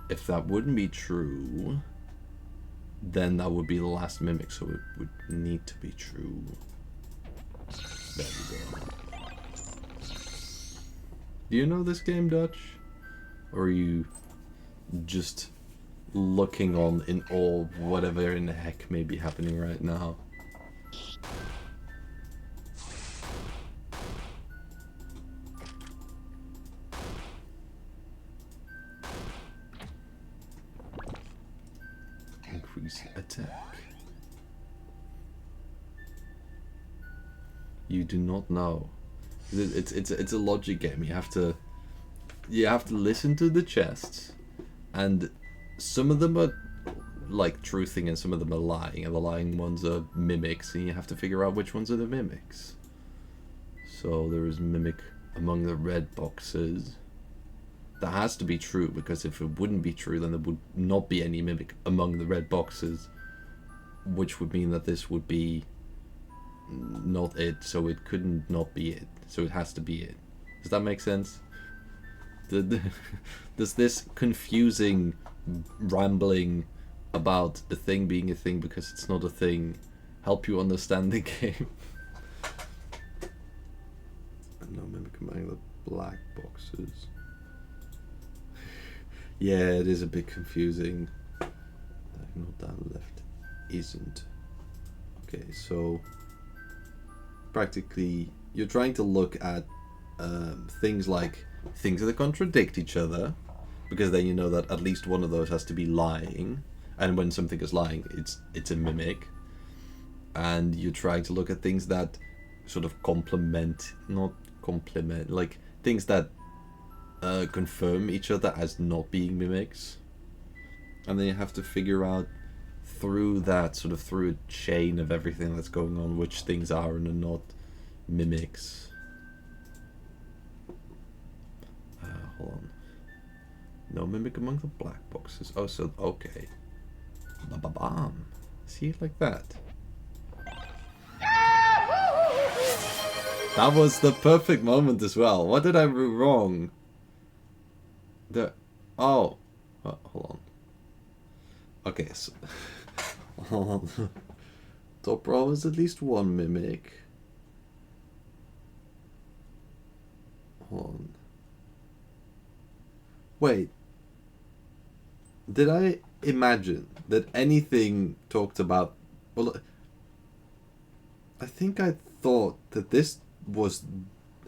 If that wouldn't be true, then that would be the last mimic, so it would need to be true. There we go. Do you know this game, Dutch? Or are you just looking on in awe of whatever in the heck may be happening right now? Increase attack. You do not know. It's a logic game. You have to listen to the chests, and some of them are like truthing and some of them are lying, and the lying ones are mimics, and you have to figure out which ones are the mimics. So there is mimic among the red boxes. That has to be true, because if it wouldn't be true, then there would not be any mimic among the red boxes, which would mean that this would be not it, so it couldn't not be it, so it has to be it. Does that make sense? Does this confusing rambling about the thing being a thing because it's not a thing help you understand the game? No mimic among the black boxes. Yeah, it is a bit confusing. Diagonal down left isn't. Okay, so practically you're trying to look at things like things that contradict each other, because then you know that at least one of those has to be lying, and when something is lying, it's a mimic. And you're trying to look at things that sort of like things that confirm each other as not being mimics, and then you have to figure out through that, sort of through a chain of everything that's going on, which things are and are not mimics. Hold on. No mimic among the black boxes. Oh, so okay. Ba-ba-bam. See it like that. That was the perfect moment as well. What did I do wrong? Hold on. Okay, so hold on. Top row is at least one mimic. Hold on. Wait. Did I imagine that anything talked about... Well, I think I thought that this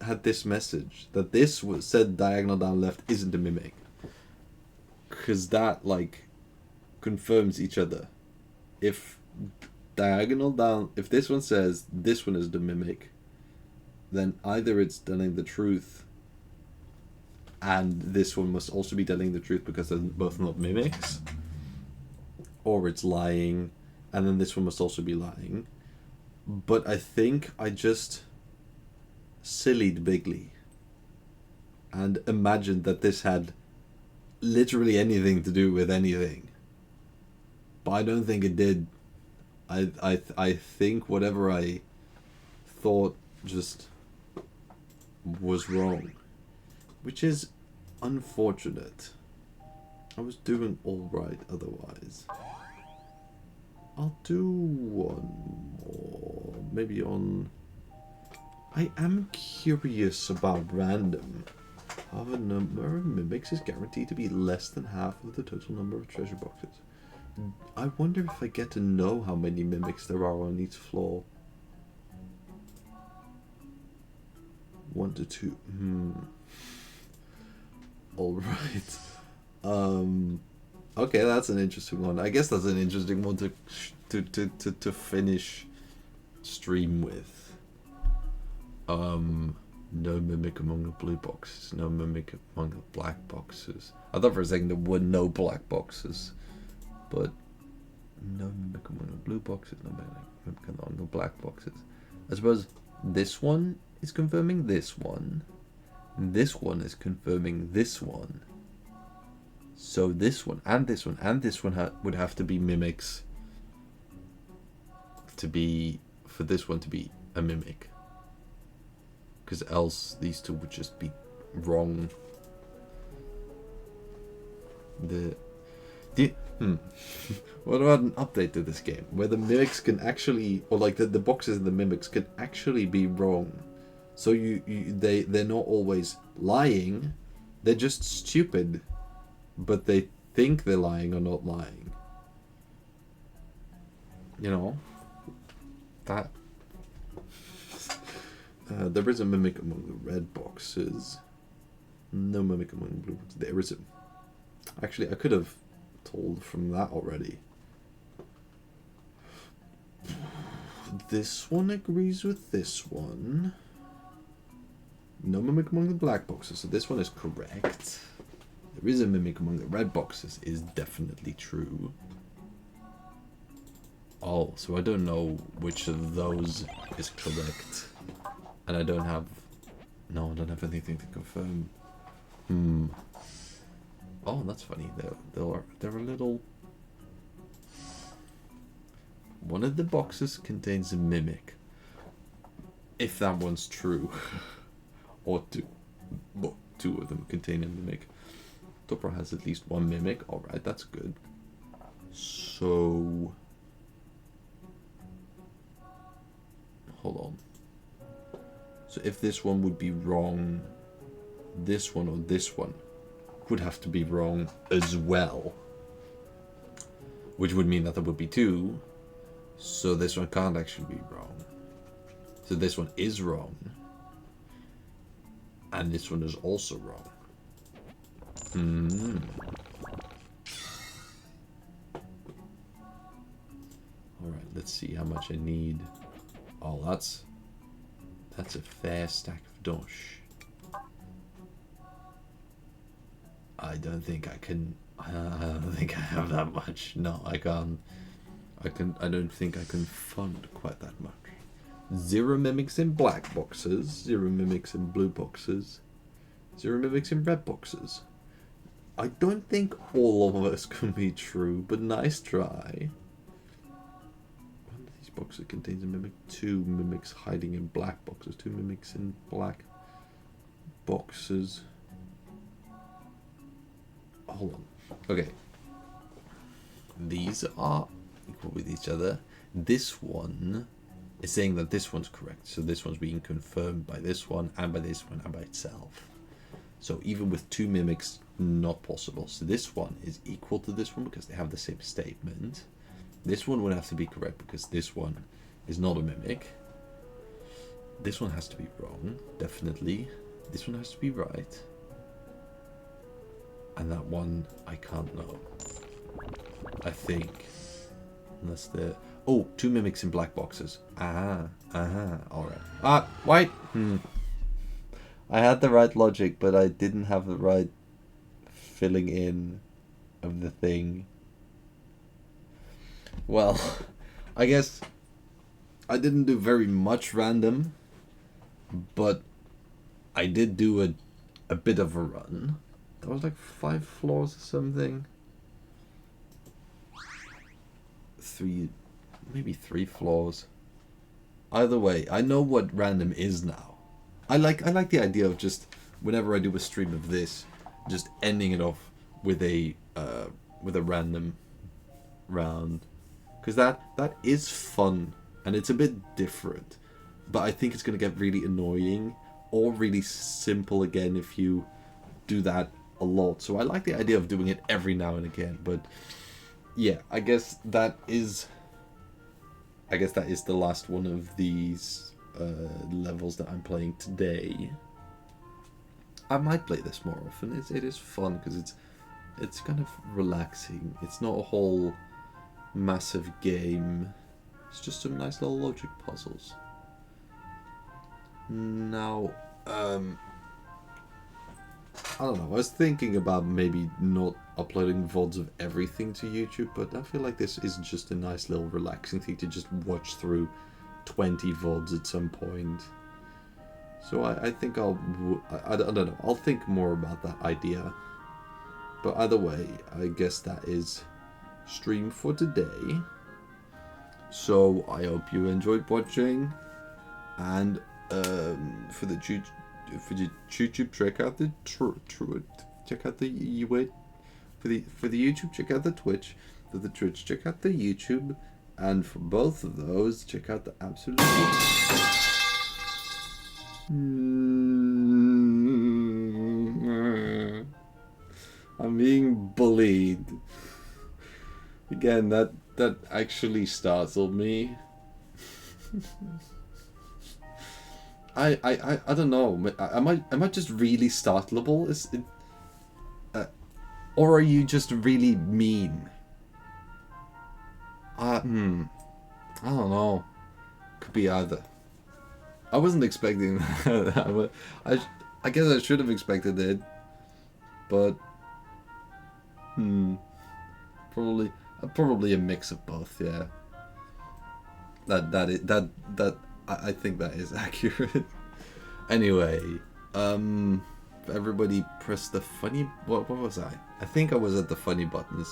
had this message. That this said diagonal down left isn't a mimic. Because that, like, confirms each other. If diagonal down... If this one says this one is the mimic, then either it's telling the truth, and this one must also be telling the truth because they're both not mimics, or it's lying, and then this one must also be lying. But I think I just sillied bigly and imagined that this had literally anything to do with anything. But I don't think it did. I think whatever I thought just was wrong. Which is unfortunate. I was doing alright otherwise. I'll do one more. Maybe on... I am curious about random. How the number of mimics is guaranteed to be less than half of the total number of treasure boxes. I wonder if I get to know how many mimics there are on each floor. 1 to 2. Alright. Okay, that's an interesting one. I guess that's an interesting one to finish stream with. No mimic among the blue boxes, no mimic among the black boxes. I thought for a second there were no black boxes, but no mimic among the blue boxes, no mimic among the black boxes. I suppose This one is confirming this one. This one is confirming this one. So this one and this one and this one would have to be mimics for this one to be a mimic. Because else these two would just be wrong. What about an update to this game where the mimics can actually, or like the boxes and the mimics can actually be wrong? So they're not always lying, they're just stupid, but they think they're lying or not lying. You know, that. There is a mimic among the red boxes. No mimic among the blue boxes. There is a. Actually, I could have told from that already. This one agrees with this one. No mimic among the black boxes, so this one is correct. There is a mimic among the red boxes is definitely true. Oh, so I don't know which of those is correct. And I don't have... No, I don't have anything to confirm. Oh, that's funny. They're a little... One of the boxes contains a mimic. If that one's true. Or two. Well, two of them contain a mimic. Topper has at least one mimic. Alright, that's good. So... Hold on. So if this one would be wrong, this one or this one would have to be wrong as well. Which would mean that there would be two. So this one can't actually be wrong. So this one is wrong. And this one is also wrong. Alright, let's see how much I need. Oh, that's a fair stack of dosh. I don't think I can. I don't think I have that much. No, I can't. I don't think I can fund quite that much. 0 mimics in black boxes. 0 mimics in blue boxes. 0 mimics in red boxes. I don't think all of us can be true, but nice try. Boxes contains a mimic. 2 mimics hiding in black boxes. 2 mimics in black boxes. Hold on. Okay. These are equal with each other. This one is saying that this one's correct. So this one's being confirmed by this one and by this one and by itself. So even with 2 mimics, not possible. So this one is equal to this one because they have the same statement. This one would have to be correct because this one is not a mimic. This one has to be wrong, definitely. This one has to be right. And that one, I can't know. I think. Unless they're... Oh, 2 mimics in black boxes. Alright. Wait! I had the right logic, but I didn't have the right filling in of the thing. Well, I guess I didn't do very much random, but I did do a bit of a run. That was like 5 floors or something. 3, maybe 3 floors. Either way, I know what random is now. I like the idea of just whenever I do a stream of this, just ending it off with a random round. Because that is fun, and it's a bit different. But I think it's going to get really annoying, or really simple again if you do that a lot. So I like the idea of doing it every now and again. But yeah, I guess that is the last one of these levels that I'm playing today. I might play this more often. It is fun, because it's kind of relaxing. It's not a whole... massive game. It's just some nice little logic puzzles. Now, I don't know. I was thinking about maybe not uploading VODs of everything to YouTube, but I feel like this is just a nice little relaxing thing to just watch through 20 VODs at some point. So I think I don't know. I'll think more about that idea. But either way, I guess that is stream for today. So I hope you enjoyed watching, and for the YouTube, check out the for the YouTube, check out the Twitch. For the Twitch, check out the YouTube, and for both of those, check out the absolute. I'm being bullied. Again, that actually startled me. I don't know. Am I just really startleable? Is it, or are you just really mean? I don't know. Could be either. I wasn't expecting that. I guess I should have expected it, but probably a mix of both. Yeah. I think that is accurate. Anyway, everybody press the funny. What was I? I think I was at the funny buttons.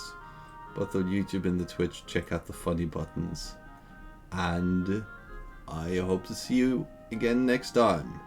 Both the YouTube and the Twitch. Check out the funny buttons, and I hope to see you again next time.